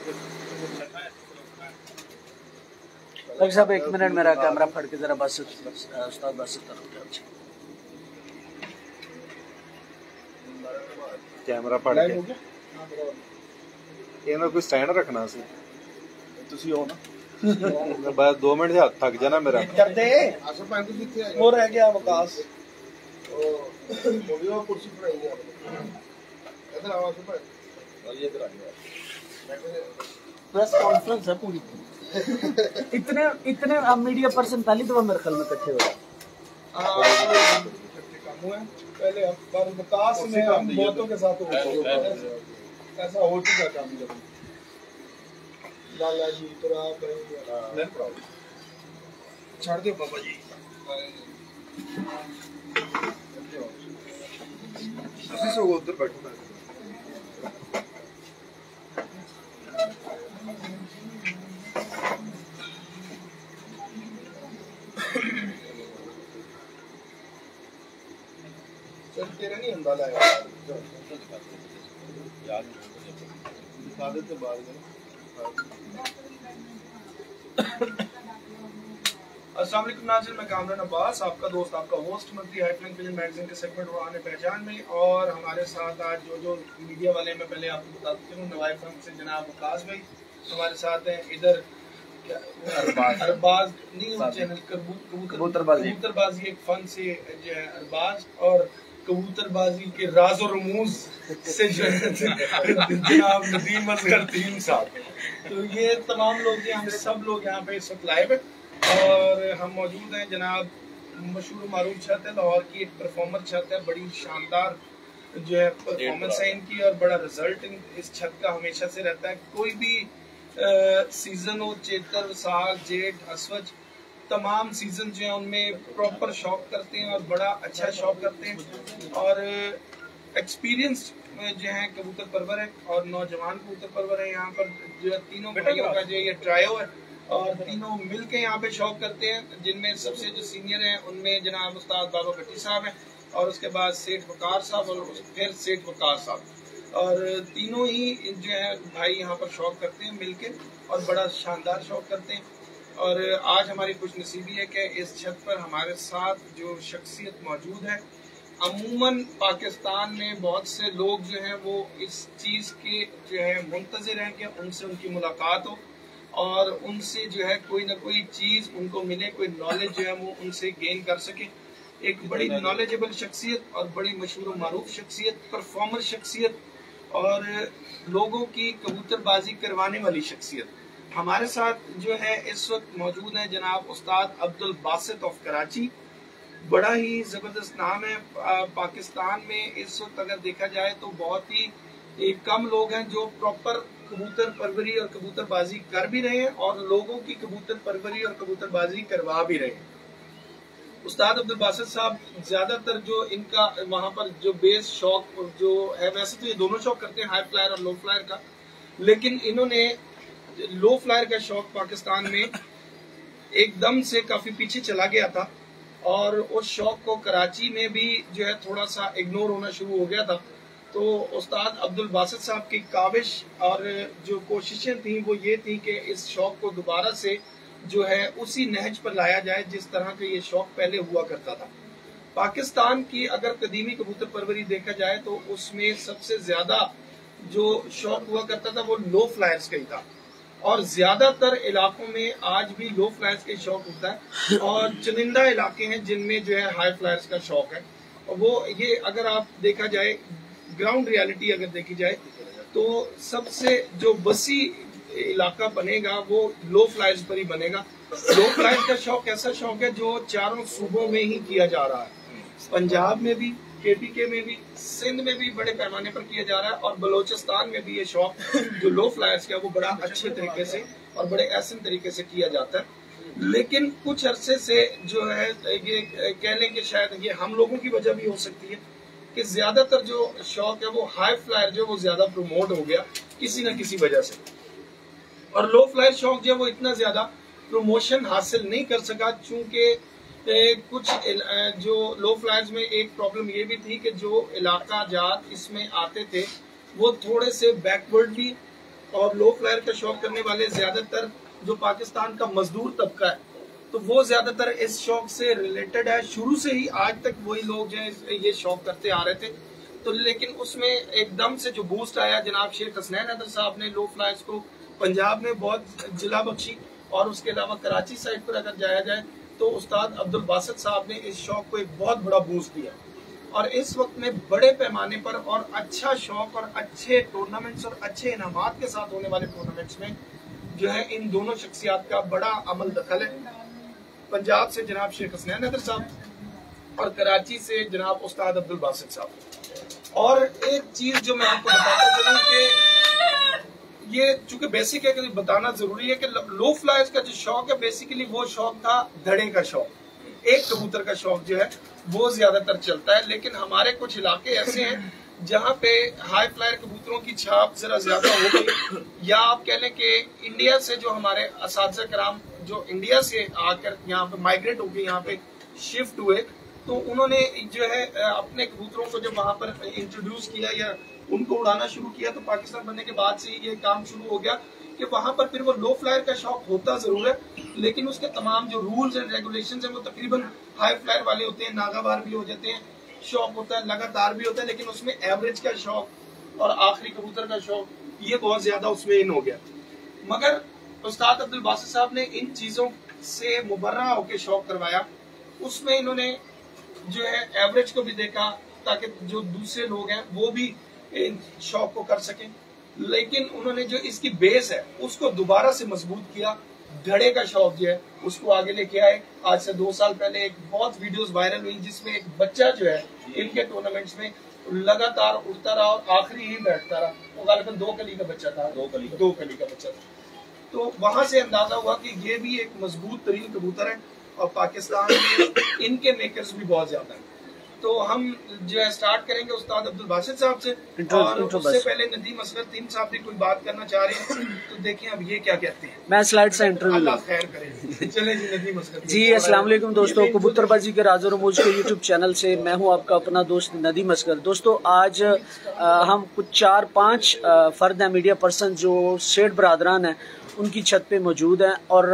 Doctor साहब 1 minute मेरा camera फट के जरा बस उस्ताद बस कैमरा फट गया ਇਹਨਾਂ ਕੋਈ ਸਟੈਂਡ ਰੱਖਣਾ ਸੀ ਤੁਸੀਂ ਹੋ ਨਾ बस 2 मिनट से हाथ थक जाना मेरा कर दे वो रह गया विकास कुर्सी प्रेस कॉन्फ्रेंस है पूरी इतने अब मीडिया पर्सन पहली दफा मेरे ख्याल में इकट्ठे हो रहे पहले विकास में हम बहुतों के साथ ऐसा हो चुका काम जब लाला जी तो छोड़ दो पापा जी उधर बैठो चल तेरा नहीं अंदाजा है याद दिखा देते बाद में। अस्सलाम वालेकुम नाज़रीन, मैं कामरान अब्बास, आपका दोस्त, आपका होस्ट, मंथली हाइपलाइन फिल्म मैगजीन के सेगमेंट उड़ाने पहचान में। और हमारे साथ आज जो मीडिया वाले मैं पहले आपको बताती हूँ, नवाई फर्म से जनाब वकास भाई हमारे साथ हैं। इधर अरबाज नहीं चैनल कबूतरबाजी एक फन से जो है अरबाज, और कबूतरबाजी के राज और रमूज से जो है जनाब नदीम असगर टीम साहब। तो ये तमाम लोग हम सब लोग यहाँ पे इस वक्त लाइव है और हम मौजूद हैं जनाब मशहूर मारूफ छत है, लाहौर की एक परफॉर्मर छत है, बड़ी शानदार जो है परफॉर्मेंस है इनकी और बड़ा रिजल्ट इस छत का हमेशा से रहता है। कोई भी सीजन हो, चेतर, साग, जेठ, असवज, तमाम सीजन जो है उनमें प्रॉपर शॉप करते हैं और बड़ा अच्छा शॉप करते हैं। और एक्सपीरियंस जो है कबूतर परवर है और नौजवान कबूतर परवर है। यहाँ पर जो है तीनों भाइयों का जो ये ट्रायो है और तीनों मिलके यहाँ पे शॉप करते हैं, जिनमें सबसे जो सीनियर हैं उनमें जनाब उस्ताद बाबा भट्टी साहब हैं और उसके बाद सेठ वकार साहब और फिर सेठ वकार साहब। और तीनों ही जो है भाई यहाँ पर शौक करते हैं मिलके और बड़ा शानदार शौक करते हैं। और आज हमारी खुशनसीबी है कि इस छत पर हमारे साथ जो शख्सियत मौजूद है। अमूमन पाकिस्तान में बहुत से लोग जो हैं वो इस चीज़ के जो है मुंतज़िर हैं कि उनसे उनकी मुलाकात हो और उनसे जो है कोई ना कोई चीज़ उनको मिले, कोई नॉलेज जो है वो उनसे गेन कर सके। एक बड़ी नॉलेजेबल शख्सियत और बड़ी मशहूर मारूफ शख्सियत, परफॉर्मर शख्सियत और लोगों की कबूतरबाजी करवाने वाली शख्सियत हमारे साथ जो है इस वक्त मौजूद है जनाब उस्ताद अब्दुल बासित ऑफ कराची। बड़ा ही ज़बरदस्त नाम है पाकिस्तान में इस वक्त अगर देखा जाए तो बहुत ही कम लोग हैं जो प्रॉपर कबूतर परवरी और कबूतरबाजी कर भी रहे हैं और लोगों की कबूतर परवरी और कबूतरबाजी करवा भी रहे हैं। उस्ताद अब्दुल बासित साहब ज्यादातर जो इनका वहाँ पर जो बेस शौक जो है, वैसे तो ये दोनों शौक करते हैं, हाई फ्लायर और लो फ्लायर का, लेकिन इन्होंने लो फ्लायर का शौक पाकिस्तान में एकदम से काफी पीछे चला गया था और उस शौक को कराची में भी जो है थोड़ा सा इग्नोर होना शुरू हो गया था। तो उस्ताद अब्दुल बासित साहब की काविश और जो कोशिशें थी वो ये थी कि इस शौक को दोबारा से जो है उसी नहज पर लाया जाए जिस तरह का ये शौक पहले हुआ करता था। पाकिस्तान की अगर कदीमी कबूतर परवरी देखा जाए तो उसमें सबसे ज्यादा जो शौक हुआ करता था वो लो फ्लायर्स का ही था और ज्यादातर इलाकों में आज भी लो फ्लायर्स का शौक होता है और चुनिंदा इलाके हैं जिनमें जो है हाई फ्लायर्स का शौक है। और वो ये अगर आप देखा जाए ग्राउंड रियलिटी अगर देखी जाए तो सबसे जो बसी इलाका बनेगा वो लो फ्लायर्स पर ही बनेगा। लो फ्लायर्स का शौक ऐसा शौक है जो चारों सूबों में ही किया जा रहा है, पंजाब में भी, KPK में भी, सिंध में भी बड़े पैमाने पर किया जा रहा है और बलोचिस्तान में भी ये शौक जो लो फ्लायर्स का वो बड़ा अच्छे तरीके से और बड़े ऐसे तरीके से किया जाता है। लेकिन कुछ अरसे से जो है ये कह लें कि शायद ये हम लोगों की वजह भी हो सकती है कि ज्यादातर जो शौक है वो हाई फ्लायर जो वो ज्यादा प्रमोट हो गया किसी न किसी वजह से, और लो फ्लायर शौक जो है वो इतना ज्यादा प्रमोशन हासिल नहीं कर सका। चूंकि कुछ जो लो फ्लायर्स में एक प्रॉब्लम ये भी थी कि जो इलाका जात इसमें आते थे वो थोड़े से बैकवर्ड भी और लो फ्लायर का शौक करने वाले ज्यादातर जो पाकिस्तान का मजदूर तबका है, तो वो ज्यादातर इस शौक से रिलेटेड है। शुरू से ही आज तक वही लोग जो है ये शौक करते आ रहे थे। तो लेकिन उसमें एकदम से जो बूस्ट आया, जनाब शेख हसनैन हैदर साहब ने लो फ्लायर्स को पंजाब में बहुत जिला बख्शी, और उसके अलावा कराची साइड पर अगर जाया जाए तो उस्ताद अब्दुल बासित साहब ने इस शौक को एक बहुत बड़ा बूस्ट दिया। और इस वक्त में बड़े पैमाने पर और अच्छा शौक और अच्छे टूर्नामेंट्स और अच्छे इनामात के साथ होने वाले टूर्नामेंट्स में जो है इन दोनों शख्सियात का बड़ा अमल दखल है। पंजाब से जनाब शेख हसनैन हैदर साहब और कराची से जनाब उस्ताद अब्दुल बासित साहब। और एक चीज जो मैं आपको बताता चलूं कि ये चूंकि बेसिक है कि बताना जरूरी है कि लो फ्लायर्स का जो शौक है बेसिकली वो शौक था धड़े का शौक, एक कबूतर का शौक जो है वो ज्यादातर चलता है। लेकिन हमारे कुछ इलाके ऐसे हैं जहाँ पे हाई फ्लायर कबूतरों की छाप जरा ज्यादा हो गई, या आप कह लें कि इंडिया से जो हमारे असातिज़ा कराम जो इंडिया से आकर यहाँ पे माइग्रेट होकर यहाँ पे शिफ्ट हुए, तो उन्होंने जो है अपने कबूतरों को जब वहां पर इंट्रोड्यूस किया या उनको उड़ाना शुरू किया, तो पाकिस्तान बनने के बाद से ये काम शुरू हो गया कि वहां पर फिर वो लो फ्लायर का शौक होता जरूर है, लेकिन उसके तमाम जो रूल्स एंड रेगुलेशंस हैं वो तकरीबन हाई फ्लायर वाले होते हैं, नागावार भी हो जाते हैं, शौक होता है लगातार भी होता है, लेकिन उसमें एवरेज का शौक और आखिरी कबूतर का शौक ये बहुत ज्यादा उसमें इन हो गया। मगर उस्ताद अब्दुल बासित साहब ने इन चीजों से मुबर्रा होकर शौक करवाया। उसमें इन्होंने जो है एवरेज को भी देखा ताकि जो दूसरे लोग हैं वो भी इन शौक को कर सकें, लेकिन उन्होंने जो इसकी बेस है उसको दोबारा से मजबूत किया। धड़े का शौक जो है उसको आगे लेके आए। आज से 2 साल पहले एक बहुत वीडियोस वायरल हुई जिसमें एक बच्चा जो है इनके टूर्नामेंट्स में लगातार उड़ता रहा और आखिरी ही बैठता रहा। वो गालिबन 2 कली का बच्चा था, 2 कली का बच्चा था। तो वहां से अंदाजा हुआ कि ये भी एक मजबूत तरीन कबूतर है और पाकिस्तान में इनके मेकर्स भी बहुत ज्यादा हैं। तो हम जो है स्टार्ट करेंगे उस्ताद अब्दुल बासित साहब से, और उससे पहले नदीम असगर तीन साहब भी कोई बात करना चाह रहे हैं, तो देखें अब ये क्या कहते हैं। मैं स्लाइड से इंटरव्यू अल्लाह खैर करे। चले जी नदीम असगर जी। अस्सलाम वालेकुम दोस्तों, कबूतरबाजी के राज़ और रमूज़ के यूट्यूब चैनल से मैं हूं आपका अपना दोस्त नदीम असगर। दोस्तों आज हम कुछ 4-5 फर्द हैं मीडिया पर्सन जो सेठ बरादरान हैं उनकी छत पे मौजूद हैं, और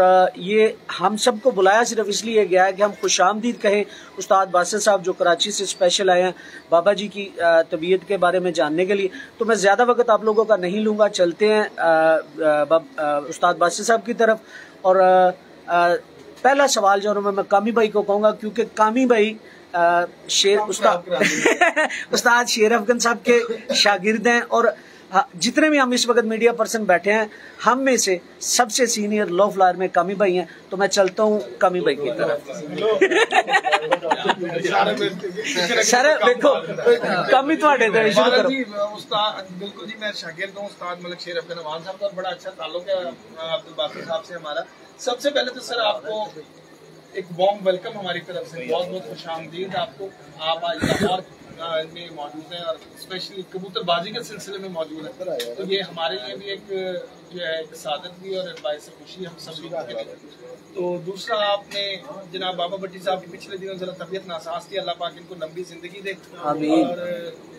ये हम सबको बुलाया सिर्फ इसलिए गया है कि हम खुशामदीद कहें उस्ताद बासित साहब जो कराची से स्पेशल आए हैं बाबा जी की तबीयत के बारे में जानने के लिए। तो मैं ज़्यादा वक्त आप लोगों का नहीं लूँगा, चलते हैं उस्ताद बासित साहब की तरफ। और पहला सवाल जो मैं कामी भाई को कहूँगा, क्योंकि कामी भाई उस्ताद शेर अफगन साहब के शागिर्द हैं, और जितने भी हम इस वक्त मीडिया पर्सन बैठे हैं हम में से सबसे सीनियर लो फ्लायर में कामी भाई हैं। तो मैं चलता हूँ कामी भाई की तरफ। सर देखो कामी थोड़े शुरू करो। उस्ताद बिल्कुल जी, मैं शागिर्द हूँ उस्ताद मलिक शेर अफगन अवान साहब का, और बड़ा अच्छा ताल्लुक है अब्दुल बासित साहब से हमारा। सबसे पहले तो सर आपको एक वार्म वेलकम हमारी तरफ से, बहुत बहुत खुशामदीद आपको। आप आज लाहौर में मौजूद हैं और स्पेशली कबूतरबाजी के सिलसिले में मौजूद है, तो ये हमारे लिए भी एक जो है एक सादत भी और बायस खुशी हम सब लोगों के लिए। तो दूसरा, आपने जनाब बाबा भट्टी साहब की पिछले दिनों जरा तबीयत नासाज थी, अल्लाह पाक इनको लंबी जिंदगी दे और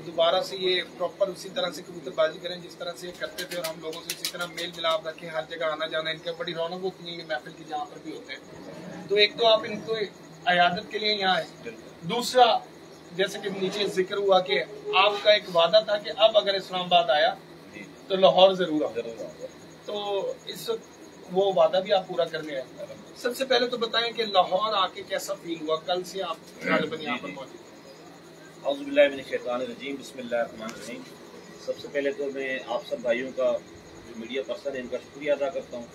दोबारा से ये प्रॉपर उसी तरह से कबूतरबाजी करें जिस तरह से करते थे, और हम लोगों से इसी तरह मेल मिलाप रखें, हर जगह आना जाना इनका बड़ी रौनक होती है ये महफिल की जहाँ पर भी होते हैं। तो एक तो आप इनको अयादत के लिए यहाँ आए। दूसरा, जैसे कि नीचे जिक्र हुआ कि आपका एक वादा था कि अब अगर इस्लामाबाद आया तो लाहौर जरूर आओ, तो इस वो वादा भी आप पूरा करने आए। सबसे पहले तो बताएं कि लाहौर आके कैसा फील हुआ, कल से आप यहाँ पर मौजूद। औज़ुबिल्लाहिमिनश्शैतानिर्रजीम, बिस्मिल्लाहिर्रहमानिर्रहीम। सबसे पहले तो मैं आप सब भाइयों का जो मीडिया पर्सन है इनका शुक्रिया अदा करता हूँ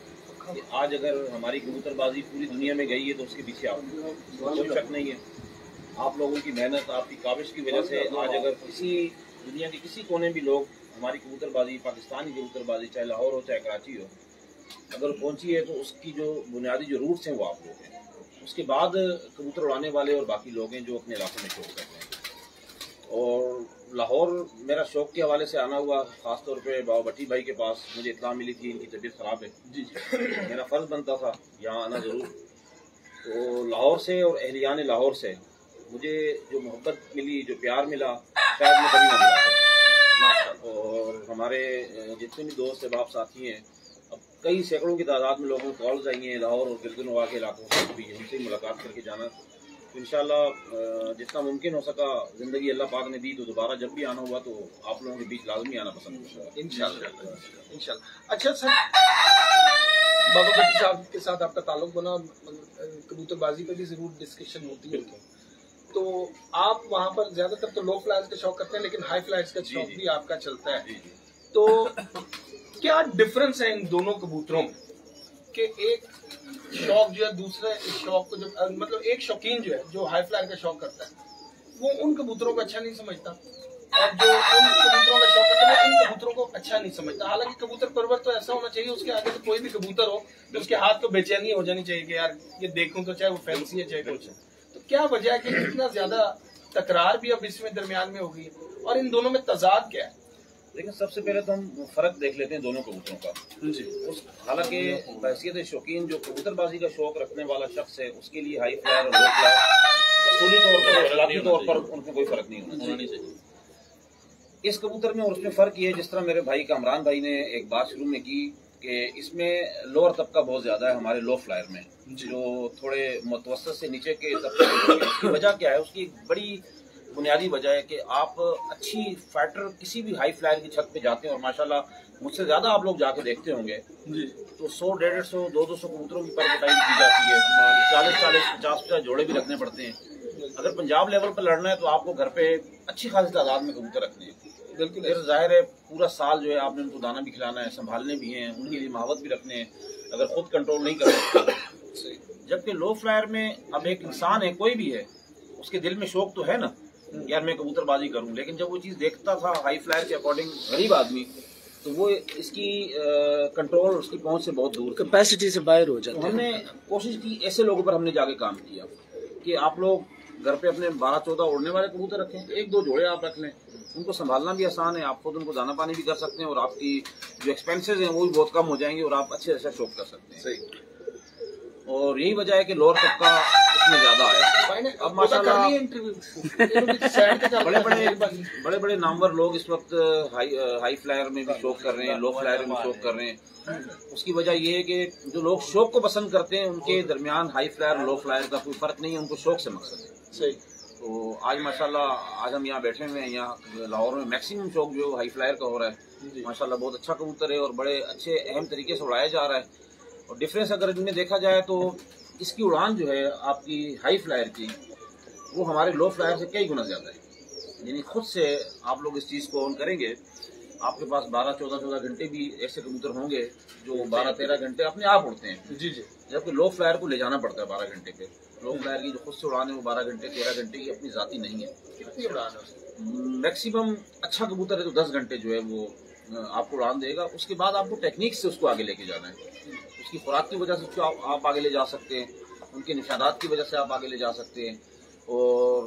कि आज अगर हमारी कबूतरबाजी पूरी दुनिया में गई है तो उसके पीछे आप कोई शक नहीं है। आप लोगों की मेहनत, आपकी काविश की वजह से आज अगर किसी दुनिया के किसी कोने भी लोग हमारी कबूतरबाजी, पाकिस्तानी कबूतरबाजी, चाहे लाहौर हो चाहे कराची हो, अगर पहुंची है तो उसकी जो बुनियादी जो रूट्स हैं वो आप लोग हैं। उसके बाद कबूतर उड़ाने वाले और बाकी लोग हैं जो अपने इलाकों में शौक करते हैं। और लाहौर मेरा शौक के हवाले से आना हुआ, ख़ासतौर पे बाबा भट्टी भाई के पास मुझे इत्तला मिली थी इनकी तबीयत ख़राब है जी, मेरा फ़र्ज़ बनता था यहाँ आना ज़रूर। तो लाहौर से और अहलियान लाहौर से मुझे जो मोहब्बत मिली, जो प्यार मिला, शायद मैं कभी ना मिला। और हमारे जितने भी दोस्त अहबाब साथी हैं, अब कई सैकड़ों की तादाद में लोगों को कॉल्स आई हैं लाहौर और गिरदन नवाह के इलाकों से भी, उनसे मुलाकात करके जाना। तो इंशाल्लाह जितना मुमकिन हो सका, ज़िंदगी अल्लाह पाक ने दी तो दोबारा जब भी आना हुआ तो आप लोगों के बीच लाजमी आना पसंद करूँगा इंशाल्लाह। अच्छा सर, बाबा भट्टी साहब के साथ आपका ताल्लुक बना, कबूतरबाजी पर भी जरूर डिस्कशन होती है, तो आप वहाँ पर ज्यादातर तो लो फ्लाइज का शौक करते हैं, लेकिन हाई फ्लाइज का शौक भी आपका चलता है। तो क्या डिफरेंस है इन दोनों कबूतरों में कि एक शौक जो है दूसरे शौक को, जो मतलब एक शौकीन जो है जो हाई फ्लाइज का शौक करता है वो उन कबूतरों को अच्छा नहीं समझता, और जो उन कबूतरों का शौक करता है इन कबूतरों को अच्छा नहीं समझता। हालांकि कबूतर परवर तो ऐसा होना चाहिए, उसके आगे तो कोई भी कबूतर हो तो उसके हाथ को बेचैनी हो जानी चाहिए कि यार ये देखूं तो, चाहे वो फैंसी है चाहे कुछ है। तो क्या वजह है कि इतना ज्यादा तकरार भी अब इसमें दरमियान में हो गई है, और इन दोनों में तजाद क्या है? लेकिन सबसे पहले तो हम फर्क देख लेते हैं दोनों कबूतरों का जी। हालांकि हैसियत शौकीन जो कबूतरबाजी का शौक रखने वाला शख्स है, उसके लिए हाई फ्लायर और लो फ्लायर असूली तौर पर, अखलाकी तौर पर उनमें कोई फर्क नहीं होना चाहिए। इस कबूतर में और उसमें फर्क ये है, जिस तरह मेरे भाई कामरान भाई ने एक बात शुरू में की कि इसमें लोअर तबका बहुत ज्यादा है हमारे लो फ्लायर में, जो थोड़े मुतवस्सित से नीचे के तबके। उसकी वजह क्या है? उसकी एक बड़ी बुनियादी वजह है कि आप अच्छी फाइटर किसी भी हाई फ्लायर की छत पे जाते हैं, और माशाल्लाह मुझसे ज्यादा आप लोग जाके देखते होंगे तो 100, 150, 200 कबूतरों की पर कटाई की जाती है, 40, 50 जोड़े भी रखने पड़ते हैं। अगर पंजाब लेवल पर लड़ना है तो आपको घर पे अच्छी खासी तादाद में कबूतर रखने हैं। बिल्कुल, फिर जाहिर है पूरा साल जो है आपने उनको दाना भी खिलाना है, संभालने भी हैं, उनके लिए महावत भी रखने हैं, अगर खुद कंट्रोल नहीं कर सकते। जबकि लो फ्लायर में अब एक इंसान है, कोई भी है, उसके दिल में शौक तो है ना यार मैं कबूतरबाजी करूं, लेकिन जब वो चीज देखता था हाई फ्लायर के अकॉर्डिंग गरीब आदमी, तो वो इसकी कंट्रोल उसकी पहुंच से बहुत दूर, कैपेसिटी से बाहर हो जाता है। तो हमने कोशिश की, ऐसे लोगों पर हमने जाके काम किया कि आप लोग घर पे अपने 12-14 उड़ने वाले कबूतर रखें, 1-2 जोड़े आप रख लें, उनको संभालना भी आसान है, आप खुद उनको दाना पानी भी कर सकते हैं, और आपकी जो एक्सपेंसेस हैं वो भी बहुत कम हो जाएंगे, और आप अच्छे से शौक कर सकते हैं। सही। और यही वजह है कि लोअर तबका इसमें ज्यादा आया। अब माशाल्लाह बड़े बड़े नामवर लोग इस वक्त हाई फ्लायर में भी शौक कर रहे हैं, लो फ्लायर में भी शौक कर रहे हैं। उसकी वजह ये है कि जो लोग शौक को पसंद करते हैं उनके दरमियान हाई फ्लायर लो फ्लायर का कोई फर्क नहीं है, उनको शौक से मकसद है। सही। तो आज माशाल्लाह आज हम यहाँ बैठे हुए हैं, यहाँ लाहौर में मैक्सिमम शौक जो हाई फ्लायर का हो रहा है। माशाल्लाह बहुत अच्छा कबूतर है और बड़े अच्छे अहम तरीके से उड़ाया जा रहा है। और डिफरेंस अगर इनमें देखा जाए तो इसकी उड़ान जो है आपकी हाई फ्लायर की, वो हमारे लो फ्लायर से कई गुना ज्यादा है। यानी खुद से आप लोग इस चीज को ऑन करेंगे, आपके पास 12-14 घंटे भी ऐसे कबूतर होंगे जो 12-13 घंटे अपने आप उड़ते हैं। जी जी। जबकि लो फ्लायर को ले जाना पड़ता है 12 घंटे पे। लो फ्लायर की जो खुद से उड़ान है वो 12 घंटे 13 घंटे की अपनी जाती नहीं है। कितनी उड़ान है? मैक्सिमम अच्छा कबूतर है तो 10 घंटे जो है वो आपको उड़ान देगा। उसके बाद आपको टेक्निक से उसको आगे लेके जाना है, उसकी खुराक की वजह से उसको आप आगे ले जा सकते हैं, उनके निशानात की वजह से आप आगे ले जा सकते हैं। और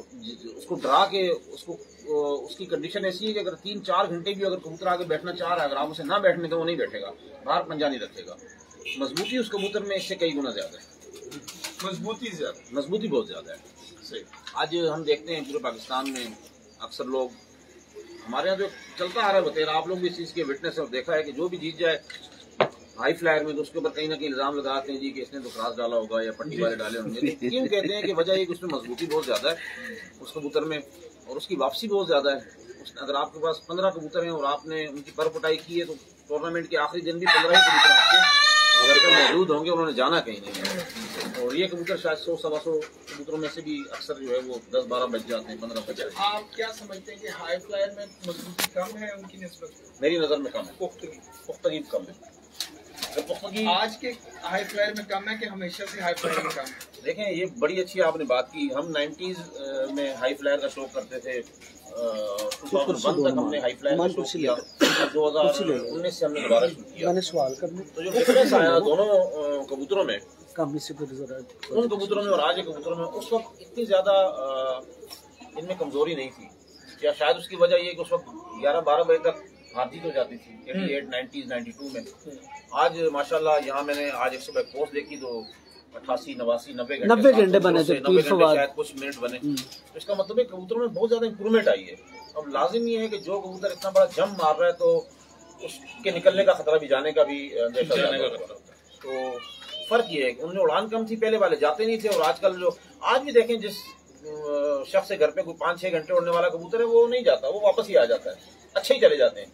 उसको डरा के उसकी कंडीशन ऐसी है कि अगर 3-4 घंटे भी अगर कबूतर आगे बैठना चाह रहा है, अगर आप उसे ना बैठने तो वो नहीं बैठेगा, बाहर पंजा नहीं रखेगा। मजबूती उस कबूतर में इससे कई गुना ज्यादा है। मजबूती बहुत ज्यादा है। सही। आज हम देखते हैं पूरे पाकिस्तान में अक्सर लोग, हमारे यहाँ जो चलता आ रहा है बतेरा, आप लोग भी इस चीज के विटनेस और देखा है कि जो भी जीत जाए हाई फ्लायर में तो उसके ऊपर कहीं ना कहीं इल्जाम लगाते हैं जी कि इसने तो क्रास डाला होगा या पट्टी वाले डाले होंगे। क्यों कहते हैं कि वजह ये कि उसमें मजबूती बहुत ज्यादा है उस कबूतर में, और उसकी वापसी बहुत ज्यादा है। अगर आपके पास 15 कबूतर हैं और आपने उनकी पर पुटाई की है तो टूर्नामेंट के आखिरी दिन भी 15 ही कबूतर आपके घर पे मौजूद होंगे, उन्होंने जाना कहीं नहीं है। और ये कबूतर शायद 100-125 कबूतरों में से भी अक्सर जो है वो 10-12 बच जाते हैं, 15 बच जाते हैं। आप क्या समझते हैं कि हाई फ्लायर में मजबूती कम है उनकी निस्बत? मेरी नजर में कम है, पुख्तगी कम है। आज के हाई फ्लायर में कम है कि हमेशा से हाई फ्लायर में कम है? देखें ये बड़ी अच्छी आपने बात की। हम 90s में हाई फ्लायर का शौक करते थे, 2001 तक हमने हाई फ्लायर का शौक किया, 2019 से हमने दोबारा शुरू किया। मैंने सवाल करना, तो जो डिफरेंस आया दोनों कबूतरों में, उन कबूतरों में और आज के कबूतरों में, उस वक्त इतनी ज्यादा इनमें कमजोरी नहीं थी, या शायद उसकी वजह ये कि उस वक्त 11-12 बजे तक हार जीत हो जाती थी 88, 90s, 92 में। आज माशाल्लाह यहाँ मैंने आज एक सुबह पोस्ट देखी तो 88, 89, 90 घंटे बने थे, शायद कुछ मिनट बने। तो इसका मतलब है कबूतरों में बहुत ज्यादा इंप्रूवमेंट आई है। अब लाजिम ये है कि जो कबूतर इतना बड़ा जम मार रहा है तो उसके निकलने का खतरा भी, जाने का भी तो फर्क ये है कि उनमें उड़ान कम थी, पहले वाले जाते नहीं थे। और आजकल जो आज भी देखें, जिस शख्स के घर पे कोई 5-6 घंटे उड़ने वाला कबूतर है वो नहीं जाता, वो वापस ही आ जाता है, अच्छे ही चले जाते हैं,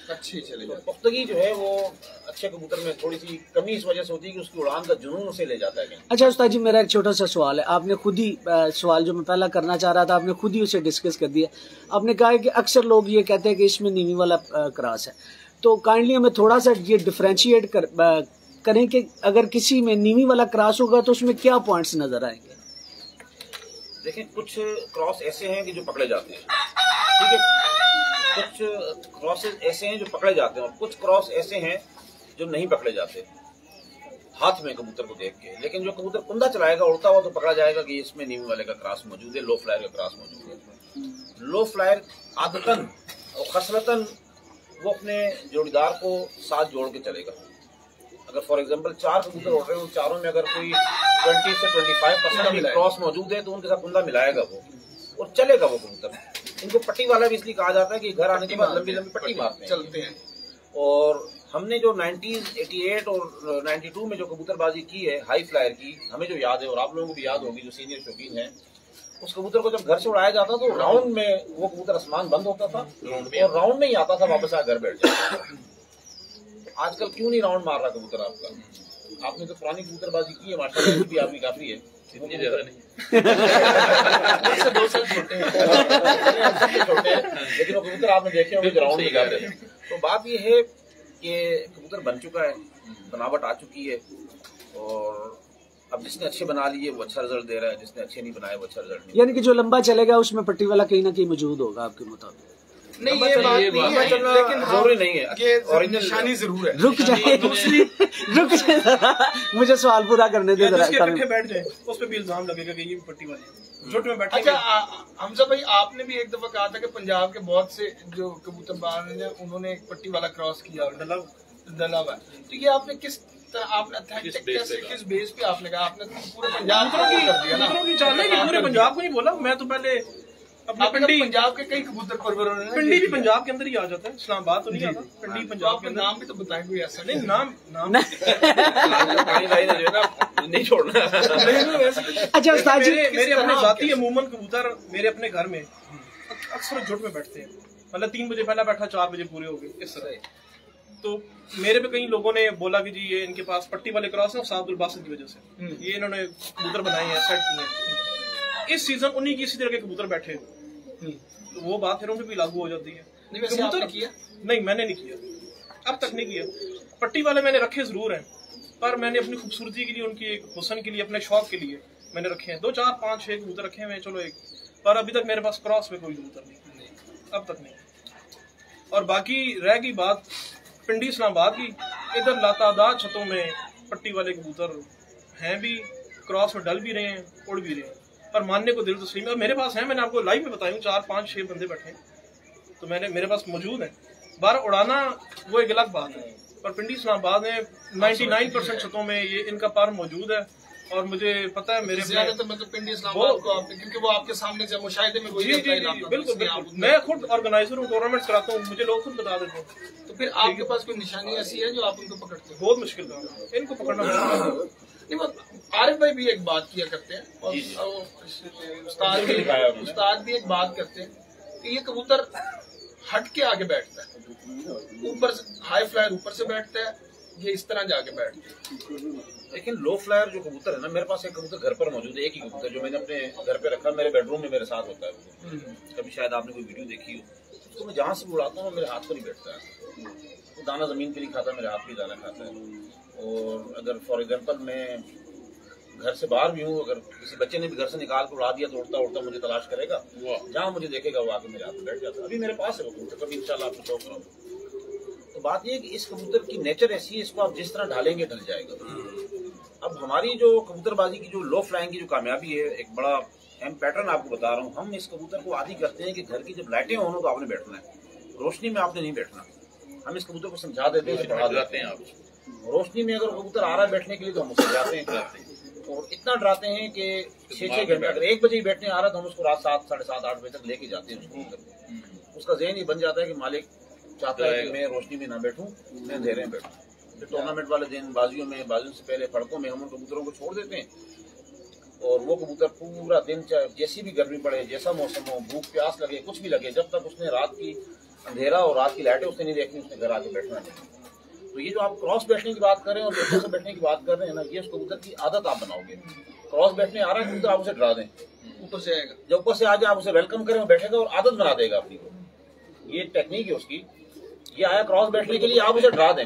अच्छी चले तो पुख्तगी जो है वो अच्छे कबूतर में थोड़ी सी कमी इस वजह से होती है कि उसकी उड़ान का जुनून उसे ले जाता है। अच्छा उस्ताद जी, मेरा एक छोटा सा सवाल है, आपने खुद ही सवाल जो मैं पहला करना चाह रहा था आपने खुद ही उसे डिस्कस कर दिया। आपने कहा है कि अक्सर लोग ये कहते हैं कि इसमें नीवी वाला क्रॉस है, तो काइंडली हमें थोड़ा सा ये डिफरेंशिएट करें कि अगर किसी में नीवी वाला क्रॉस होगा तो उसमें क्या पॉइंट्स नजर आएंगे? देखिए, कुछ क्रॉस ऐसे हैं कि जो पकड़े जाते हैं, ठीक है, कुछ क्रॉसेस ऐसे हैं जो पकड़े जाते हैं और कुछ क्रॉस ऐसे हैं जो नहीं पकड़े जाते हाथ में कबूतर को देख के। लेकिन जो कबूतर कुंदा चलाएगा, उड़ता हुआ, तो पकड़ा जाएगा कि इसमें नीवी वाले का क्रॉस मौजूद है, लो फ्लायर का क्रॉस मौजूद है। लो फ्लायर आदतन और खसलतन वो अपने जोड़ीदार को साथ जोड़ के चलेगा। अगर फॉर एग्जांपल 4 कबूतर उड़ रहे हैं, चारों में अगर कोई 20 से 25% भी क्रॉस मौजूद है तो उनके साथ कुंदा मिलाएगा वो और चलेगा वो कबूतर। इनको पट्टी वाला भी इसलिए कहा जाता है कि घर आने के बाद लंबी लंबी पट्टी मारते हैं, चलते हैं। और हमने जो 1988 और 92 में जो कबूतरबाजी की है हाई फ्लायर की, हमें जो याद है और आप लोगों को भी याद होगी जो सीनियर शौकीन है, उस कबूतर को जब घर से उड़ाया जाता तो राउंड में वो कबूतर आसमान बंद होता था और राउंड में ही आता था, वापस आकर घर बैठ जाता। आजकल क्यों नहीं राउंड मार रहा कबूतर आपका? आपने तो पुरानी कबूतरबाजी की है, माशाल्लाह भी आपकी काफी है, इतनी ज्यादा नहीं। 2 साल छोटे हैं, लेकिन वो कबूतर आपने देखे होंगे राउंड में जाते हैं। तो बात ये है कि कबूतर बन चुका है, बनावट आ चुकी है, और अब जिसने अच्छे बना लिए वो अच्छा रिजल्ट दे रहा है, जिसने अच्छे नहीं बनाए वो अच्छा रिजल्ट नहीं। यानी कि जो लंबा चलेगा उसमें पट्टी वाला कहीं ना कहीं मौजूद होगा आपके मुताबिक? नहीं, ये बात नहीं है, लेकिन जरूरी नहीं है, ये ओरिजिनल निशानी जरूर है। रुक जाए, रुक जाए, मुझे सवाल पूरा करने दे जरा। बैठ जाए उस पर भी इल्जाम लगेगा कि ये पट्टी वाली झुट में बैठे। अच्छा हमजा भाई, आपने भी एक दफा कहा था कि पंजाब के बहुत से जो कबूतरबाज हैं उन्होंने एक पट्टी वाला क्रॉस किया, डला हुआ, तो ये आपने किस बेस पे आपने कहा? आपने पूरे पंजाब को कर दिया ना? पूरे पंजाब को नहीं बोला, मैं तो पहले अपना पिंडी, पंजाब के कई कबूतर परवर पिंडी भी पंजाब के अंदर ही आ जाता है, इस्लामाबाद तो नहीं आता, पिंडी पंजाब के अंदर। नाम भी तो बताएं कोई ऐसा। नहीं, नाम नहीं छोड़ना। अच्छा उस्ताद जी, मेरे अपने जाती अमूमन कबूतर मेरे अपने घर में अक्सर झुट में बैठते हैं, मतलब 3 बजे पहला बैठा, 4 बजे पूरे हो गए इस तरह। तो मेरे पे कई लोगों ने बोला कि जी ये इनके पास पट्टी वाले क्रॉस है सादुल बासित की वजह से, ये इन्होंने कबूतर बनाए हैं, सेट किए हैं। इस सीजन उन्हीं की इसी तरह के कबूतर बैठे, तो वो बात फिर उनसे भी लागू हो जाती है। कबूतर किया? नहीं, मैंने नहीं किया, अब तक नहीं किया। पट्टी वाले मैंने रखे जरूर हैं, पर मैंने अपनी खूबसूरती के लिए, उनकी एक हुस्न के लिए, अपने शौक के लिए मैंने रखे हैं। 2, 4, 5, 6 कबूतर रखे हैं, चलो एक, पर अभी तक मेरे पास क्रॉस में कोई कबूतर नहीं, अब तक नहीं। और बाकी रह गई बात पिंडी इस्लामाबाद की, इधर लातादाद छतों में पट्टी वाले कबूतर हैं भी, क्रॉस में डल भी रहे हैं, उड़ भी रहे हैं, पर मानने को दिल तस्लीम है। मेरे पास है, मैंने आपको लाइव में बताया, 4, 5, 6 बंदे बैठे हैं, तो मेरे पास मौजूद है। बार उड़ाना वो एक अलग बात है, पर पिंडी इस्लामाबाद में 99% छतों में ये इनका पर मौजूद है। और मुझे पता है मेरे ज्यादातर मतलब पिंडी इस्लामाबाद को आपने, क्योंकि वो आपके सामने से मुशाहिदे में वही जी, बिल्कुल, मैं खुद ऑर्गेनाइजर हूँ, टूर्नामेंट कराता हूँ, मुझे लोग खुद बता देते हैं। तो फिर आपके पास कोई निशानी ऐसी है जो आप उनको पकड़ते हैं? बहुत मुश्किल काम है इनको पकड़ना। नहीं, वो आरिफ भाई भी एक बात किया करते हैं और उस्ताद भी एक बात करते हैं कि ये कबूतर हट के आगे बैठता है, ऊपर से हाई फ्लायर ऊपर से बैठता है, ये इस तरह जाके बैठता है। लेकिन लो फ्लायर जो कबूतर है ना, मेरे पास एक कबूतर घर पर मौजूद है, एक ही कबूतर जो मैंने अपने घर पे रखा, मेरे बेडरूम में मेरे साथ होता है। कभी शायद आपने कोई वीडियो देखी हो, तो मैं जहाँ से भी उड़ाता हूँ मेरे हाथ पर नहीं बैठता है, वो दाना जमीन पे नहीं खाता, मेरे हाथ पे दाना खाता है। और अगर फॉर एग्जाम्पल मैं घर से बाहर भी हूँ, अगर किसी बच्चे ने भी घर से निकाल कर उड़ा दिया तो उड़ता उड़ता मुझे तलाश करेगा, जहाँ मुझे देखेगा वो आके मेरे हाथ में बैठ जाता है। अभी मेरे पास है वो कबूतर, कभी इंशाल्लाह आपको शौक कराऊंगा। तो बात ये है कि इस कबूतर की नेचर ऐसी है, इसको आप जिस तरह ढालेंगे ढल जाएगा। अब हमारी जो कबूतरबाजी की जो लो फ्लाइंग की जो कामयाबी है, एक बड़ा अहम पैटर्न आपको बता रहा हूँ। हम इस कबूतर को आदी करते हैं कि घर की जब लाइटें हों तो आपने बैठना है, रोशनी में आपने नहीं बैठना। हम इस कबूतर को समझा देते हैं, बढ़ा देते हैं। आप रोशनी में अगर कबूतर आ रहा है बैठने के लिए तो हम उसको जाते हैं और इतना डराते हैं कि 6-6 घंटे, अगर 1 बजे ही बैठने आ रहा है तो हम उसको रात 7, 7:30, 8 बजे तक लेके जाते हैं उसको। उसका ज़हन ही बन जाता है कि मालिक चाहता है कि मैं रोशनी में ना बैठूं, मैं अंधेरे में बैठूं। फिर टूर्नामेंट वाले दिन बाजियों से पहले फड़कों में हम उन कबूतरों को छोड़ देते हैं और वो कबूतर पूरा दिन, चाहे जैसी भी गर्मी पड़े, जैसा मौसम हो, भूख प्यास लगे, कुछ भी लगे, जब तक उसने रात की अंधेरा और रात की लाइटें उसने नहीं देखनी, उसने घर आके बैठना नहीं। तो ये जो आप क्रॉस बैठने की बात कर रहे हैं और बैठने से बैठने की बात कर रहे हैं ना, ये उस कबूतर की आदत आप बनाओगे। क्रॉस बैठने आ रहा है कबूतर, आप उसे डरा दें, ऊपर से आएगा, जब ऊपर से आ जाए आप उसे वेलकम करें, वो बैठेगा और आदत बना देगा अपनी को। ये टेक्निक है उसकी। ये आया क्रॉस बैठने के लिए, आप उसे डरा दें,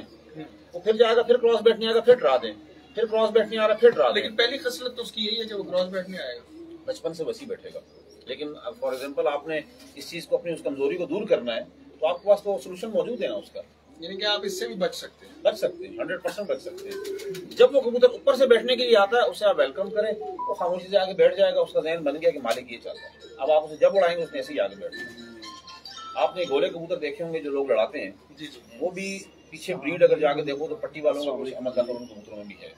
वो फिर जाएगा, फिर क्रॉस बैठने आएगा, फिर डरा दें, फिर क्रॉस बैठने आ रहा, फिर डरा दें। लेकिन पहली खसलत तो उसकी यही है जब वो क्रॉस बैठने आएगा, बचपन से वैसी बैठेगा। लेकिन फॉर एग्जांपल आपने इस चीज को, अपनी उस कमजोरी को दूर करना है, तो आपके पास तो सोल्यूशन मौजूद है ना उसका। यानी कि आप इससे भी बच सकते हैं। 100% बच सकते हैं। जब वो कबूतर ऊपर से बैठने के लिए आता है, उसे आप वेलकम करें, वो खामोशी से आगे बैठ जाएगा, उसका ज़हन बन गया कि मालिक ये चाहता है। अब आप उसे जब उड़ाएंगे उसने ऐसे ही आगे बैठना। आपने गोले कबूतर देखे होंगे जो लोग लड़ाते हैं, वो भी पीछे ब्रीड अगर जाके देखो तो पट्टी वालों का कुछ अमल उन कबूतरों में भी है।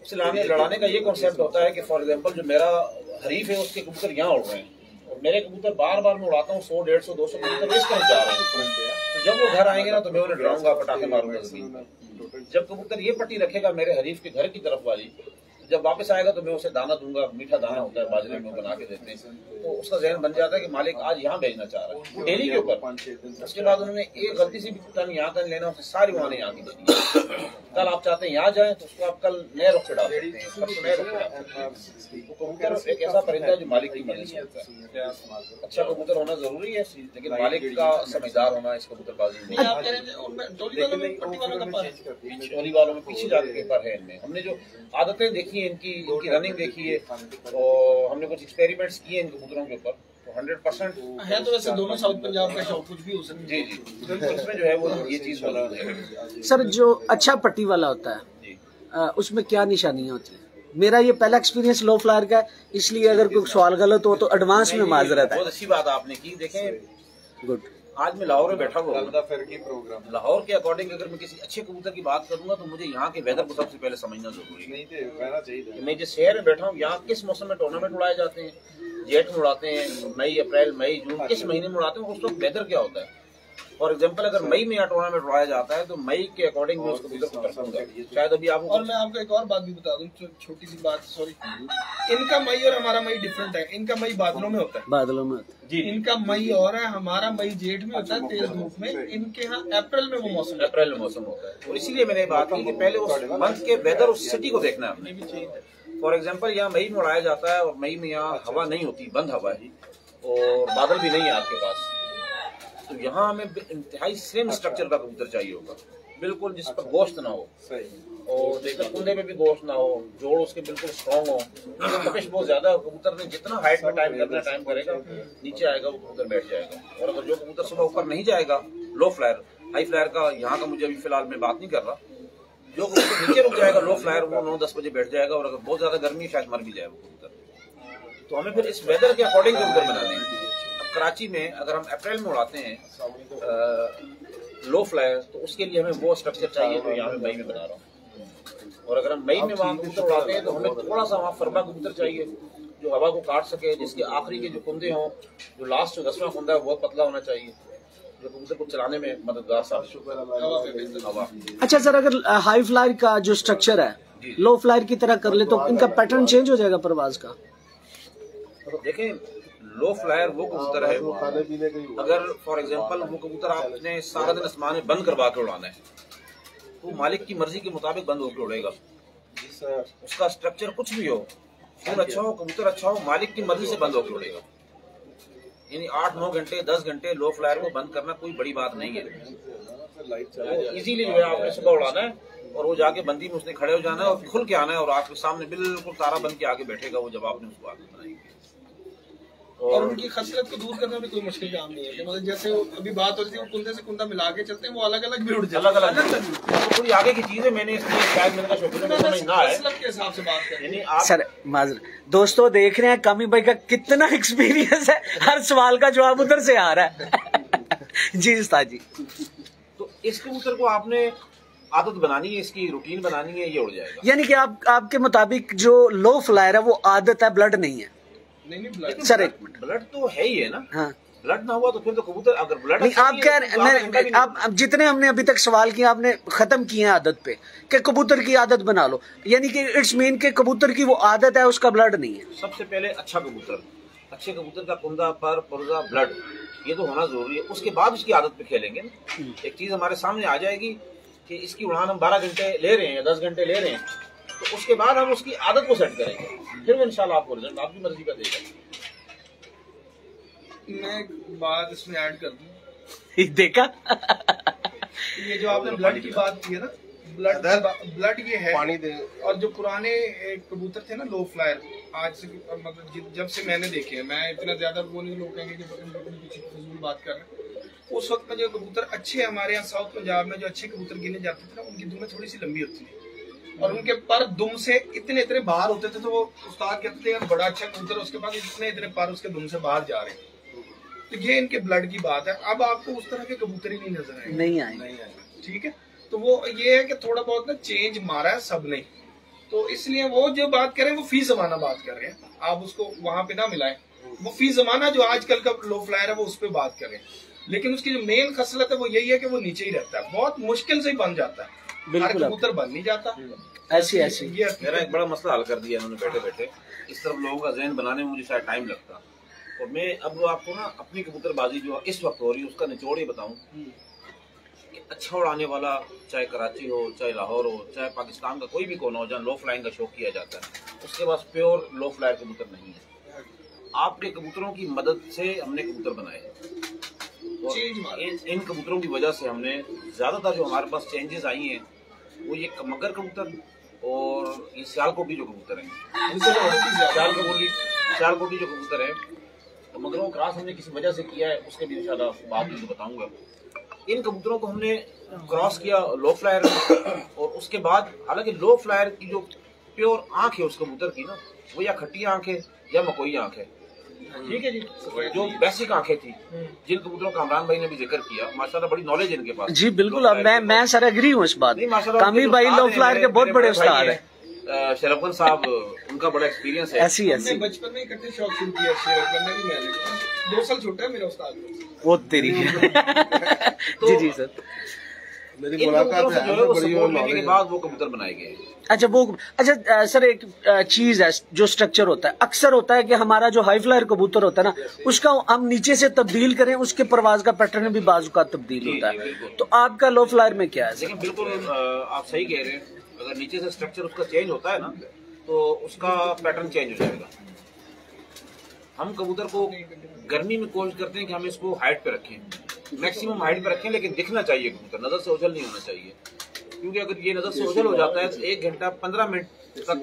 उसे लड़ाने का ये कॉन्सेप्ट होता है कि फॉर एग्जाम्पल जो मेरा हरीफ है उसके कबूतर यहाँ उड़ रहे हैं और मेरे कबूतर बार बार मैं उड़ाता हूँ, 100, 150, 200 कबूतर इस तरफ जा रहे हैं। तो जब वो घर आएंगे ना तो मैं उन्हें डराऊंगा, पटाखे मारूंगा जमीन पर। जब कबूतर ये पट्टी रखेगा मेरे हरीफ के घर की तरफ वाली, जब वापस आएगा तो मैं उसे दाना दूंगा, मीठा दाना होता है बाजरे में बना के देते हैं, तो उसका ज़हन बन जाता है कि मालिक आज यहाँ भेजना चाह रहा है, डेली के ऊपर। उसके बाद उन्होंने एक गलती से भी टन यहाँ टन लेना, उससे सारी वहां यहाँ की देनी। कल आप चाहते हैं यहाँ जाए तो उसको आप कल नए रुख पे डाल सकते हैं, कल तो नए रुख पे डाल सकते हैं। तो कबूतर एक ऐसा परिंदा है जो मालिक की मदद करता है। अच्छा कबूतर होना जरूरी है, लेकिन मालिक का समझदार होना इस कबूतरबाजी में। टोली वालों में पीछे जाके पेपर है इनमें। हमने जो आदतें देखी है इनकी रनिंग देखी है और हमने कुछ एक्सपेरिमेंट्स किए इन कबूतरों के ऊपर, तो 100% है। तो वैसे दोनों साउथ पंजाब का शौक कुछ भी हो सकता है। जी उसमें जो है वो ये चीज मौजूद है। सर जो अच्छा पट्टी वाला होता है उसमें क्या निशानियां होती है? मेरा ये पहला एक्सपीरियंस लो फ्लायर का, इसलिए अगर कोई सवाल गलत हो तो एडवांस में माजरत है। बहुत अच्छी बात आपने की। देखें, गुड। आज मैं लाहौर में बैठा हुआ हूँ, प्रोग्राम लाहौर के अकॉर्डिंग अगर मैं किसी अच्छे कबूतर की बात करूंगा तो मुझे यहाँ के वेदर को सबसे पहले समझना जरूरी है। मैं जिस शहर में बैठा हूँ, यहाँ किस मौसम में टूर्नामेंट उड़ाए जाते हैं, जेठ में उड़ाते हैं, मई, अप्रैल, मई, जून, किस महीने में उड़ाते हैं, उस वक्त वेदर क्या होता है। फॉर एग्जाम्पल अगर मई में यहाँ टूर्नामेंट उड़ाया जाता है तो मई के अकॉर्डिंग मैं उस कबूतर को रखूंगा। शायद अभी आपको, और मैं आपको एक और बात भी बता दूं, छोटी सी बात, सॉरी, इनका मई और हमारा मई डिफरेंट है। इनका मई बादलों में होता है, बादलों में जी, इनका मई और है, हमारा मई जेठ में होता है तेज धूप में, इनके यहाँ अप्रैल में वो मौसम, अप्रैल में मौसम होता है। और इसीलिए मैंने बात की कि पहले उस मंथ के वेदर, उस सिटी को देखना है हमने भी चाहिए। फॉर एग्जाम्पल यहाँ मई में उड़ाया जाता है और मई में यहाँ हवा नहीं होती, बंद हवा है और बादल भी नहीं है आपके पास, तो यहाँ हमें इंतहाई स्लिम स्ट्रक्चर का कबूतर चाहिए होगा, बिल्कुल जिस पर गोश्त ना हो और जिसका कुंदे में भी गोश्त ना हो, जोड़ उसके बिल्कुल स्ट्रॉन्ग हो। तपिश बहुत ज्यादा, कबूतर ने जितना हाइट में टाइम करना टाइम करेगा, नीचे आएगा वो कबूतर बैठ जाएगा। और अगर जो कबूतर सुबह ऊपर नहीं जाएगा, लो फ्लायर, हाई फ्लायर का यहाँ का मुझे अभी फिलहाल मैं बात नहीं कर रहा, जो कबूतर नीचे रुक जाएगा लो फ्लायर, वो 9-10 बजे बैठ जाएगा और अगर बहुत ज्यादा गर्मी शायद मर भी जाए वो कबूतर। तो हमें फिर इस वेदर के अकॉर्डिंग कबूतर बनाने हैं। कराची में अगर हम अप्रैल में उड़ाते हैं लो फ्लायर, तो उसके लिए हमें वो स्ट्रक्चर चाहिए जो यहाँ पे मई में बना रहा हूँ। और अगर हम मई में वहाँ कबूतर उड़ाते हैं तो हमें थोड़ा सा वहाँ फरमा कबूतर चाहिए जो हवा को काट सके, जिसके आखिरी के जो कुंदे हों, जो लास्ट जो 10वां कुंदा है बहुत पतला होना चाहिए, जो कबूतर को चलाने में मददगार साबित हवा। अच्छा सर, अगर हाई फ्लायर का जो स्ट्रक्चर है लो फ्लायर की तरह कर ले तो इनका पैटर्न चेंज हो जाएगा परवाज का? देखें, लो फ्लायर वो कबूतर है, अगर फॉर एग्जांपल वो कबूतर आपने सारा दिन आसमान में बंद करवा के उड़ाना है तो मालिक की मर्जी के मुताबिक बंद होकर उड़ेगा। उसका स्ट्रक्चर कुछ भी हो, फूल अच्छा हो, कबूतर अच्छा हो, मालिक की मर्जी से बंद होकर उड़ेगा। यानी 8-9 घंटे 10 घंटे लो फ्लायर को बंद करना कोई बड़ी बात नहीं है। तो इजीली जो है आपने सुबह उड़ाना है और वो जाके बंदी में उसने खड़े हो जाना है और खुल के आना है और आपके सामने बिल्कुल तारा बन के आगे बैठेगा वो, जब आपने उसको आगे बनाएंगे। और उनकी खसलत को दूर करना भी कोई मुश्किल काम नहीं है कि मतलब जैसे अभी बात हो रही थी वो कुंदे से कुंदा मिला के चलते हैं, वो अलग अलग भी उड़ जाते हैं, अलग अलग थोड़ी आगे की चीज है। मैंने इसलिए शायद मेरे का शौकीन ना है खसलत के हिसाब से बात करें। यानी आप सर माजर दोस्तों देख रहे हैं कामी भाई का कितना एक्सपीरियंस है, हर सवाल का जवाब उधर से आ रहा है। जी उस्ताद जी, तो इस कबूतर को आपने आदत बनानी है, इसकी रूटीन बनानी है, ये उड़ जाएगा। यानी कि आपके मुताबिक जो लो फ्लायर है वो आदत है, ब्लड नहीं है? नहीं ब्लड सर एक मिनट, ब्लड तो है ही है ना। हाँ ब्लड ना हुआ तो फिर तो कबूतर अगर ब्लड नहीं, आप कह रहे आप जितने हमने अभी तक सवाल किए आपने खत्म किए हैं आदत पे कि कबूतर की आदत बना लो, यानी कि इट्स मीन के कबूतर की वो आदत है, उसका ब्लड नहीं है। सबसे पहले अच्छा कबूतर, अच्छे कबूतर का कुंदा, पर, पुर्जा, ब्लड ये तो होना जरूरी है। उसके बाद उसकी आदत पे खेलेंगे ना। एक चीज हमारे सामने आ जाएगी कि इसकी उड़ान हम 12 घंटे ले रहे हैं या 10 घंटे ले रहे हैं, तो उसके बाद हम उसकी आदत को सेट करेंगे, फिर वो इंशाल्लाह आपको रिजल्ट आपकी मर्जी का देगा। मैं एक बात इसमें ऐड कर दूं, देखा ये जो आपने ब्लड की बात की है ना, ब्लड ये है पानी दे। और जो पुराने कबूतर थे ना लो फ्लायर, आज से मतलब जब से मैंने देखे हैं, मैं इतना ज्यादा वो नहीं, लोग कहेंगे कि पीछे फजूल बात कर रहे हैं। उस वक्त में जो कबूतर अच्छे, हमारे यहाँ साउथ पंजाब में जो अच्छे कबूतर गिने जाते थे ना, उनकी दुमें थोड़ी सी लंबी होती थी और उनके पर दुम से इतने इतने बाहर होते थे, तो वो उस्ताद कहते थे यार बड़ा अच्छा कबूतर, उसके पास इतने इतने पर उसके दुम से बाहर जा रहे हैं। तो ये इनके ब्लड की बात है। अब आपको उस तरह के कबूतर ही नहीं नजर आएंगे, नहीं आए, ठीक है। तो वो ये है कि थोड़ा बहुत ना चेंज मारा है सब ने, तो इसलिए वो जो बात करें वो फी जमाना बात कर रहे हैं, आप उसको वहां पे ना मिलाएं। वो फी जमाना जो आजकल का लो फ्लायर है वो उस पर बात करें, लेकिन उसकी जो मेन खसलत है वो यही है कि वो नीचे ही रहता है, बहुत मुश्किल से ही बन जाता है, हर कबूतर बन नहीं जाता। ऐसी ये मेरा एक बड़ा मसला हल कर दिया उन्होंने बैठे बैठे। इस तरफ लोगों का जहन बनाने में मुझे शायद टाइम लगता, और मैं अब आपको ना अपनी कबूतरबाजी जो इस वक्त हो रही है उसका निचोड़ ही बताऊं कि अच्छा उड़ाने वाला, चाहे कराची हो, चाहे लाहौर हो, चाहे पाकिस्तान का कोई भी कोना हो जहाँ लो फ्लाइंग का शौक किया जाता है, उसके पास प्योर लो फ्लायर कबूतर नहीं है। आपके कबूतरों की मदद से हमने कबूतर बनाए, और इन कबूतरों की वजह से हमने ज्यादातर जो हमारे पास चेंजेस आई हैं वो ये मगर कबूतर और ये सियालकोटी जो कबूतर हैं, सियालकोटी जो कबूतर है, तो मगरों क्रॉस हमने किसी वजह से किया है, उसके भी इंशाल्लाह बाद में बताऊंगा। इन कबूतरों को हमने क्रॉस किया लो फ्लायर में, और उसके बाद हालांकि लो फ्लायर की जो प्योर आंख है उस कबूतर की ना, वो या खट्टी आंख है या मकोई आंख है, ठीक है जी। जो बेसिक आंखें थी जिन कबूतरों का इमरान भाई ने भी जिक्र किया, माशाल्लाह बड़ी नॉलेज इनके पास जी, बिल्कुल। अब मैं सर एग्री हूँ इस बात। कामी भाई लो फ्लायर के बहुत बड़े उस्ताद है, शरफगन साहब उनका बड़ा एक्सपीरियंस है। ऐसी बचपन में इकट्ठे शौक शुरू किया, शेरगन ने भी, मैंने 2 साल छोटा है मेरा उस्ताद वो तेरी जी जी सर, मेरी मुलाकात है जो सपोर्ट लेने के बाद वो कबूतर बनाए गए। अच्छा सर, एक चीज है जो स्ट्रक्चर होता है, अक्सर होता है कि हमारा जो हाई फ्लायर कबूतर होता है ना, उसका हम नीचे से तब्दील करें, उसके परवाज का पैटर्न भी बाजू का तब्दील होता है, तो आपका लो फ्लायर में क्या है? लेकिन बिल्कुल आप सही कह रहे हैं, अगर नीचे से स्ट्रक्चर उसका चेंज होता है ना तो उसका पैटर्न चेंज हो जाएगा। हम कबूतर को गर्मी में कोशिश करते हैं कि हम इसको हाइट पे रखें, मैक्सिमम हाइट पे रखें, लेकिन दिखना चाहिए कबूतर, नजर से ओझल नहीं होना चाहिए, क्योंकि अगर ये नजर से ओझल हो जाता है तो 1 घंटा 15 मिनट तक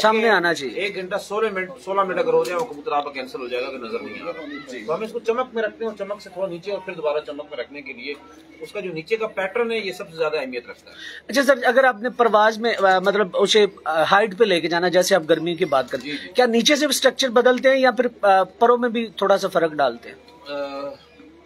सामने आना चाहिए। 1 घंटा 16 मिनट अगर हो जाए वो कबूतर आपका कैंसिल हो जाएगा, अगर नजर नहीं आ रहा। तो हम इसको चमक में रखते हैं, और चमक से थोड़ा नीचे और फिर दोबारा चमक में रखने के लिए उसका जो नीचे का पैटर्न है ये सबसे ज्यादा अहमियत रखता है। अच्छा सर, अगर आपने परवाज में मतलब उसे हाइट पे लेके जाना, जैसे आप गर्मी की बात करते हैं, क्या नीचे से स्ट्रक्चर बदलते हैं या फिर परों में भी थोड़ा सा फर्क डालते हैं?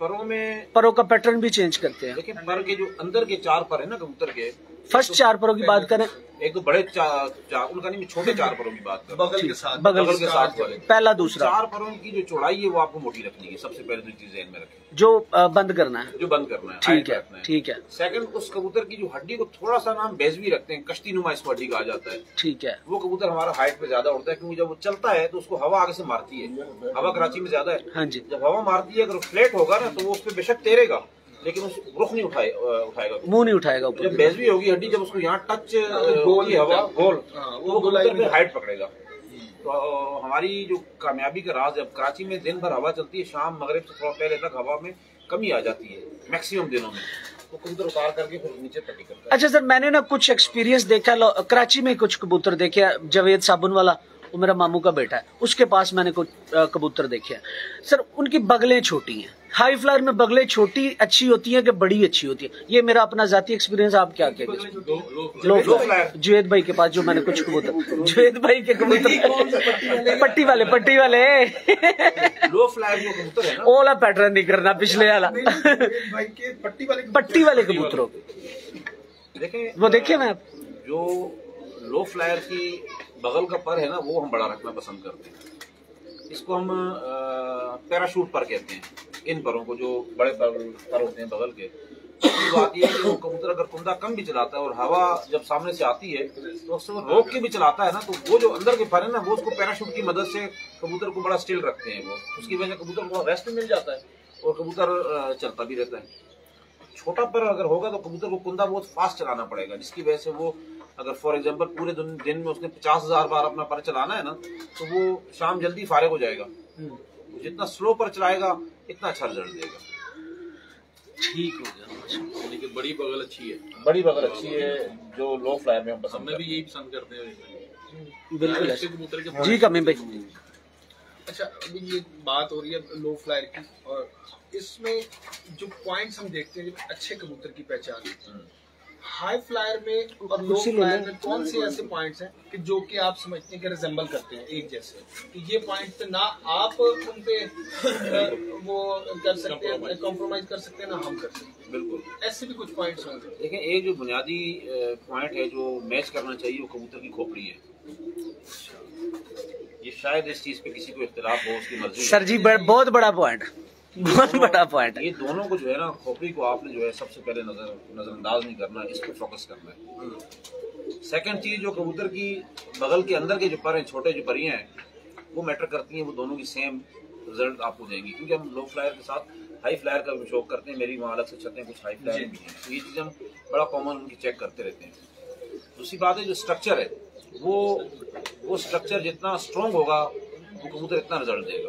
परों का पैटर्न भी चेंज करते हैं। लेकिन पर के जो अंदर के 4 पर है ना कबूतर के, फर्स्ट 4 परों की बात करें, एक तो बड़े 4 उनका नहीं, छोटे 4 परों की बात करें, बगल के साथ वाले पहला दूसरा 4 परों की जो चौड़ाई है वो आपको मोटी रखनी है, सबसे पहले तो चीज ध्यान में रखें, जो बंद करना है, जो बंद करना है, ठीक है, ठीक है। सेकंड, उस कबूतर की जो हड्डी को थोड़ा सा नाम बेजवी रखते हैं, कश्ती नुमा इसको हड्डी कहा जाता है, ठीक है। वो कबूतर हमारा हाइट पे ज्यादा उड़ता है, क्योंकि जब वो चलता है तो उसको हवा आगे से मारती है, हवा कराची में ज्यादा है, हाँ जी। जब हवा मारती है अगर फ्लैट होगा ना तो वो उस पर बेशक तैरेगा, लेकिन उस रुख नहीं उठाएगा, मुंह नहीं उठाएगा। जब बेजवी होगी हड्डी, जब उसको यहाँ टच होगी हवा गोल, वो कबूतर पे हाइट पकड़ेगा। तो हमारी जो कामयाबी का राज है, अब कराची में दिन भर हवा चलती है, शाम मगरिब से थोड़ा पहले तक हवा में कमी आ जाती है मैक्सिमम दिनों में, तो कबूतर उतार करके फिर नीचे पट्टी करता है। अच्छा सर, मैंने ना कुछ एक्सपीरियंस देखा, कराची में कुछ कबूतर देखे, जवेद साबुन वाला, वो मेरा मामू का बेटा है, उसके पास मैंने कुछ कबूतर देखे हैं सर, उनकी बगलें छोटी हैं। हाई फ्लायर में बगलें छोटी अच्छी होती हैं कि बड़ी अच्छी होती है? ये मेरा अपना जाती एक्सपीरियंस, आप क्या कहेंगे? लो फ्लायर जुवेद भाई के पास जो मैंने कुछ कबूतर, जुवेद भाई के कबूतर पट्टी वाले लो फ्लायर जो कबूतर है ना, ओला पैटर्न नहीं करना पिछले वाला, पट्टी वाले कबूतरों देखें, वो देखिए मैं जो लो फ्लायर की बगल का पर है ना, वो हम बड़ा रखना पसंद करते हैं। इसको हम पैराशूट पर कहते हैं इन परों को, जो बड़े पर होते हैं बगल के। बात यह है कि वो कबूतर अगर कुंदा कम भी चलाता है और हवा जब सामने से आती है तो उससे वो रोक के भी चलाता है ना, तो वो जो अंदर के पर है ना, वो उसको पैराशूट की मदद से कबूतर को बड़ा स्टिल रखते हैं। वो उसकी वजह से कबूतर को रेस्ट मिल जाता है और कबूतर चलता भी रहता है। छोटा पर अगर होगा तो कबूतर को कुंदा बहुत फास्ट चलाना पड़ेगा, जिसकी वजह से वो अगर फॉर एग्जांपल पूरे दिन में उसने 50,000 बार अपना पर चलाना है ना, तो वो शाम जल्दी फारिग हो जाएगा। जितना स्लो पर चलाएगा इतना अच्छा रिजल्ट देगा। ठीक हो गया, यानी कि बड़ी बगल अच्छी है, बड़ी बगल अच्छी है, जो लो फ्लायर में हम हमने भी यही पसंद करते हैं। बिल्कुल अच्छे कबूतर के जी कमी भाई। अच्छा, अभी ये बात हो रही है लो फ्लायर की, और इसमें जो पॉइंट्स हम देखते हैं अच्छे कबूतर की पहचान, हाई फ्लायर में और लो फ्लायर में कौन से ऐसे पॉइंट्स हैं कि जो कि आप समझते हैं कि रिजेंबल करते हैं एक जैसे, कि ये पॉइंट पे ना आप उन पे वो कर सकते हैं, कॉम्प्रोमाइज कर सकते हैं, ना हम कर सकते हैं। बिल्कुल ऐसे भी कुछ पॉइंट्स होंगे। देखें, एक जो बुनियादी पॉइंट है जो मैच करना चाहिए वो कबूतर की खोपड़ी है। ये शायद इस चीज पे किसी को इख्तिलाफ हो, उसकी मर्जी। सर जी बहुत बड़ा पॉइंट, बहुत बड़ा पॉइंट है। ये दोनों को जो है ना, खोपड़ी को आपने जो है सबसे पहले नजरअंदाज नहीं करना, इस पर फोकस करना है। सेकंड चीज, जो कबूतर की बगल के अंदर के जो पर हैं, छोटे जो परियां हैं, वो मैटर करती हैं। वो दोनों की सेम रिजल्ट आपको देंगी, क्योंकि हम लो फ्लायर के साथ हाई फ्लायर का भी शौक करते हैं। मेरी वहाँ अलग से छतें कुछ हाई फ्लायर भी हैं, तो ये चीज़ हम बड़ा कॉमन उनकी चेक करते रहते हैं। दूसरी बात है, जो स्ट्रक्चर है वो स्ट्रक्चर जितना स्ट्रॉन्ग होगा वो कबूतर इतना रिजल्ट देगा।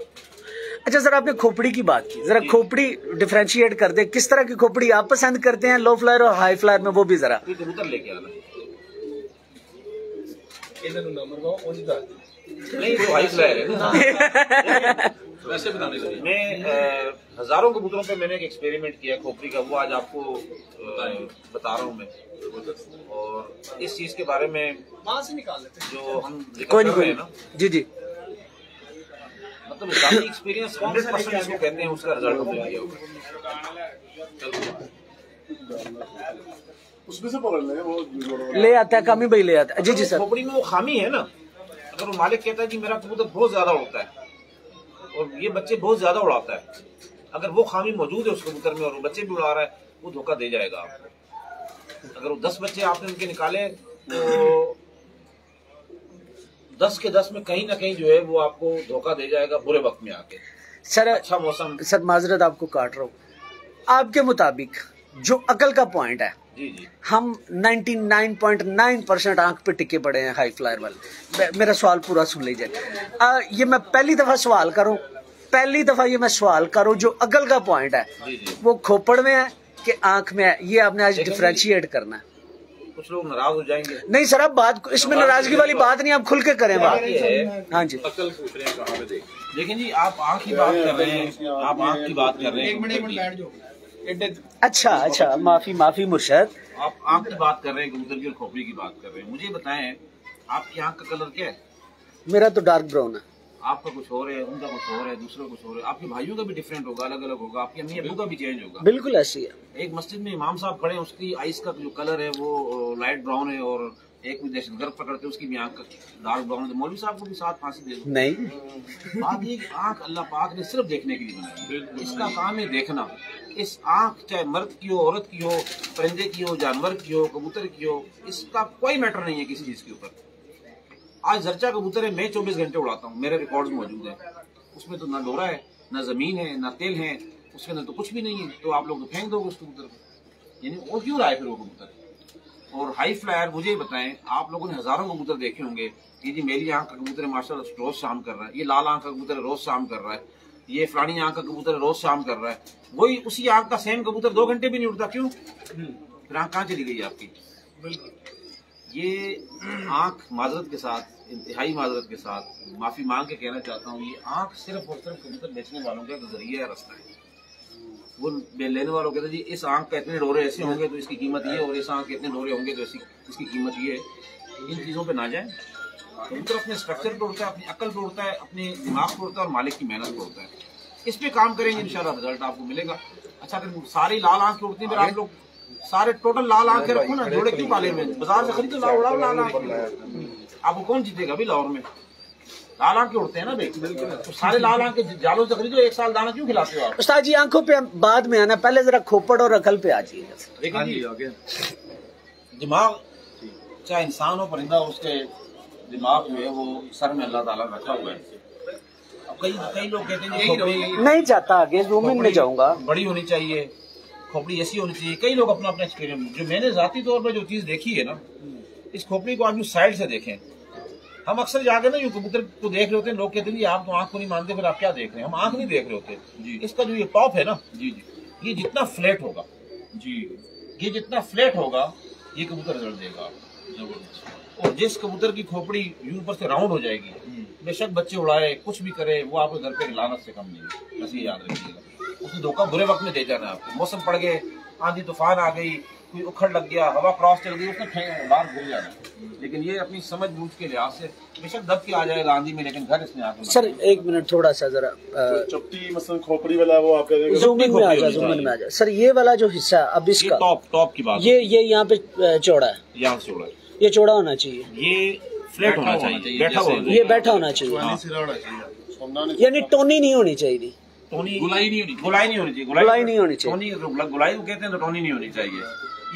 अच्छा सर, आपने खोपड़ी की बात की, जरा खोपड़ी डिफरेंशिएट कर दे, किस तरह की खोपड़ी आप पसंद करते हैं लो फ्लायर और हाई फ्लायर में, वो भी जरा। कबूतर लेके आना नहीं, वो हाई फ्लायर है। वैसे बताने के लिए मैं हजारों कबूतरों पे मैंने एक एक्सपेरिमेंट किया खोपड़ी का, वो आज आपको बता रहा हूँ मैं। और इस चीज के बारे में वहां से निकाल लेते हैं जो हम कोई कर रहे हैं नहीं, ना, जी जी, मतलब इस्लामी एक्सपीरियंस 100% जिसको कहते हैं उसका रिजल्ट हमने लिया होगा। उसमें से पकड़ ले, वो ले आता है कमी भाई, ले आता है। जी जी सर। खोपड़ी में वो खामी है ना, अगर वो मालिक कहता है कि मेरा कबूतर बहुत ज्यादा उड़ता है और ये बच्चे बहुत ज्यादा उड़ाता है, अगर वो खामी मौजूद है उस कबूतर में और वो बच्चे भी उड़ा रहा है, वो धोखा दे जाएगा आपको। अगर वो 10 बच्चे आपने उनके निकाले तो 10 के 10 में कहीं ना कहीं जो है वो आपको धोखा दे जाएगा बुरे वक्त में आके। सर अच्छा मौसम। सर माजरत आपको काट रहा हूँ, आपके मुताबिक जो अकल का पॉइंट है, जी जी, हम 99.9% आंख पे टिके पड़े हैं हाई फ्लायर वाले। मेरा सवाल पूरा सुन लीजिए। ये मैं पहली दफा सवाल करूं, जो अकल का पॉइंट है जी जी, वो खोपड़ में है कि आंख में है, ये आपने आज डिफरेंशिएट करना है। कुछ लोग नाराज हो जाएंगे। नहीं सर, आप बात, इसमें नाराजगी वाली बात नहीं, आप खुल के करें बात। ये है, हाँ जी, अकल पूछ रहे हैं कहाँ पे देख। देखें जी, आप आंख की बात कर रहे हैं, आप आंख की बात कर रहे हैं, एक मिनट बैठ जाओ। अच्छा, माफी मुर्शद, आप आंख की बात कर रहे हैं, कबूतर की और खोपड़ी की बात कर रहे हैं। मुझे बताएं, आपकी आंख का कलर क्या है? मेरा तो डार्क ब्राउन है। आपका कुछ और है, उनका कुछ और है, दूसरा कुछ और है, आपके भाइयों का भी डिफरेंट होगा, अलग अलग होगा, आपकी अम्मी अब्बू का भी चेंज होगा। बिल्कुल ऐसी है। एक मस्जिद में इमाम साहब खड़े हैं, उसकी आइस का जो कलर है वो लाइट ब्राउन है, और एक भी दहशतगर्द पकड़ते हैं उसकी भी आंख का डार्क ब्राउन है। मौलवी साहब को भी साथ फांसी दे दो। नहीं, बात ये, आंख अल्लाह पाक ने सिर्फ देखने के लिए बनाई है, इसका काम है देखना। इस आंख चाहे मर्द की हो, औरत की हो, परिंदे की हो, जानवर की हो, कबूतर की हो, इसका कोई मैटर नहीं है किसी चीज के ऊपर। आज जर्चा कबूतर है, मैं 24 घंटे उड़ाता हूँ, मेरे रिकॉर्ड्स मौजूद हैं, उसमें तो ना डोरा है, ना जमीन है, ना तेल है, उसके अंदर तो कुछ भी नहीं है, तो आप लोग तो फेंक दोगे उस कबूतर को, यानी वो क्यों रहा है फिर वो कबूतर। और हाई फ्लायर, मुझे बताएं, आप लोगों ने हजारों कबूतर देखे होंगे कि जी मेरी आंख का कबूतर है माशाल्लाह रोज शाम कर रहा है, ये लाल आंख का कबूतर है रोज शाम कर रहा है, ये फलानी आंख का कबूतर है रोज शाम कर रहा है। वही उसी आंख का सेम कबूतर 2 घंटे भी नहीं उड़ता, क्यों? फिर आंख कहाँ चली गई आपकी? ये आंख, माजरत के साथ, इंतहाई माजरत के साथ माफी मांग के कहना चाहता हूँ, ये आंख सिर्फ और सिर्फ कबूतर बेचने वालों का जरिया है, रास्ता है। वो लेने वालों कहते हैं जी इस आंख का इतने डोरे ऐसे होंगे तो इसकी कीमत ये, और इस आंख के इतने डोरे होंगे तो इसकी कीमत ये है। इन चीजों पे ना जाए। कबूतर अपने स्ट्रक्चर पे उड़ता है, अपनी अकल पे उड़ता है, अपने दिमाग पे उड़ता है और मालिक की मेहनत पे उड़ता है। इस पे काम करेंगे इंशाल्लाह रिजल्ट आपको मिलेगा। अच्छा, अगर सारी लाल आंख उड़ती है, फिर आप लोग सारे टोटल लाल आंखें रखो ना, जोड़े क्यों पाले में? बाजार से खरीदो, लाओ उड़ाओ लाल आंख। आपको कौन जीतेगा अभी लाहौर में? लाल आंख के उड़ते हैं ना भाई, तो सारे लाल आंख के जालों से खरीदो, एक साल दाना क्यों खिलाते हो आप? उस्ताद जी आंखों पे बाद में आना, पहले जरा खोपड़ और अकल पे आ जाइए। देखिए जी, दिमाग चाहे इंसान हो परिंदा, उसके दिमाग जो है वो सर में अल्लाह ताला रखा हुआ है। अब कई लोग कहते हैं खोपड़ी नहीं चाहता आगे जूमिन में जाऊंगा, बड़ी होनी चाहिए, खोपड़ी ऐसी होनी चाहिए। कई लोग अपना एक्सपीरियंस, जो मैंने जाती तौर पर जो चीज देखी है ना, इस खोपड़ी को आप जो साइड से देखें, हम अक्सर जाके ना यूं कबूतर को देख रहे होते हैं, लोग कहते हैं आप तो आंख को नहीं मानते, फिर आप क्या देख रहे हैं? हम आंख नहीं देख रहे होते जी। इसका जो ये टॉप है ना जी, ये जितना फ्लैट होगा जी, ये जितना फ्लैट होगा ये कबूतर रिजल्ट देगा। और जिस कबूतर की खोपड़ी यूं ऊपर से राउंड हो जाएगी, बेशक बच्चे उड़ाए कुछ भी करे, वो आपके घर पे लानत से कम नहीं है, बस ये याद रखिएगा। उसने धोखा बुरे वक्त में दे जाना है आपको। मौसम पड़ गए, आंधी तूफान आ गई, कोई उखड़ लग गया, हवा क्रॉस चल गई, उसने बाहर घूम जाना। लेकिन ये अपनी समझ बूझ के लिहाज से बेशक दब के आ जाएगा आंधी में, लेकिन घर इसने आकर। सर एक मिनट थोड़ा सा जरा चपटी मतलब खोपड़ी वाला वो आप कह रहे हैं जूमिन में आ जा, जूमिन में आ जा। सर ये वाला जो हिस्सा अब इसका टॉप की बात, ये यहाँ पे चौड़ा है, यहाँ से चौड़ा है, ये चौड़ा होना चाहिए, ये फ्लैट होना चाहिए, बैठा हुआ, ये बैठा होना चाहिए, यानी टोनी नहीं होनी चाहिए, गुलाई नहीं होनी चाहिए, गुलाई नहीं होनी चाहिए, गुलाई को कहते हैं, तो टोनी नहीं होनी चाहिए,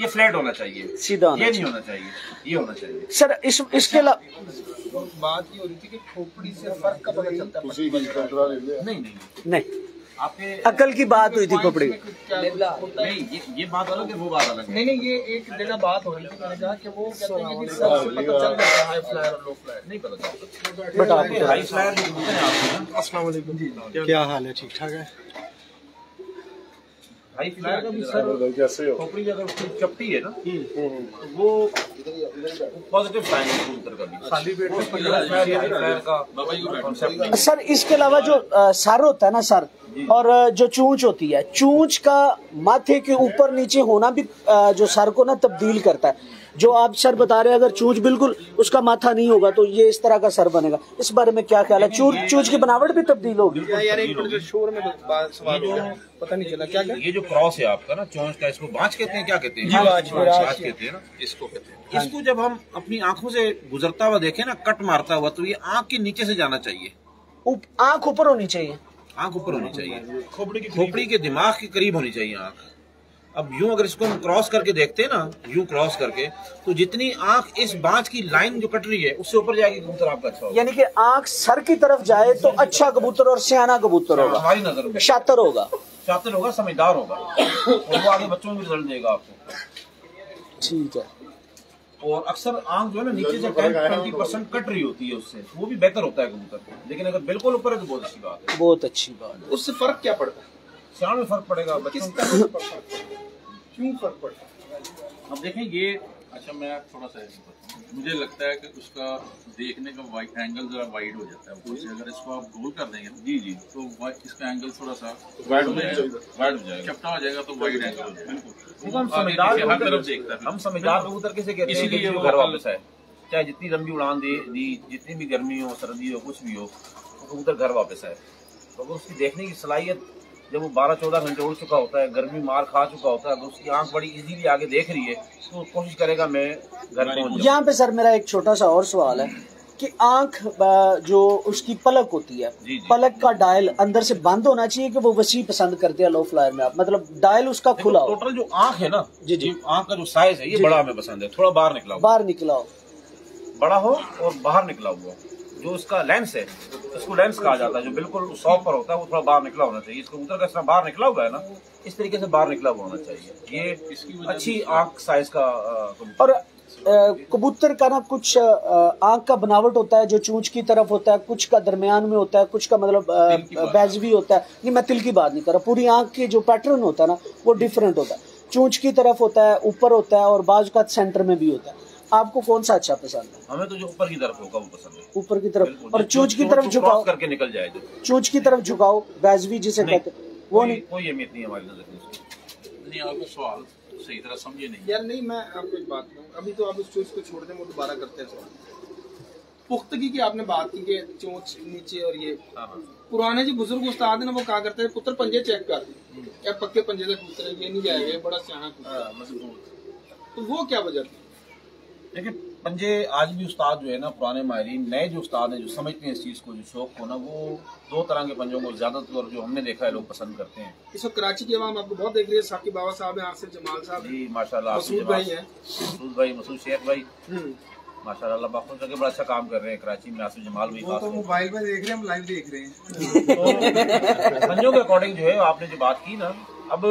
ये फ्लैट होना चाहिए, सीधा होना ये नहीं होना चाहिए, ये होना चाहिए। सर इसके अलावा बात ये हो रही थी कि खोपड़ी से फर्क का पता चलता है? नहीं आपके अकल की बात हुई थी खोपड़ी, नहीं, ये बात अलग है, वो बात अलग है। नहीं, ये एक जगह बात हो रही थी, मैंने कहा कि वो कहते हैं कि सबसे पता चल जाता है हाई फ्लायर और लो फ्लायर। नहीं पता चलता, बट आप हाई फ्लायर जो कबूतर हैं आपके, अस्सलाम वालेकुम, क्या हाल है? ठीक ठाक है। हाई फ्लायर का भी सर कैसे हो? खोपड़ी अगर उसकी चपटी है ना, तो वो पॉजिटिव साइन है कबूतर का भी, खाली पेट में फ्लायर का कॉन्सेप्ट नहीं। सर इसके अलावा जो सर होता है ना सर, और जो चूंच होती है, चूंच का माथे के ऊपर नीचे होना भी जो सर को ना तब्दील करता है। जो आप सर बता रहे हैं, अगर चूंच बिल्कुल उसका माथा नहीं होगा तो ये इस तरह का सर बनेगा, इस बारे में क्या ख्याल है? चूंच की बनावट भी तब्दील होगी? यार एक मिनट, शोर में सवाल हो गया, पता नहीं चला क्या। ये जो क्रॉस है आपका ना चोंच का, इसको बाँच कहते हैं, क्या कहते हैं? बाँच कहते हैं ना, इसको कहते हैं। इसको जब हम अपनी आंखों से गुजरता हुआ देखें ना, कट मारता हुआ, तो ये आंख के नीचे से जाना चाहिए, आंख ऊपर होनी चाहिए, आंख ऊपर होनी चाहिए, खोपड़ी के दिमाग के करीब होनी चाहिए आंख। अब यूं अगर इसको हम क्रॉस करके देखते हैं ना, यूं क्रॉस करके, तो जितनी आंख इस बाँच की लाइन जो कट रही है उससे ऊपर जाएगी, कबूतर आपका अच्छा होगा। यानी कि आंख सर की तरफ जाए तो अच्छा कबूतर और सियाना कबूतर होगा, हमारी नजर में शातिर होगा, समझदार होगा, और वो आगे बच्चों में भी रिजल्ट देगा आपको। ठीक है। और अक्सर आंख जो है ना नीचे से 10-20% कट रही होती है, उससे वो भी बेहतर होता है कबूतर, लेकिन अगर बिल्कुल ऊपर है तो बहुत अच्छी बात है, बहुत अच्छी बात है। उससे फर्क क्या पड़ता है? सियान में फर्क पड़ेगा, किस तरह से फर्क पड़ता है? क्यों फर्क पड़ता है? अब देखें ये, अच्छा मैं थोड़ा सा मुझे लगता है कि उसका देखने का वाइड एंगल जरा वाइड हो जाता है ऊपर से। अगर इसको आप गोल कर देंगे जी तो इसका एंगल थोड़ा सा वाइड हो जाएगा, चपटा हो जाएगा, तो वाइड एंगल हो जाएगा। हम समझदार हर तरफ देखता है, हम समझदार कबूतर किसे कहते हैं? इसीलिए वो घर वापस आए, चाहे जितनी लंबी उड़ान दी, जितनी भी गर्मी हो, सर्दी हो, कुछ भी हो, कबूतर घर वापस आए। तो अगर उसकी देखने की सलाहियत, जब वो 12-14 घंटे उड़ चुका होता है, गर्मी मार खा चुका होता है, अगर उसकी आंख बड़ी इजीली आगे देख रही है, तो कोशिश करेगा मैं घर पहुंच जाऊं। यहाँ पे सर मेरा एक छोटा सा और सवाल है कि आंख जो उसकी पलक होती है, पलक का डायल अंदर से बंद होना चाहिए कि वो वसी पसंद करते हैं लो फ्लायर में? आप मतलब डायल उसका खुला हो? टोटल जो आंख है ना जी, आंख का जो साइज है, ये बड़ा हमें पसंद है, थोड़ा बाहर निकला हो, बड़ा हो और बाहर निकला हुआ। जो उसका लेंस है, इसको लेंस कहा जाता है, जो बिल्कुल 100 पर होता है, वो थोड़ा बाहर निकला होना चाहिए। इसका कबूतर का इस तरह बाहर निकला हुआ है ना, इस तरीके से बाहर निकला हुआ होना चाहिए। ये अच्छी आंख साइज का और कबूतर का ना कुछ आंख का बनावट होता है जो चूंच की तरफ होता है, कुछ का दरमियान में होता है, कुछ का मतलब बैजवी होता है। नहीं, मैं तिल की बात नहीं कर रहा, पूरी आंख के जो पैटर्न होता है ना वो डिफरेंट होता है, चूंच की तरफ होता है, ऊपर होता है, और बाजू का सेंटर में भी होता है। आपको कौन सा अच्छा पसंद है? हमें तो जो ऊपर की तरफ होगा वो पसंद है, ऊपर की तरफ, और चूंच की तरफ झुकाओ करके निकल जाए, जो चूंच की तरफ झुकाओ, बैजवी जिसे कहते हैं, वो नहीं, कोई अहमियत नहीं हमारी नजर में। नहीं, आपको सवाल सही तरह समझे नहीं यार। नहीं, मैं आपको एक बात कहूँ, अभी तो आप उस चूज को छोड़ दें, वो दोबारा करते हैं सवाल। पुख्तगी की आपने बात की कि चोंच नीचे, और ये पुराने जो बुजुर्ग उस्ताद है ना, वो कहा करते हैं पुत्र पंजे चेक कर, क्या पक्के पंजे से कबूतर है, ये नहीं जाएगा, बड़ा सियाना कबूतर। तो वो क्या वजह थी? देखिए पंजे आज भी उस्ताद जो है ना, पुराने माहिरीन, नए जो उस्ताद हैं जो समझते हैं इस चीज़ को, जो शौक को ना, वो दो तरह के पंजों को ज़्यादातर जो हमने देखा है लोग पसंद करते हैं। इस वक्त कराची की आवाम आपको बहुत देख रही है। साकिब बाबा साहब हैं, आसिफ जमाल साहब जी माशाल्लाह, मसूद भाई हैं, मसूद शेख भाई माशाल्लाह, अल्लाह पाक उनके बड़ा अच्छा काम कर रहे हैं कराची में। आसिफ जमाल भी वो तो मोबाइल में देख रहे हैं, हम लाइव देख रहे हैं। तो पंजों के अकॉर्डिंग जो है आपने जो बात की ना, अब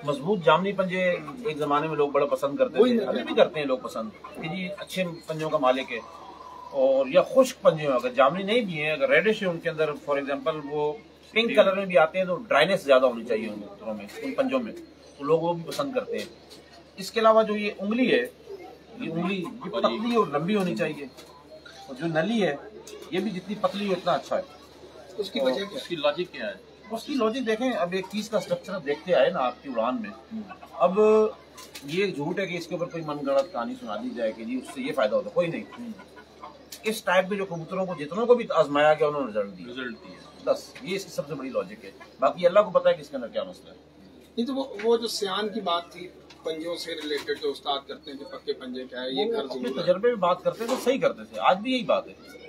मजबूत जामनी पंजे एक जमाने में लोग बड़ा पसंद करते थे, अभी भी करते हैं लोग पसंद कि जी अच्छे पंजों का मालिक है। और या खुश्क पंजे हो, अगर जामनी नहीं भी है, अगर रेडिश है उनके अंदर, फॉर एग्जांपल वो पिंक कलर में भी आते हैं, तो ड्राइनेस ज्यादा होनी चाहिए उन पंजों में, तो लोग वो भी पसंद करते हैं। इसके अलावा जो ये उंगली है, ये उंगली पतली और लंबी होनी चाहिए, और जो नली है ये भी जितनी पतली हो उतना अच्छा है। उसकी वजह उसकी लॉजिक क्या है? उसकी लॉजिक देखें, अब एक चीज का स्ट्रक्चर देखते आए ना आपकी उड़ान में। अब ये झूठ है कि इसके ऊपर कोई मनगढ़ंत कहानी सुना दी जाए कि जी उससे ये फायदा होता है, कोई नहीं। इस टाइप के जो कबूतरों को जितनों को भी आजमाया गया उन्होंने रिजल्ट दिया, बस ये इसकी सबसे बड़ी लॉजिक है। बाकी अल्लाह को पता है कि इसके अंदर क्या मसला है। नहीं तो वो जो सियान की बात थी, पंजों से रिलेटेड जो उस्ताद करते हैं कि पक्के पंजे क्या है, ये कर अपने तजर्बे में बात करते थे, सही करते थे, आज भी यही बात है।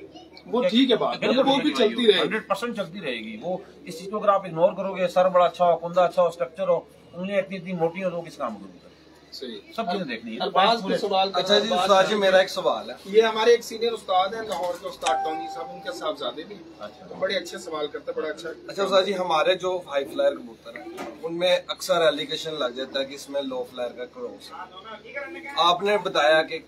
वो ठीक है बात, वो भी चलती रहेगी, 100% चलती रहेगी। वो इस चीज को अगर आप इग्नोर करोगे, सर बड़ा अच्छा हो, कुंदा अच्छा हो, स्ट्रक्चर हो, उंगलियां इतनी मोटी हो, तो किस काम को सही सब चीजें देखनी है। अच्छा जी उस्ताद जी, मेरा एक सवाल है। ये हमारे एक सीनियर उस्ताद हैं लाहौर के, उस्ताद टोनी साहब, उनके साहबजादे भी अच्छा, बड़े अच्छे सवाल करते हैं, बड़ा अच्छा। अच्छा उस्ताद जी, हमारे जो हाई फ्लायर कबूतर है उनमें अक्सर एलिगेशन लग जाता है कि इसमें लो फ्लायर का क्रॉस है। आपने बताया कि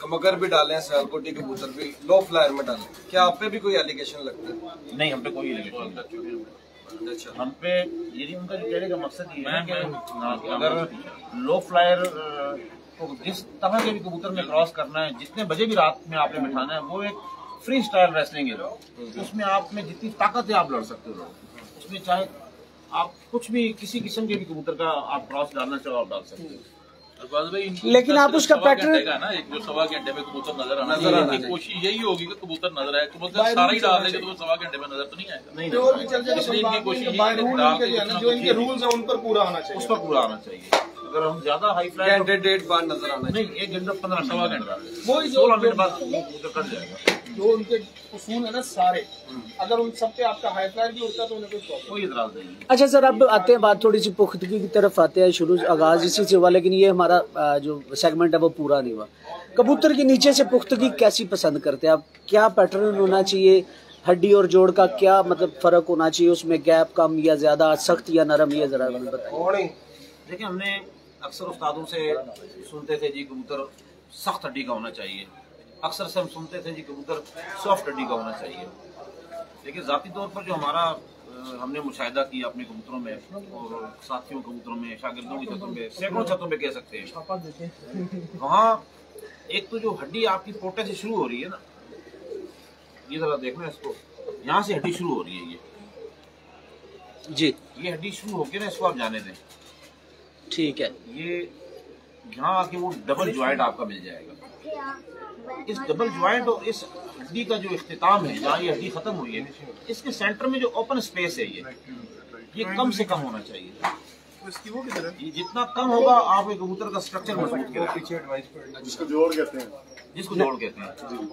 कमगर भी डालें, सियालकोटी कबूतर भी लो फ्लायर में डालें, क्या आप पे भी कोई एलिगेशन लगता है? नहीं, हम पे कोई एलिगेशन नहीं। अच्छा, हम पे यदि उनका जो कहने का मकसद ये है कि अगर लो फ्लायर को जिस तरह के भी कबूतर में क्रॉस करना है, जितने बजे भी रात में आपने बिठाना है, वो एक फ्री स्टाइल रेसलिंग है। उसमें आप में जितनी ताकत है आप लड़ सकते हो, उसमें चाहे आप कुछ भी किसी किस्म के भी कबूतर का आप क्रॉस डालना चाहो आप डाल सकते हो। लेकिन आप उसका पैटर्न ना, एक जो 1.25 घंटे में कबूतर नजर आना, कोशिश यही होगी कि कबूतर नजर आए। कबूतर सारा ही डाल देंगे तो 1.25 घंटे में नजर तो नहीं आएगा। नहीं, इसलिए इनकी कोशिश जो इनके रूल्स है उन पर पूरा आना चाहिए, उस पर पूरा आना चाहिए। अगर हम ज्यादा हाई फ्लायर कैंडिडेट बार नजर आना नहीं, 1 घंटा 15-16 घंटा वो 16 मिनट बाद कबूतर कट जाएगा। जो उनके उसूल है ना सारे, अगर उन सब पे आपका हाई फ्लायर भी होता है तो उन्हें कोई प्रॉब्लम, कोई इतराज नहीं। अच्छा सर, अब आते हैं बात थोड़ी सी पुख्तगी की तरफ आते हैं, शुरू आगाज इसी से हुआ, लेकिन ये हमारा जो सेगमेंट है वो पूरा नहीं हुआ। कबूतर के नीचे से पुख्तगी कैसी पसंद करते हैं आप? क्या पैटर्न होना चाहिए? हड्डी और जोड़ का क्या मतलब फर्क होना चाहिए? उसमें गैप कम या ज्यादा, सख्त या नरम, ये जरा बताइए। देखिए, हमने अक्सर उस्तादों से सुनते थे जी कबूतर सख्त हड्डी का होना चाहिए, अक्सर से हम सुनते थे जी कबूतर सॉफ्ट हड्डी का होना चाहिए। लेकिन ज़ाती तौर पर जो हमारा हमने मुशाहिदा किया अपने कबूतरों में और साथियों कबूतरों में, शागिर्दों की छतों पे, सैकड़ों छतों पे कह सकते हैं, वहाँ एक तो जो हड्डी आपकी पोटे से शुरू हो रही है ना, ये जरा देखना इसको, यहाँ से हड्डी शुरू हो रही है, ये जी, ये हड्डी शुरू होकर ना, इसको आप जाने दें, ठीक है। ये यहाँ आके वो डबल ज्वाइंट आपका मिल जाएगा। इस डबल ज्वाइंट और इस हड्डी का जो इख्तिताम है, जहाँ ये हड्डी खत्म हुई है, इसके सेंटर में जो ओपन स्पेस है, ये कम से कम होना चाहिए। ये जितना कम होगा आप एक कबूतर का स्ट्रक्चर मजबूत करेगा, जिसको जोड़ कहते हैं।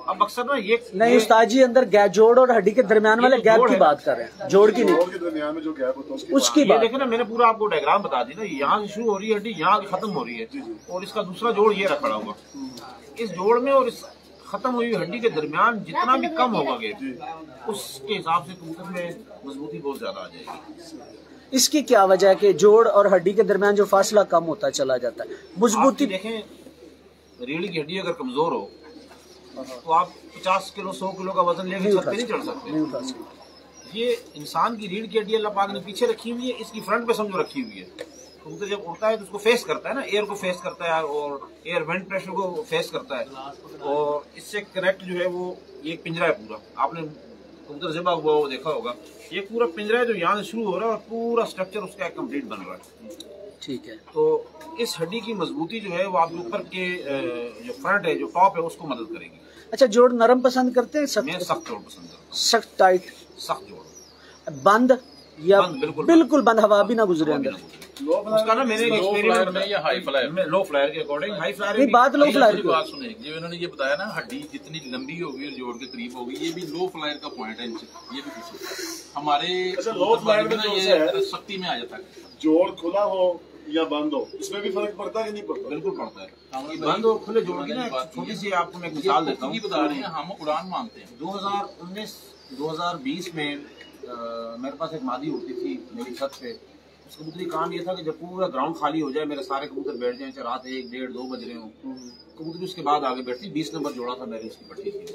अब अक्सर ना ये नहीं उस्ताद जी, अंदर गैप, जोड़ और हड्डी के दरमियान वाले गैप की बात कर रहे हैं, जोड़ की नहीं, जोड़ के दरमियान में जो गैप होता है उसकी बात। देखे ना, मैंने पूरा आपको डायग्राम बता दी ना, यहाँ से शुरू हो रही है हड्डी, यहाँ खत्म हो रही है, और इसका दूसरा जोड़ ये रख पड़ा होगा। इस जोड़ में और इस खत्म हुई हड्डी के दरमियान जितना भी कम होगा गैप, उसके हिसाब से कबूतर में मजबूती बहुत ज्यादा आ जाएगी। इसकी क्या वजह है कि जोड़ और हड्डी के दरमियान जो फासला कम होता चला जाता है? मजबूती देखें, रीढ़ की हड्डी अगर कमजोर हो तो आप 50 किलो 100 किलो का वजन लेके छत पे नहीं चढ़ सकते। ये इंसान की रीढ़ की हड्डी अल्लाह पाक ने पीछे रखी हुई है, इसकी फ्रंट पे समझो रखी हुई है। कबूतर जब उड़ता है तो उसको फेस करता है ना, एयर को फेस करता है और एयर वेंट प्रेशर को फेस करता है, और इससे कनेक्ट जो है वो ये पिंजरा है पूरा। आपने कबूतर ज़िबा हुआ वो देखा होगा, ये पूरा पिंजरा है जो यहाँ से शुरू हो रहा है और पूरा स्ट्रक्चर उसका कंप्लीट बन रहा है, ठीक है। तो इस हड्डी की मजबूती जो है वो आपके ऊपर के जो फ्रंट है, जो टॉप है, उसको मदद करेगी। अच्छा, जोड़ नरम पसंद करते हैं? मैं सख्त जोड़ पसंद करता हूँ। सख्त टाइट? सख्त जोड़। बंद या बंद, बिल्कुल बंद, हवा भी ना गुजरे अंदर? उसका ना मैंने लो फ्लायर में या हाई फ्लायर में? लो फ्लायर के अकॉर्डिंग हाई फ्लायर नहीं, बात लो फ्लायर की। बात सुनिए, जो इन्होंने ये बताया ना, हड्डी जितनी लंबी होगी और जोड़ के करीब होगी, ये भी लो फ्लायर का पॉइंट है इनसे, ये भी कुछ हमारे लो फ्लायर में ये शक्ति में आ जाता है। जोड़ खुला हो या बंद हो, इसमें भी फर्क पड़ता है कि नहीं पड़ता? बिल्कुल पड़ता है। बंद और खुले जोड़ की ना छोटी सी आपको मैं एक मिसाल देता हूँ। बता रहे हैं, हम उड़ान मांगते हैं। 2019-2020 में मेरे पास एक मादी उड़ती थी मेरी छत पे। उस कबूतरी काम ये था कि जब पूरा ग्राउंड खाली हो जाए, मेरे सारे कबूतर बैठ जाए, चाहे रात 1, 1:30, 2 बज रहे हो, कबूतरी उसके बाद आगे बैठती। 20 नंबर जोड़ा था मेरी उसकी पट्टी थी।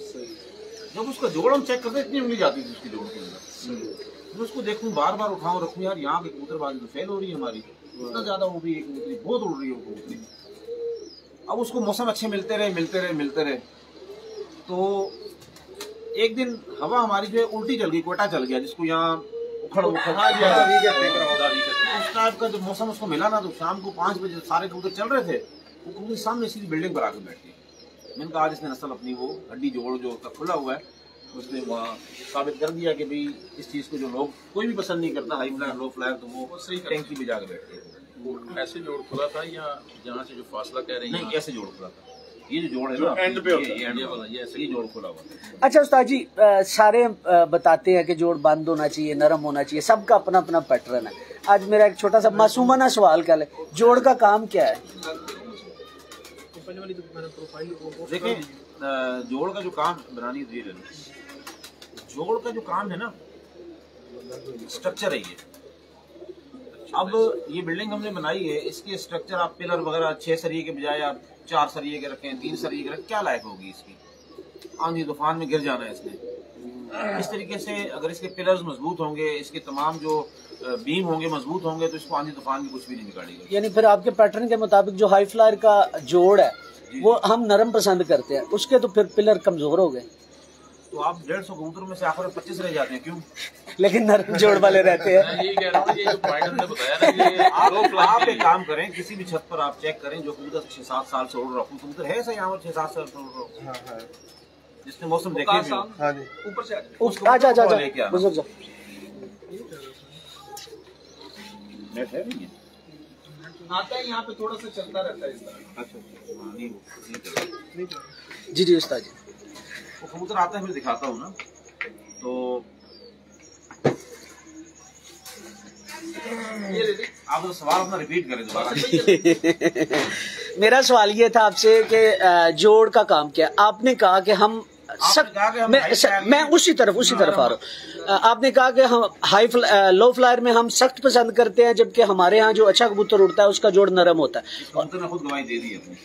जब उसका जोड़ हम चेक करते इतनी उंगली जाती थी उसकी जोड़ के अंदर। मैं उसको देखूं, बार बार उठाऊं, रखूं, यार यहाँ की कबूतरबाजी तो फेल हो रही है हमारी, इतना ज्यादा वो भी कबूतरी बहुत उड़ रही है वो कबूतरी। अब उसको मौसम अच्छे मिलते रहे। तो एक दिन हवा हमारी जो है उल्टी चल गई, कोटा चल गया, जिसको यहाँ उखड़ उस टाइप का जो मौसम उसको मिला ना, तो शाम को 5 बजे सारे कबूतर चल रहे थे, वो कबूतर सामने सीधी बिल्डिंग पर आकर बैठ गई। मैंने कहा आज इसने नस्ल अपनी वो हड्डी जोड़ जो उसका खुला हुआ है, उसने वहाँ साबित कर दिया कि भाई इस चीज को जो लोग कोई भी पसंद नहीं करता, हाई फ्लायर लो फ्लायर, तो वो सही टैंकी में जाकर बैठ गए। ऐसे जोड़ खुला था या जहाँ से जो फासला कह रहे हैं? नहीं, ऐसे जोड़ खुला था। ये जो जोड़ है ना एंड पे होता है, ये ऐसे ही जोड़ खुला हुआ है। अच्छा उस्ताद जी, सारे बताते हैं कि जोड़ बंद होना चाहिए, नरम होना चाहिए, सबका अपना अपना पैटर्न है। आज मेरा एक छोटा सा मासूमाना सवाल क्या है, जोड़ का काम क्या है? देखिए, जोड़ का जो काम बनानी है, जोड़ का जो काम है ना, स्ट्रक्चर है ये। अब ये बिल्डिंग हमने बनाई है, इसकी स्ट्रक्चर आप पिलर वगैरह 6 सरिये के बजाय आप 4 सरिये के रखें, 3 सरिये के रखें, क्या लायक होगी इसकी? आंधी तूफान में गिर जाना है इसने। इस तरीके से अगर इसके पिलर्स मजबूत होंगे, इसके तमाम जो बीम होंगे मजबूत होंगे, तो इसको आंधी तूफान में कुछ भी नहीं बिगाड़ेगा। यानी फिर आपके पैटर्न के मुताबिक जो हाई फ्लायर का जोड़ है वो हम नरम पसंद करते हैं, उसके तो फिर पिलर कमजोर हो गए, तो आप 150 कबूतरों में से आखिर 25 रह जाते हैं, क्यों? लेकिन नरम जोड़ वाले रहते हैं। मैं यही कह रहा हूँ, ये जो पॉइंट हमने बताया ना, ये आप एक काम करें, किसी भी छत पर आप चेक करें, जो कबूतर 6-7 साल से उड़ रहा हूँ, कबूतर है सही यहाँ 6-7 साल से उड़ रहा हूँ, जिसने मौसम देखे भी हो, ऊपर से अच्छा बुजुर्ग नेट है नहीं है? आता है यहाँ पे, थोड़ा सा चलता रहता है इस तरह। अच्छा, जी उस्ताद जी, वो कबूतर आता है, मैं दिखाता हूँ ना, तो आप तो सवाल अपना रिपीट करें दोबारा। मेरा सवाल ये था आपसे कि जोड़ का काम क्या है? आपने कहा कि हम मैं उसी तरफ आ रहा हूँ। आपने कहा कि हम लो फ्लायर में हम सख्त पसंद करते हैं, जबकि हमारे यहाँ जो अच्छा कबूतर उड़ता है उसका जोड़ नरम होता है। कबूतर ने खुद गवाही दे दी है अपनी,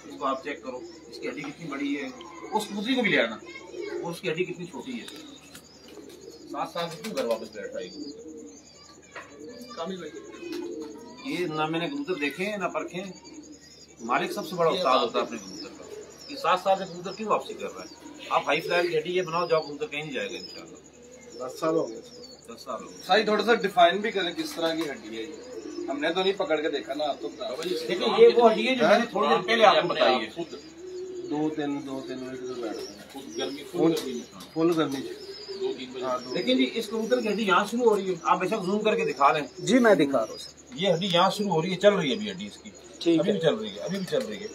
इसको आप चेक करो, इसकी हड्डी कितनी बड़ी है, उस कबूतरी को भी ले आना, और उसकी हड्डी कितनी छोटी है। 7 साल से क्यों घर वापस बैठ रहा है? ये ना मैंने कबूतर देखे ना परखे, मालिक सबसे बड़ा उस्ताद होता है अपने कबूतर का। कि 7 साल से कबूतर क्यों वापसी कर रहा है? आप हाई फ्लायर की हड्डी ये बनाओ, जाओ, कबूतर कहीं नहीं जाएगा इंशाल्लाह। 10 साल हो गए। 10 साल हो गए। साई थोड़ा सा डिफाइन भी करें किस तरह की हड्डी है ये, हमने तो नहीं पकड़ के देखा ना, आप तो देखिए ये वो हड्डी है जो मैंने थोड़ी देर पहले आपको बताई है। 2-3 मिनट बैठ गर्मी फुल गर्मी। लेकिन जी इस कबूतर की हड्डी यहाँ शुरू हो रही है, आप बेशक जूम करके दिखा लें। जी मैं दिखा रहा हूँ। ये हड्डी यहाँ शुरू हो रही है, चल रही है अभी हड्डी इसकी, ठीक अभी है, भी चल रही है।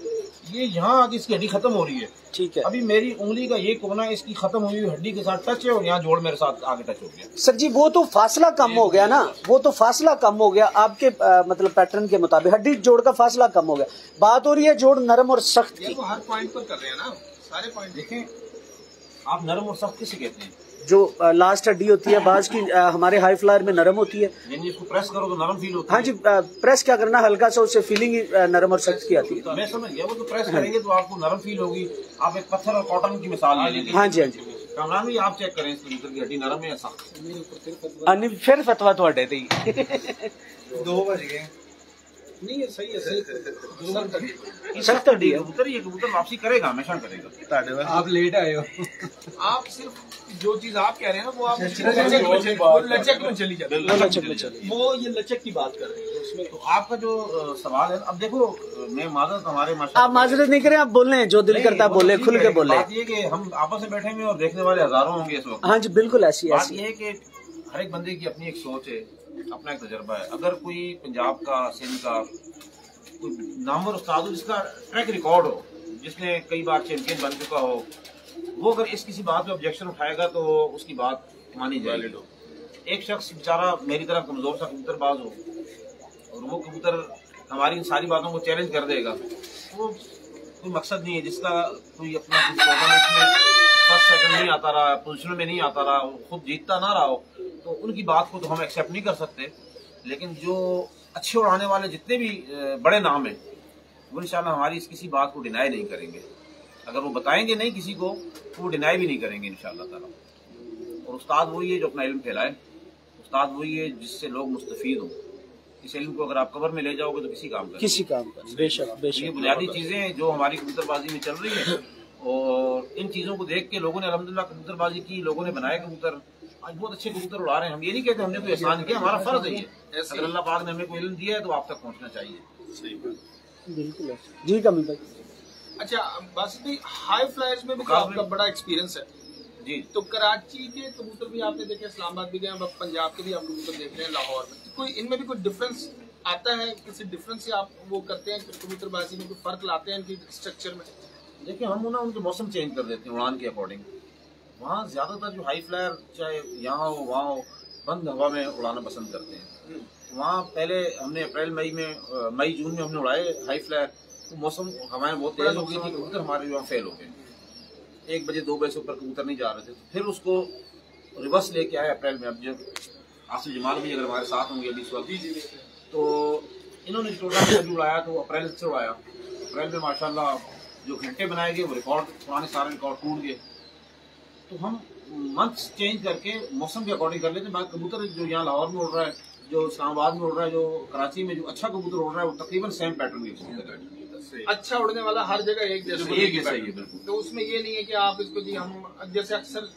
ये यहाँ आगे इसकी हड्डी खत्म हो रही है, ठीक है। अभी मेरी उंगली का ये कोना इसकी खत्म हुई हुई हड्डी के साथ टच है, और यहाँ जोड़ मेरे साथ आगे टच हो गया। सर जी वो तो फासला कम हो गया ना, वो तो फासला कम हो गया आपके मतलब पैटर्न के मुताबिक, हड्डी जोड़ का फासला कम हो गया। बात हो रही है जोड़ नरम और सख्त की। हर पॉइंट पर कर रहे हैं ना, सारे पॉइंट देखें, आप नरम और सख्त किसे कहते हैं? जो लास्ट हड्डी होती है बाज की, हमारे हाई फ्लायर में नरम होती है। यानी इसको प्रेस करो तो नरम फील होती है। हाँ जी, प्रेस क्या करना, हल्का सा, उससे फीलिंग ही नरम और सख्त की आती है। मैं समझ गया, वो तो प्रेस करेंगे तो आपको नरम फील होगी। आप एक पत्थर और कॉटन की मिसाल ले लीजिए। हाँ जी, हाँ जी। कामरान भी आप चेक करें इस कबूतर की हड्डी नरम है या सख्त? फिर फतवा तो अड्डे थी 2 बज गए। नहीं ये सही है, सख्त हड्डी है। कबूतर ये कबूतर वापसी करेगा, हमेशा करेगा। आप लेट आए हो। आप सिर्फ जो चीज आप कह रहे हैं ना, वो आप लचक में चली जाती है, वो ये लचक की बात कर रहे हैं उसमें। तो आपका जो सवाल है, अब देखो मैं माजरत हमारे आप माजरत नहीं करें, आप बोल जो दिल करता बोले, खुल के बोले। बात ये कि हम आपस में बैठे हुए और देखने वाले हजारों होंगे इस वक्त। हाँ जी बिल्कुल, ऐसी बात ये है कि हर एक बंदे की अपनी एक सोच है, अपना एक तजर्बा है। अगर कोई पंजाब का, सिंध का कोई नामवर उस्ताद हो जिसका ट्रैक रिकॉर्ड हो, जिसने कई बार चैंपियन बन चुका हो, वो अगर इस किसी बात पे ऑब्जेक्शन उठाएगा तो उसकी बात मानी जाएगी। एक शख्स बेचारा मेरी तरह कमजोर सा कबूतरबाज हो और वो कबूतर हमारी इन सारी बातों को चैलेंज कर देगा, वो कोई मकसद नहीं है। जिसका कोई अपना टूर्नामेंट में फर्स्ट सेकंड नहीं आता रहा, पोजीशन में नहीं आता रहा, खुद जीतता ना रहा हो, तो उनकी बात को तो हम एक्सेप्ट नहीं कर सकते। लेकिन जो अच्छे उड़ाने वाले जितने भी बड़े नाम हैं, वो इंशाल्लाह हमारी इस किसी बात को डिनाई नहीं करेंगे। अगर वो बताएंगे नहीं किसी को तो वो डिनाई भी नहीं करेंगे इंशाल्लाह ताला। और उस्ताद वही है जो अपना इल्म फैलाए, उस्ताद वही है जिससे लोग मुस्तफीद हों। इस इल्म को अगर आप कबर में ले जाओगे तो किसी काम का बेशक बेशक। ये बुनियादी चीजें हैं जो हमारी कबूतरबाजी में चल रही है, और इन चीजों को देख के लोगों ने अल्हम्दुलिल्लाह कबूतरबाजी की, लोगों ने बनाए कबूतर, आज बहुत अच्छे कबूतर उड़ा रहे हैं। हम ये नहीं कहते हमने कोई एहसान किया, हमारा फर्ज है ये। अगर अल्लाह पाक ने हमें कोई इल्म दिया है तो आप तक पहुंचना चाहिए। बिल्कुल जी कमी भाई। अच्छा बस भी हाई फ्लायर्स में भी आपका बड़ा एक्सपीरियंस है जी। तो कराची के कबूतर भी आपने देखे, इस्लामाबाद भी गए, अब पंजाब के भी आप कबूतर देख रहे हैं, लाहौर में, कोई इनमें भी कोई डिफरेंस आता है? किसी डिफरेंस से आप वो करते हैं कबूतरबाजी में, कोई फर्क लाते हैं इनकी स्ट्रक्चर में? देखिए हम ना उनके मौसम चेंज कर देते हैं उड़ान के अकॉर्डिंग। वहाँ ज्यादातर जो हाई फ्लायर चाहे यहाँ हो वहाँ हो, बंद हवा में उड़ाना पसंद करते हैं। वहाँ पहले हमने अप्रैल मई जून में हमने उड़ाए हाई फ्लायर, तो मौसम हमारे बहुत तेज हो गई थी, कबूतर हमारे वहाँ फेल हो गए। 1 बजे 2 बजे से ऊपर कबूतर नहीं जा रहे थे, फिर उसको रिवर्स लेके आए अप्रैल में। अब जब आसिफ जमाल भी अगर हमारे साथ होंगे अभी इस वक्त, तो इन्होंने टूर्नामेंट उड़ाया तो अप्रैल से उड़ाया। अप्रैल में माशाल्लाह जो घंटे बनाए गए वो रिकॉर्ड, पुराने सारे रिकॉर्ड टूट गए। तो हम मंथ चेंज करके मौसम के अकॉर्डिंग कर लेते हैं। बाकी कबूतर जो यहाँ लाहौर में उड़ रहा है, जो इस्लामाबाद में उड़ रहा है, जो कराची में जो अच्छा कबूतर उड़ रहा है, वो तकरीबन सेम पैटर्न के कबूतर है। अच्छा उड़ने वाला हर जगह एक जैसा एक जैसा ही है बिल्कुल। तो उसमें ये नहीं है कि आप इसको जी हम जैसे अक्सर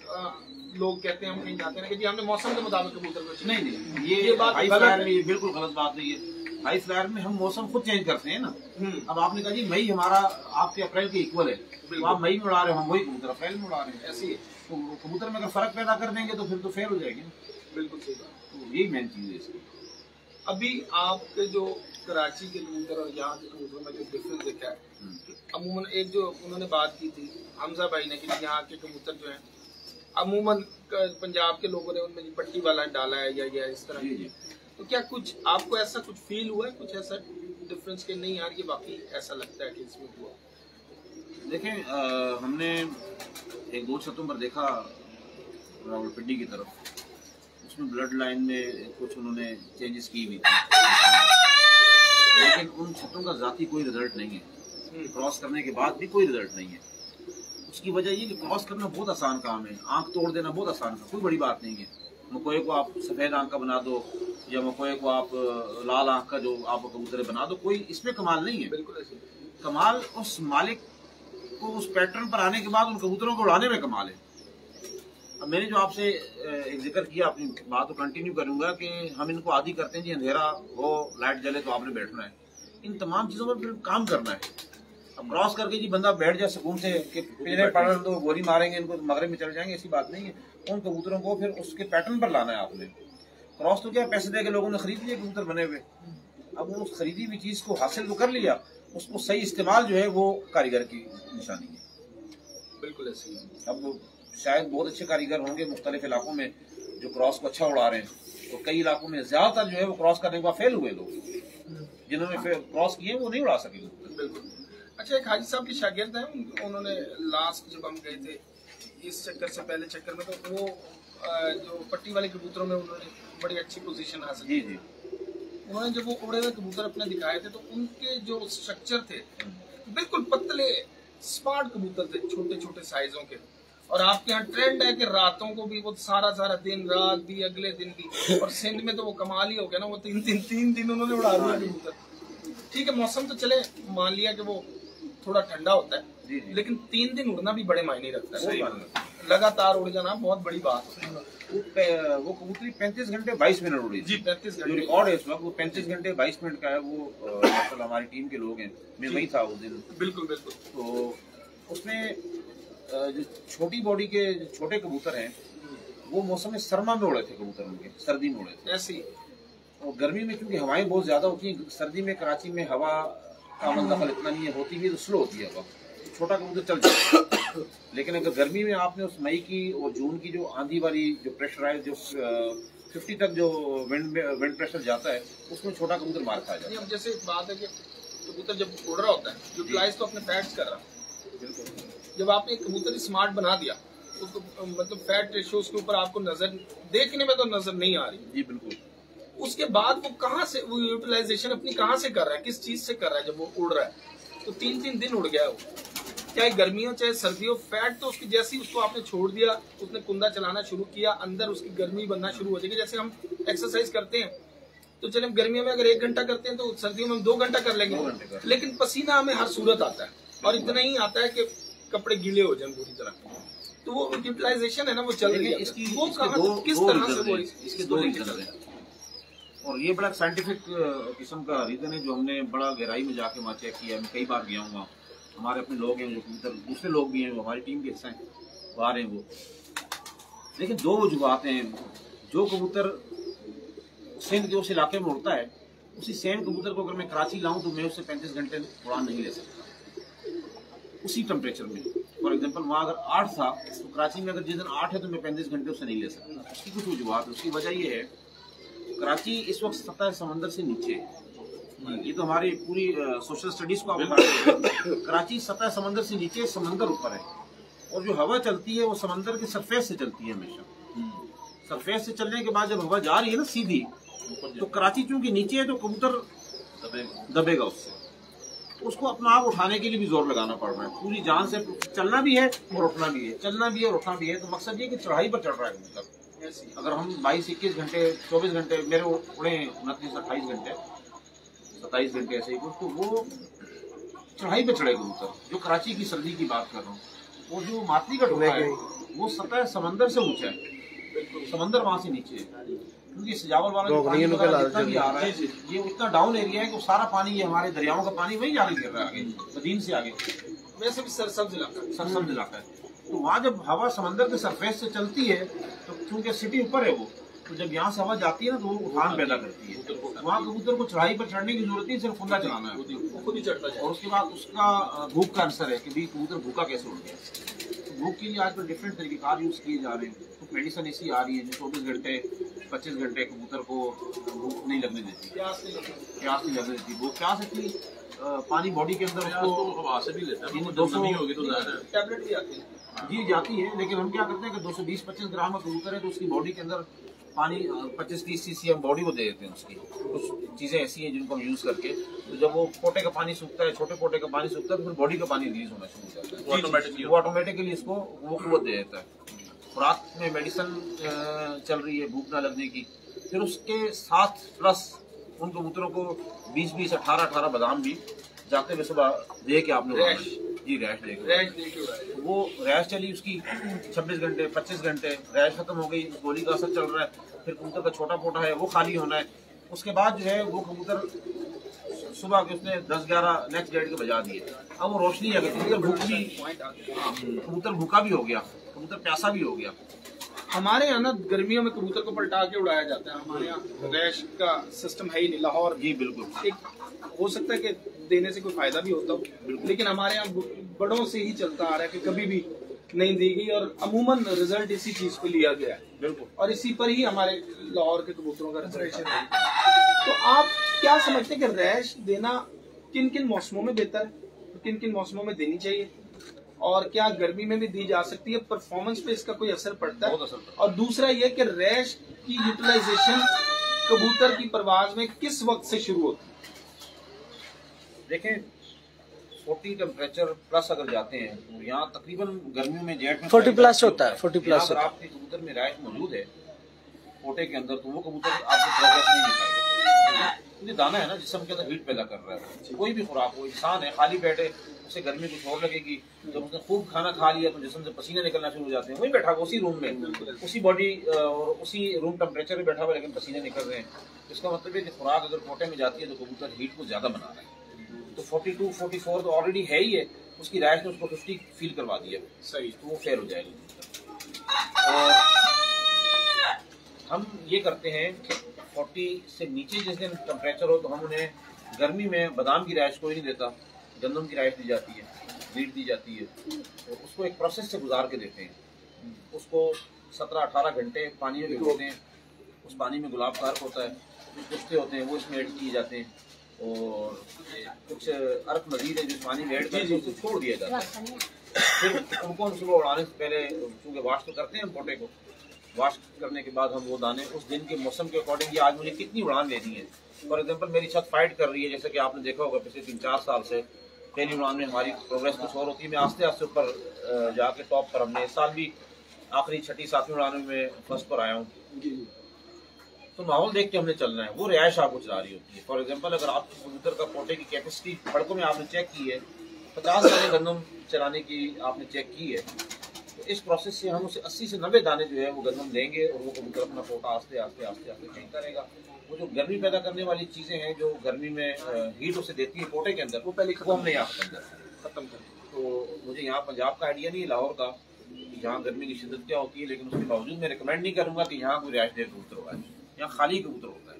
लोग कहते हैं, हम कहीं जाते हैं कि जी हमने मौसम के मुताबिक कबूतर को, नहीं ये बात हाई फ्लायर में बिल्कुल गलत बात नहीं है। हाई फ्लायर में हम मौसम खुद चेंज करते हैं ना। अब आपने कहा जी मई हमारा आपके अप्रैल के इक्वल है, तो आप मई में उड़ा रहे हो, हम वही कबूतर अप्रैल में उड़ा रहे हैं, ऐसे ही। तो कबूतर में अगर फर्क पैदा कर देंगे तो फिर तो फेल हो जाएगी। बिल्कुल सही बात। तो यही मेन चीज है इसकी। अभी आपके जो कराची के कबूतर और यहाँ के कबूतरों में जो डिफरेंस देखा है, अमूमन एक जो उन्होंने बात की थी हमजा भाई ने कि यहाँ के कबूतर जो है अमूमन पंजाब के लोगों ने उनमें पट्टी वाला डाला है या इस तरह। तो क्या कुछ आपको ऐसा कुछ फील हुआ है, कुछ ऐसा डिफरेंस के नहीं यार ये बाकी ऐसा लगता है कि इसमें हुआ? देखें हमने 1-2 छतों पर देखा रावलपिंडी की तरफ, उसमें ब्लड लाइन में कुछ उन्होंने चेंजेस की हुई थी, लेकिन उन छतों का जाती कोई रिजल्ट नहीं है। क्रॉस करने के बाद भी कोई रिजल्ट नहीं है। उसकी वजह ये कि क्रॉस करना बहुत आसान काम है, आंख तोड़ देना बहुत आसान है, कोई बड़ी बात नहीं है। मकोए को आप सफेद आंख का बना दो या मकोए को आप लाल आंख का जो आप कबूतर बना दो, कोई इसमें कमाल नहीं है। बिल्कुल ऐसे कमाल उस मालिक को उस पैटर्न पर आने के बाद उन कबूतरों को उड़ाने में कमाल है। अब मैंने जो आपसे एक जिक्र किया, अपनी बात को कंटिन्यू करूंगा कि हम इनको आदी करते हैं जी अंधेरा हो लाइट जले तो आपने बैठना है, इन तमाम चीजों पर फिर काम करना है। अब क्रॉस करके जी बंदा बैठ जाए सुकून से कि पहले पढ़ दो गोली मारेंगे इनको तो मगरब में चले जाएंगे, ऐसी बात नहीं है। उन कबूतरों को फिर उसके पैटर्न पर लाना है आपने। क्रॉस तो क्या पैसे दे के लोगों ने खरीद लिए कबूतर बने हुए, अब वो खरीदी हुई चीज को हासिल तो कर लिया, उसको सही इस्तेमाल जो है वो कारीगर की निशानी है। बिल्कुल ऐसे। अब शायद बहुत अच्छे कारीगर होंगे मुख्तलिफ इलाकों में जो क्रॉस को अच्छा उड़ा रहे हैं, तो कई इलाकों में ज्यादातर जो है वो क्रॉस करने के बाद फेल हुए लोग, जिन्होंने क्रॉस किए वो नहीं उड़ा सके। बिल्कुल। अच्छा एक हाजी साहब के शागिर्द हैं, उन्होंने लास्ट जब हम गए थे इस चक्कर से पहले चक्कर में, तो वो जो पट्टी वाले कबूतरों में उन्होंने बड़ी अच्छी पोजीशन हासिल की। जी। उन्होंने जब वो उड़े हुए कबूतर अपने दिखाए थे तो उनके जो स्ट्रक्चर थे बिल्कुल पतले स्मार्ट कबूतर थे, छोटे छोटे साइजों के। और आपके यहाँ ट्रेंड है कि रातों को भी वो सारा दिन, रात भी, अगले दिन भी, और सिंध में तो वो कमाल ही हो गया ना, वो 3 दिन उन्होंने उड़ा दिया कबूतर। ठीक है मौसम तो चले मान लिया कि वो थोड़ा ठंडा होता है, लेकिन 3 दिन उड़ना भी बड़े मायने रखता है। सही बात है, लगातार उड़ जाना बहुत बड़ी बात है। वो कबूतरी 35 घंटे 22 मिनट उड़ी जी। 35 जो घंटे रिकॉर्ड है इस वक्त वो 35 घंटे 22 मिनट का है। वो मतलब हमारी टीम के लोग हैं, मैं वही था उस दिन। बिल्कुल बिल्कुल। तो उसमें जो छोटी बॉडी के छोटे कबूतर हैं वो मौसम में सरमा में उड़े थे कबूतर, उनके सर्दी में उड़े थे ऐसी। और गर्मी में क्योंकि हवाएं बहुत ज्यादा होती हैं, सर्दी में कराची में हवा का अमल दखल इतना नहीं है, होती भी तो स्लो होती है हवा, छोटा कबूतर चल जाता है। लेकिन अगर गर्मी में आपने उस मई की और जून की जो आंधी वाली जो प्रेशराइज जो 50 तक जो विंड प्रेशर जाता है, उसमें छोटा कबूतर मार खा जाता है। अब जैसे बात है कि कबूतर जब उड़ रहा होता है, यूटिलाइज तो अपने फैट्स कर रहा है। बिल्कुल। जब आपने कबूतर स्मार्ट बना दिया तो मतलब फैट रेशियो उसके ऊपर आपको नजर देखने में तो नजर नहीं आ रही। जी बिल्कुल। उसके बाद वो कहाँ से वो यूटिलाइजेशन अपनी कहाँ से कर रहा है, किस चीज से कर रहा है? जब वो उड़ रहा है तो 3-3 दिन उड़ गया वो, चाहे गर्मियों चाहे सर्दियों, फैट तो उसकी जैसे ही उसको आपने छोड़ दिया, उसने कुंदा चलाना शुरू किया, अंदर उसकी गर्मी बनना शुरू हो जाएगी। जैसे हम एक्सरसाइज करते हैं तो चले गर्मियों में अगर 1 घंटा करते हैं तो सर्दियों में हम 2 घंटा कर लेंगे, लेकिन पसीना हमें हर सूरत आता है, और इतना ही आता है कि कपड़े गीले हो जाए पूरी तरह। तो वो यूटिलाइजेशन है ना, वो चल रही है। इसकी वो किस तरह से वो इसके 2 रीजन है, और ये बड़ा साइंटिफिक किस्म का रीजन है जो हमने बड़ा गहराई में जाके वहाँ चेक किया। मैं कई बार गया हूँ वहाँ, हमारे अपने लोग हैं जो कबूतर, दूसरे लोग भी हैं वो हमारी टीम के हिस्सा हैं, बाहर हैं वो। लेकिन 2 वजूहत हैं। जो कबूतर सिंध के उस इलाके में उड़ता है, उसी सेम कबूतर को अगर मैं कराची लाऊं तो मैं उससे 35 घंटे उड़ान नहीं ले सकता उसी टेम्परेचर में। फॉर एग्जाम्पल वहाँ अगर 8 था तो कराची में अगर जिस दिन 8 है तो मैं 35 घंटे उससे नहीं ले सकता। उसकी कुछ वजूहत है। उसकी वजह ये है, कराची इस वक्त सतह समंदर से नीचे है। ये तो हमारी पूरी सोशल स्टडीज को आप कराची सतह समंदर से नीचे, समंदर ऊपर है, और जो हवा चलती है वो समंदर के सरफेस से चलती है हमेशा। सरफेस से चलने के बाद जब हवा जा रही है ना सीधी, तो कराची चूंकि नीचे है तो कबूतर दबेगा उससे, तो उसको अपना आप उठाने के लिए भी जोर लगाना पड़ रहा है, पूरी जान से चलना भी है और उठना भी है, चलना भी है और उठना भी है। तो मकसद ये कि चढ़ाई पर चढ़ रहा है कबूतर। अगर हम 22-21 घंटे 24 घंटे मेरे उड़े 29-28 घंटे 27 घंटे ऐसे ही कुछ, तो वो चढ़ाई पे चढ़े कबूतर। जो कराची की सर्दी की बात कर रहा हूँ, वो जो मातली का टुकड़ा है वो सतह समंदर से ऊंचा है, समंदर वहां से नीचे है। क्योंकि सजावल वाला जो पानी जितना भी आ रहा है, ये इतना डाउन एरिया है कि सारा पानी, ये हमारे दरियाओं का पानी वही जाके गिर रहा है आगे, मदीन से आगे। वैसे भी सरसब्ज इलाका है। तो वहाँ जब हवा समंदर के सरफेस से चलती है, तो क्योंकि सिटी ऊपर है वो, तो जब यहाँ से हवा जाती है ना तो वो उफान पैदा करती है। वहाँ कबूतर को चढ़ाई पर चढ़ने की जरूरत नहीं, सिर्फ कुंदा चलाना है, वो खुद ही चढ़ता है। और उसके बाद उसका भूख का आंसर है कि भाई कबूतर भूखा कैसे उड़ गया। भूख के लिए आजकल डिफरेंट तरीकेकार यूज किए जा रहे हैं। कुछ मेडिसिन ऐसी आ रही है जो 24 घंटे 25 घंटे कबूतर को भूख नहीं लगने देती, प्यास नहीं लगने देती। वो प्यास इतनी पानी बॉडी के अंदर उसको से भी लेता है, 200 होगी तो टैबलेट भी आती है जी जाती है। लेकिन हम क्या करते हैं कि 220-25 ग्राम का कबूतर है तो उसकी बॉडी के अंदर पानी 25-30 सीसी हम बॉडी को दे देते हैं। उसकी कुछ चीजें ऐसी हैं जिनको हम यूज करके, तो जब वो पोटे का पानी सूखता है, छोटे पोटे का पानी सूखता है, तो फिर बॉडी का पानी रिलीज होना शुरू हो जाता है, वो ऑटोमेटिकली इसको वो कुव्वत दे देता है। खुराक में मेडिसिन चल रही है भूख न लगने की, फिर उसके साथ प्लस उन कबूतरों को 20-20 18-18 बादाम भी जाते हुए सुबह दे के आपने रैश देख वो रैश चली उसकी 26 घंटे 25 घंटे, रैश खत्म हो गई, गोली का असर चल रहा है, फिर कबूतर का छोटा पोटा है वो खाली होना है। उसके बाद जो है वो कबूतर सुबह के उसने 10-11 नेक्स्ट डेट के बजा दिए। अब वो रोशनी आ गई, कबूतर भूखा भी हो गया, कबूतर प्यासा भी हो गया। हमारे यहाँ ना गर्मियों में कबूतर को पलटा के उड़ाया जाता है। हमारे यहाँ रैश का सिस्टम है ही नहीं। लाहौर जी बिल्कुल, एक हो सकता है कि देने से कोई फायदा भी होता हो, लेकिन हमारे यहाँ बड़ों से ही चलता आ रहा है कि कभी भी नहीं दी गई, और अमूमन रिजल्ट इसी चीज पे लिया गया है। बिल्कुल, और इसी पर ही हमारे लाहौर के कबूतरों का रिजल्ट है। तो आप क्या समझते हैं कि रैश देना किन किन मौसमों में बेहतर है, किन किन मौसमों में देनी चाहिए, और क्या गर्मी में भी दी जा सकती है? परफॉर्मेंस पे इसका कोई असर पड़ता है? और दूसरा ये कि रैश की यूटिलाइजेशन कबूतर की परवाज में किस वक्त से शुरू होती है? देखें 40 टेम्परेचर प्लस अगर जाते हैं तो यहाँ तकरीबन गर्मियों में जेट में 40 प्लस होता है, 40 प्लस। अगर आपके कबूतर में रैश मौजूद है पोटे के अंदर, तो वो कबूतर आपको प्रोग्रेस नहीं दिखाएगा, क्योंकि दाना है ना जिस्म के अंदर हीट पैदा कर रहा है। कोई भी खुराक हो, इंसान है खाली बैठे उसे गर्मी कुछ और लगेगी, जब उसने खूब खाना खा लिया तो जिस्म से पसीने निकलना शुरू हो जाते हैं। वही बैठा हुआ उसी रूम में, उसी बॉडी और उसी रूम टेम्परेचर में बैठा हुआ, लेकिन पसीने निकल रहे हैं। इसका मतलब है कि खुराक अगर पोटे में जाती है तो कबूतर हीट को ज्यादा बना रहा है। तो 42-44 तो ऑलरेडी है ही है, उसकी रैश ने उसको 50 फील करवा दिया, सही, तो वो फेल हो जाएगी। और हम ये करते हैं कि 40 से नीचे जिस दिन टेम्परेचर हो तो हम उन्हें गर्मी में बादाम की राइस कोई नहीं देता, गंदम की राइस दी जाती है, बीट दी जाती है, तो उसको एक प्रोसेस से गुजार के देते हैं। उसको 17-18 घंटे पानी में भिगोते हैं, उस पानी में गुलाब का अर्क होता है, कुछ पुश्ते होते हैं वो इसमें ऐड किए जाते हैं, और कुछ अर्क मजीद है जो पानी में ऐड करके उसको छोड़ दिया जाता है। फिर उनको सुबह उड़ाने से पहले चूँकि वाश तो करते हैं पोटे को, वाश करने के बाद हम वो दाने उस दिन के मौसम के अकॉर्डिंग आज मुझे कितनी उड़ान लेनी है। फॉर एग्जांपल मेरी छत फाइट कर रही है, जैसे कि आपने देखा होगा पिछले 3-4 साल से पहली उड़ान में हमारी प्रोग्रेस कुछ और होती है, मैं आस्ते आस्ते ऊपर जाके टॉप पर, हमने इस साल भी आखिरी 6ठी-7वीं उड़ान में फर्स्ट पर आया हूँ। तो माहौल देख के हमने चलना है, वो रिहाइश आपको चला रही होती है। फॉर एग्जाम्पल अगर आपके कबूतर का पोटे की कैपेसिटी सड़कों में आपने चेक की है, 50 दाने गंदम चलाने की आपने चेक की है, तो इस प्रोसेस से हम उसे 80 से 90 दाने जो है वो गंदम देंगे और वो कबूतर अपना पोटा आस्ते आस्ते आस्ते आस्ते चेंज करेगा। वो जो गर्मी पैदा करने वाली चीजें हैं जो गर्मी में हीट उसे देती है पोटे के अंदर, वो पहले वो हमने यहाँ खत्म कर। तो मुझे यहाँ पंजाब का आइडिया नहीं है, लाहौर का, यहाँ गर्मी की शिद्दत क्या होती है, लेकिन उसके बावजूद मैं रिकमेंड नहीं करूंगा कि यहाँ कोई रिहाइश देर कबूतर होगा, यहाँ खाली कबूतर होता है।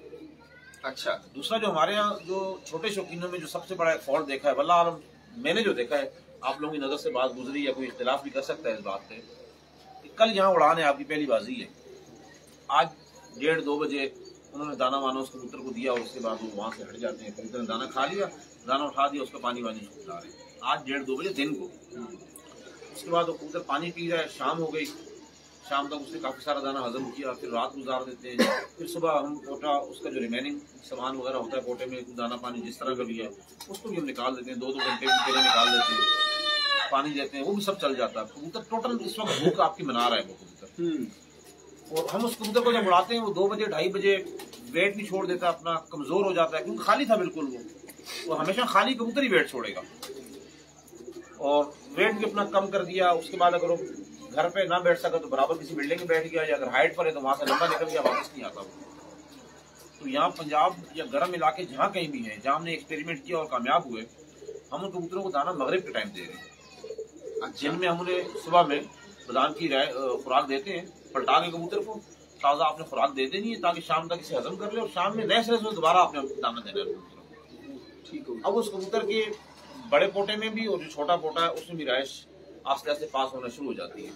अच्छा, दूसरा जो हमारे यहाँ जो छोटे शौकीनों में जो सबसे बड़ा फॉल्ट देखा है, वल्लाह आलम मैंने जो देखा है, आप लोगों की नजर से बात गुजरी या कोई इख्तिलाफ भी कर सकता है इस बात पे, कल यहाँ उड़ान है, आपकी पहली बाजी है, आज 1:30-2 बजे उन्होंने दाना वाना उस कबूतर को दिया और उसके बाद वो वहाँ से हट जाते हैं। कबूतर ने दाना खा लिया, दाना उठा दिया, उसका पानी वानी ला रहे हैं, आज 1:30-2 बजे दिन को। उसके बाद वो कबूतर पानी पी रहा है, शाम हो गई, शाम तक उसने काफ़ी सारा दाना हजम किया, फिर रात गुजार देते हैं, फिर सुबह हम पोटा उसका जो रिमेनिंग सामान वगैरह होता है पोटे में, दाना पानी जिस तरह का लिया है उसको भी हम निकाल देते हैं, 2-2 घंटे पहले निकाल देते हैं, पानी देते हैं, वो भी सब चल जाता है। कबूतर टोटल इस वक्त भूख आपकी मना रहा है वो कबूतर, और हम उस कबूतर को जब उड़ाते हैं वो 2 बजे 2:30 बजे वेट भी छोड़ देता है अपना, कमजोर हो जाता है, क्योंकि खाली था बिल्कुल वो हमेशा खाली कबूतर ही वेट छोड़ेगा, और वेट भी अपना कम कर दिया। उसके बाद अगर वो घर पे ना बैठ सका तो बराबर किसी बिल्डिंग में बैठ गया, या अगर हाइट पर है तो वहां से लंबा निकल गया, वापस नहीं आता वो। तो यहाँ पंजाब या गर्म इलाके जहाँ कहीं भी है जहाँ हमने एक्सपेरिमेंट किया और कामयाब हुए, हम उन कबूतरों को दाना मगरिब के टाइम दे रहे हैं, जिनमें हम उन्हें सुबह में बादाम की खुराक देते हैं, पलटा के कबूतर को ताज़ा आपने खुराक दे देनी है ताकि शाम तक इसे हजम कर ले, और शाम में नए सिरे से दोबारा आपने दाना देना है कबूतर को। ठीक हो, अब उस कबूतर के बड़े पोटे में भी और जो छोटा पोटा है उसमें भी राइश आस्ते आस्ते पास होना शुरू हो जाती है।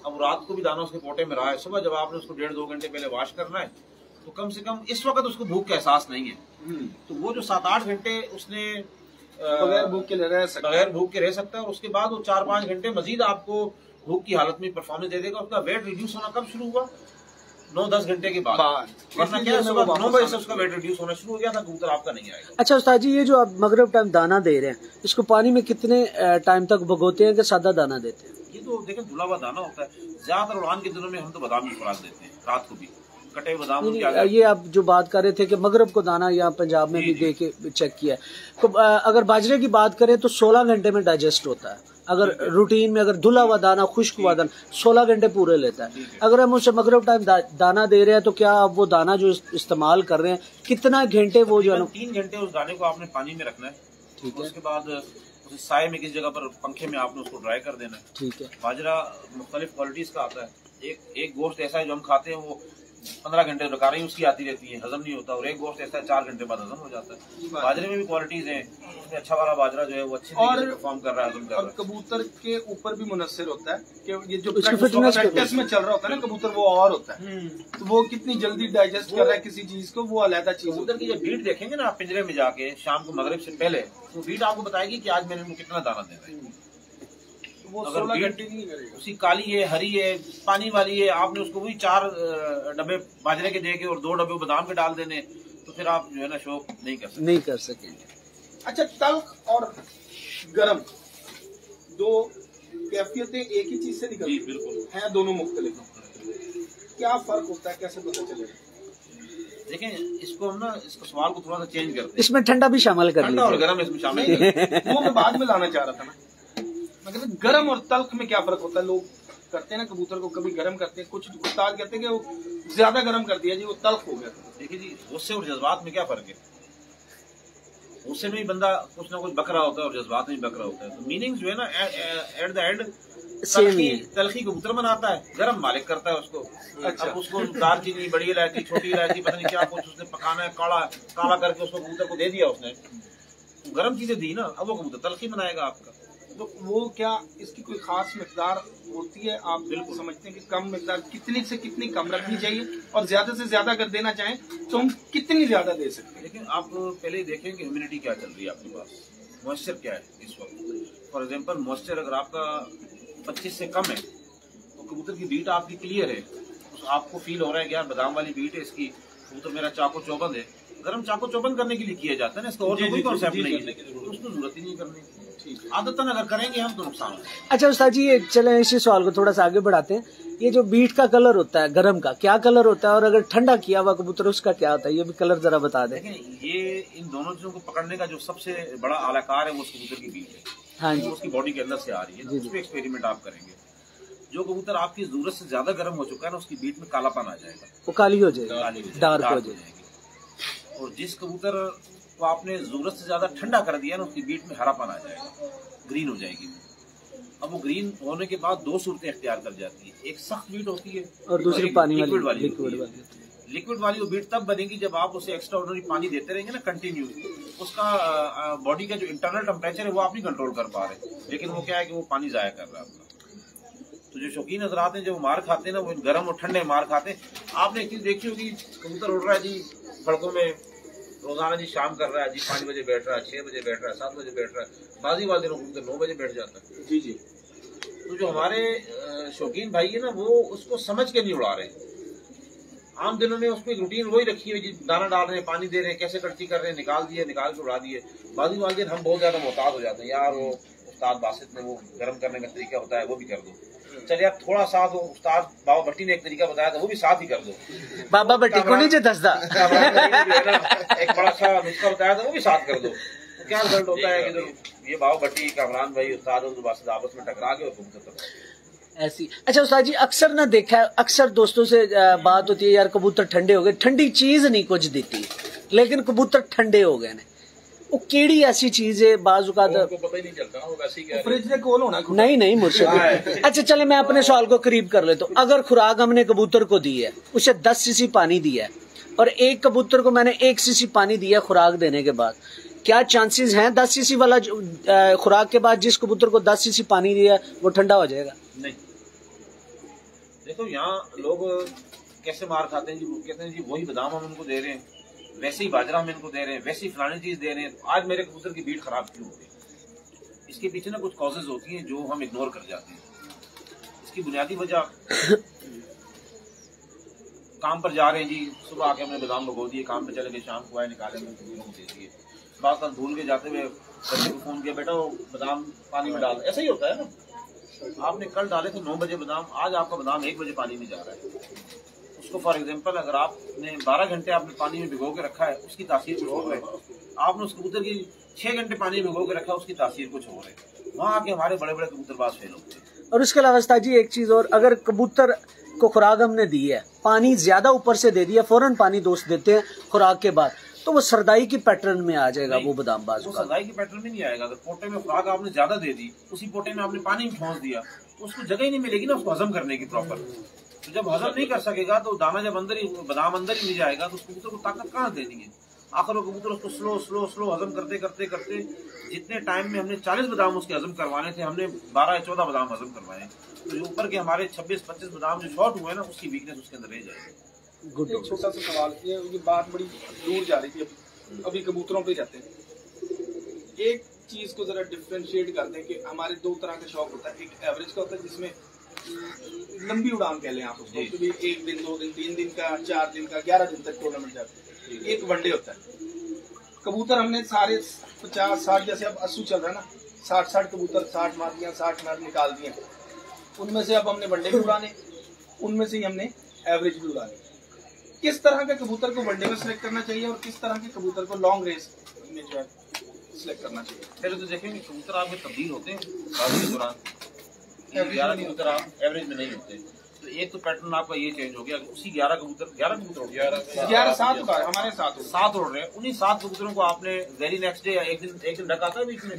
अब रात को भी दाना उसके पोटे में रहा है, सुबह जब आपने उसको 1.5-2 घंटे पहले वॉश करना है तो कम से कम इस वक्त उसको भूख का एहसास नहीं है, तो वो जो 7-8 घंटे उसने बगैर भूख के रह सकता है, और उसके बाद वो 4-5 घंटे मजीद आपको भूख की हालत में परफॉर्मेंस दे देगा। उसका वेट रिड्यूस होना कब शुरू हुआ? 9-10 घंटे के बाद, वरना क्या सुबह 9 बजे से उसका वेट रिड्यूस होना शुरू हो गया था, कबूतर आपका नहीं आएगा। अच्छा उस्ताद जी, ये जो आप मगरिब टाइम दाना दे रहे हैं, इसको पानी में कितने टाइम तक भगोते हैं कि सादा दाना देते हैं? ये तो देखें धुला हुआ दाना होता है, ज्यादातर उड़ान के दिनों में हम तो बादाम की खुराक देते हैं, रात को भी कटे बादाम। ये आप जो बात कर रहे थे कि मगरिब को दाना यहाँ पंजाब में भी दे के चेक किया है, तो अगर बाजरे की बात करें तो 16 घंटे में डाइजेस्ट होता है, अगर रूटीन में अगर धुला हुआ दाना, खुश्क हुआ दाना 16 घंटे पूरे लेता है। अगर हम उसे मगरिब टाइम दाना दे रहे हैं तो क्या आप वो दाना जो इस्तेमाल कर रहे हैं कितना घंटे वो जो है 3 घंटे उस दाने को आपने पानी में रखना है, ठीक है, उसके बाद उसे साए में किसी जगह पर पंखे में आपने उसको ड्राई कर देना है, ठीक है। बाजरा मुख्तलिफ क्वालिटीज का आता है, एक गोश्त ऐसा है जो हम खाते हैं वो 15 घंटे डकारी उसकी आती रहती है, हजम नहीं होता, और एक गोश्त ऐसा है 4 घंटे बाद हजम हो जाता है। बाजरे में भी क्वालिटीज हैं, उसमें अच्छा वाला बाजरा जो है वो अच्छी तरीके से परफॉर्म कर रहा है, हजम कर रहा है। कबूतर के ऊपर भी मुनस्सिर होता है कि ये जो प्रैक्टिस में चल रहा होता है ना कबूतर, वो और होता है, तो वो कितनी जल्दी डाइजेस्ट कर रहा है किसी चीज को, वो अलग चीज। कबूतर की जब बीट देखेंगे ना आप पिंजरे में जाके शाम को मगरिब से पहले, तो बीट आपको बताएगी कि आज मैंने उनको कितना दाना देना है। वो 16 घंटे नहीं करेगा, उसी काली है, हरी है, पानी वाली है, आपने उसको वही 4 डब्बे बाजरे के देके और 2 डब्बे बादाम के डाल देने, तो फिर आप जो है ना शौक नहीं कर सकेंगे। अच्छा, तल्ख और गरम दो कैफियतें एक ही चीज से निकलती हैं, बिल्कुल हैं, दोनों मुख्तलिफ। क्या फर्क होता है, कैसे पता चलेगा? देखें इसको हम ना इसको सवाल को थोड़ा सा चेंज करते हैं, इसमें ठंडा भी शामिल कर, ठंडा और गर्म इसमें शामिल वो मैं बाद में लाना चाह रहा था ना, मतलब गर्म और तल्ख में क्या फर्क होता है? लोग करते हैं ना कबूतर को, कभी गर्म करते हैं, कुछ उस्ताद कहते हैं कि वो ज्यादा गर्म कर दिया जी वो तल्ख हो गया। देखिए जी, गुस्से और जज्बात में क्या फर्क है? उससे में भी बंदा कुछ ना कुछ बक रहा होता है और जज्बात में भी बक रहा होता है। तो मीनिंग जो है ना एट द एंड तलखी कबूतर बनाता है, गरम मालिक करता है उसको। अच्छा। अब उसको दालचीनी, बड़ी इलायची, छोटी इलायची, पता नहीं क्या कुछ उसने पकाना है, काला करके उसको कबूतर को दे दिया उसने, गरम चीजें दी ना, अब वो कबूतर तलखी बनाएगा आपका। तो वो क्या इसकी कोई खास मिकदार होती है? आप बिल्कुल समझते हैं कि कम मिकदार कितनी से कितनी कम रखनी चाहिए, और ज्यादा से ज्यादा अगर देना चाहें तो हम कितनी ज्यादा दे सकते हैं? लेकिन आप पहले ही देखें कि ह्यूमिडिटी क्या चल रही है आपके पास, मॉइस्चर क्या है इस वक्त। फॉर एग्जांपल मॉइस्चर अगर आपका 25 से कम है तो कबूतर की बीट आपकी क्लियर है, तो आपको फील हो रहा है कि यार बादाम वाली बीट है इसकी, कबूतर मेरा चाको चौबंद है। गरम चाको चौबंद करने के लिए किया जाता है ना, इसका और कोई कॉन्सेप्ट नहीं है, तो उसको जरूरत ही नहीं करनी। आदतन अगर करेंगे हम तो नुकसान होगा। अच्छा उस्ताद जी, ये चले इसी सवाल को थोड़ा सा आगे बढ़ाते हैं। ये जो बीट का कलर होता है, गरम का क्या कलर होता है, और अगर ठंडा किया हुआ कबूतर उसका क्या होता है, ये भी कलर जरा बता दें। देखिए, ये इन दोनों चीजों को पकड़ने का जो सबसे बड़ा आलाकार है वो कबूतर की बीट है। हाँ जी, उसकी बॉडी के अंदर से आ रही है, उस पर एक्सपेरिमेंट आप करेंगे। जो कबूतर आपकी जरूरत से ज्यादा गर्म हो चुका है ना, उसकी बीट में कालापन आ जाएगा, वो काली हो जाएगी, डार्क हो जाएगी। और जिस कबूतर को आपने जरूरत से ज्यादा ठंडा कर दिया ना, उसकी बीट में हरापन आ जाएगा, ग्रीन हो जाएगी। अब वो ग्रीन होने के बाद दो सूरतें इख्तियार कर जाती है, एक सख्त बीट होती है और दूसरी पानी लिक्विड वाली। लिक्विड वाली वो बीट तब बनेगी जब आप उसे एक्स्ट्रा ऑर्डिनरी पानी देते रहेंगे ना कंटिन्यू, उसका बॉडी का जो इंटरनल टेम्परेचर है वो आप नहीं कंट्रोल कर पा रहे, लेकिन वो क्या है कि वो पानी जाया कर रहा है आपका। तो जो शौकीन हजरात हैं जो मार खाते हैं ना, वो गर्म और ठंडे मार खाते हैं। आपने एक चीज देखी होगी, कबूतर उड़ रहा है जी सड़कों में रोजाना जी, शाम कर रहा है जी, 5 बजे बैठ रहा है, 6 बजे बैठ रहा है, 7 बजे बैठ रहा है, बाजी वाले दिनों कबूतर 9 बजे बैठ जाता है। जी जी। तो जो हमारे शौकीन भाई है ना, वो उसको समझ के नहीं उड़ा रहे। आम दिनों में उसको एक रूटीन वही रखी हुई जी, दाना डाल रहे हैं, पानी दे रहे हैं, कैसे कटती कर रहे हैं, निकाल दिए, निकाल के उड़ा दिए। बाजी वाले दिन हम बहुत ज्यादा मोहताज हो जाते हैं, यार वो उस्ताद बासित ने वो गर्म करने का तरीका बताया वो भी कर दो, चलिए आप थोड़ा सा वो उस्ताद बाबा भट्टी ने एक तरीका बताया था वो भी साथ ही कर दो, बाबा भट्टी को नहीं दसदा एक बड़ा सा नुस्खा बताया था वो भी साथ कर दो। तो क्या रिजल्ट होता है कि ये बाबा भट्टी, कामरान भाई, उस्ताद आपस में टकरा गए और कबूतर ऐसी। अच्छा उस्ताद जी, अक्सर ना देखा है, अक्सर दोस्तों से बात होती है, यार कबूतर ठंडे हो गए, ठंडी चीज नहीं कुछ देती लेकिन कबूतर ठंडे हो गए ने, वो केड़ी ऐसी चीज है बाजू का पता ही नहीं चलता ना, वो वैसे ही फ्रिज में कोल होना। नहीं मुर्शिद। अच्छा चले मैं अपने सवाल को करीब कर लेता हूँ। अगर खुराक हमने कबूतर को दी है, उसे 10 सीसी पानी दिया है, और एक कबूतर को मैंने 1 सीसी पानी दिया खुराक देने के बाद, क्या चांसेस हैं 10 सीसी वाला खुराक के बाद जिस कबूतर को 10 सीसी पानी दिया वो ठंडा हो जाएगा? नहीं। देखो यहाँ लोग कैसे मार खाते हैं जी, वो कहते हैं जी वही बादाम हम उनको दे रहे हैं, वैसे ही बाजरा हम इनको दे रहे हैं, वैसी फलानी चीज दे रहे हैं, तो आज मेरे कबूतर की बीट खराब क्यों हो गई? इसके पीछे ना कुछ कॉजेज होती हैं जो हम इग्नोर कर जाते हैं। इसकी बुनियादी वजह काम पर जा रहे हैं जी, सुबह आके हमने बादाम भगो दिए, काम पे चले गए, शाम को आए निकाले दे दिए, बात भूल के जाते हुए बच्चे को फोन किया, बेटा वो बादाम पानी में डाल, ऐसा ही होता है ना। आपने कल डाले थे 9 बजे बादाम, आज आपका बादाम 1 बजे पानी में जा रहा है। उसको फॉर एग्जांपल अगर आपने 12 घंटे आपने पानी में भिगो के रखा है, उसकी तासीर कुछ और है। आपने उस कबूतर की 6 घंटे पानी में भिगो के रखा है, उसकी तासीर कुछ और है। वहाँ आके हमारे बड़े बड़े कबूतरबाज फेल होते हैं। और उसके अलावा उस्ताद जी एक चीज और, अगर कबूतर को खुराक हमने दी है, पानी ज्यादा ऊपर से दे दिया, फौरन पानी दोस्त देते हैं खुराक के बाद, तो वो सरदाई की पैटर्न में आ जाएगा वो बादाम बाजू का? सरदाई की पैटर्न में नहीं आएगा। अगर पोटे में खुराक आपने ज्यादा दे दी, उसी पोटे में आपने पानी में ठोंस दिया, तो उसको जगह ही नहीं मिलेगी ना उसको हजम करने की प्रॉपर। तो जब हजम नहीं कर सकेगा तो दाना जब अंदर ही, बादाम अंदर ही नहीं जाएगा, तो उस कबूतर को ताकत कहाँ देनी है? आखिर वो कबूतर उसको स्लो स्लो स्लो हजम करते करते करते, जितने टाइम में हमने 40 बादाम उसके हजम करवाने थे, हमने 12 या 14 बादाम हजम करवाए। तो जो ऊपर के हमारे 26-25 बादाम जो शॉर्ट हुए ना, उसकी वीकनेस उसके अंदर रह जाएगी। एक छोटा सा सवाल, ये बात बड़ी दूर जा रही थी, अभी कबूतरों पे जाते हैं। एक चीज को जरा डिफ्रेंशिएट करते हैं कि हमारे 2 तरह का शौक होता है, एक एवरेज का होता है जिसमें लंबी उड़ान कह लें आप उसको, कभी 1 दिन 2 दिन 3 दिन का 4 दिन का 11 दिन तक टूर्नामेंट जाते हैं। एक वनडे होता है। कबूतर हमने सारे 50-60, जैसे अब 80 चल रहा है ना, 60 कबूतर 60 मार दिया, 60 मार निकाल दिए, उनमें से अब हमने वनडे भी उड़ाने, उनमें से ही हमने एवरेज भी उड़ाने। किस तरह के कबूतर को वनडे में सिलेक्ट करना चाहिए और किस तरह के कबूतर को लॉन्ग रेस में जो है सिलेक्ट करना चाहिए? पहले तो देखेंगे कबूतर आपके तब्दील होते हैं बाजी के दौरान, 11 कबूतर आप एवरेज में नहीं होते। तो एक तो पैटर्न आपका ये चेंज हो गया, उसी 11 कबूतर 7 उड़ रहे हैं, उन्हीं 7 कबूतरों को आपने वेरी नेक्स्ट डे या एक दिन डक आता है बीच में,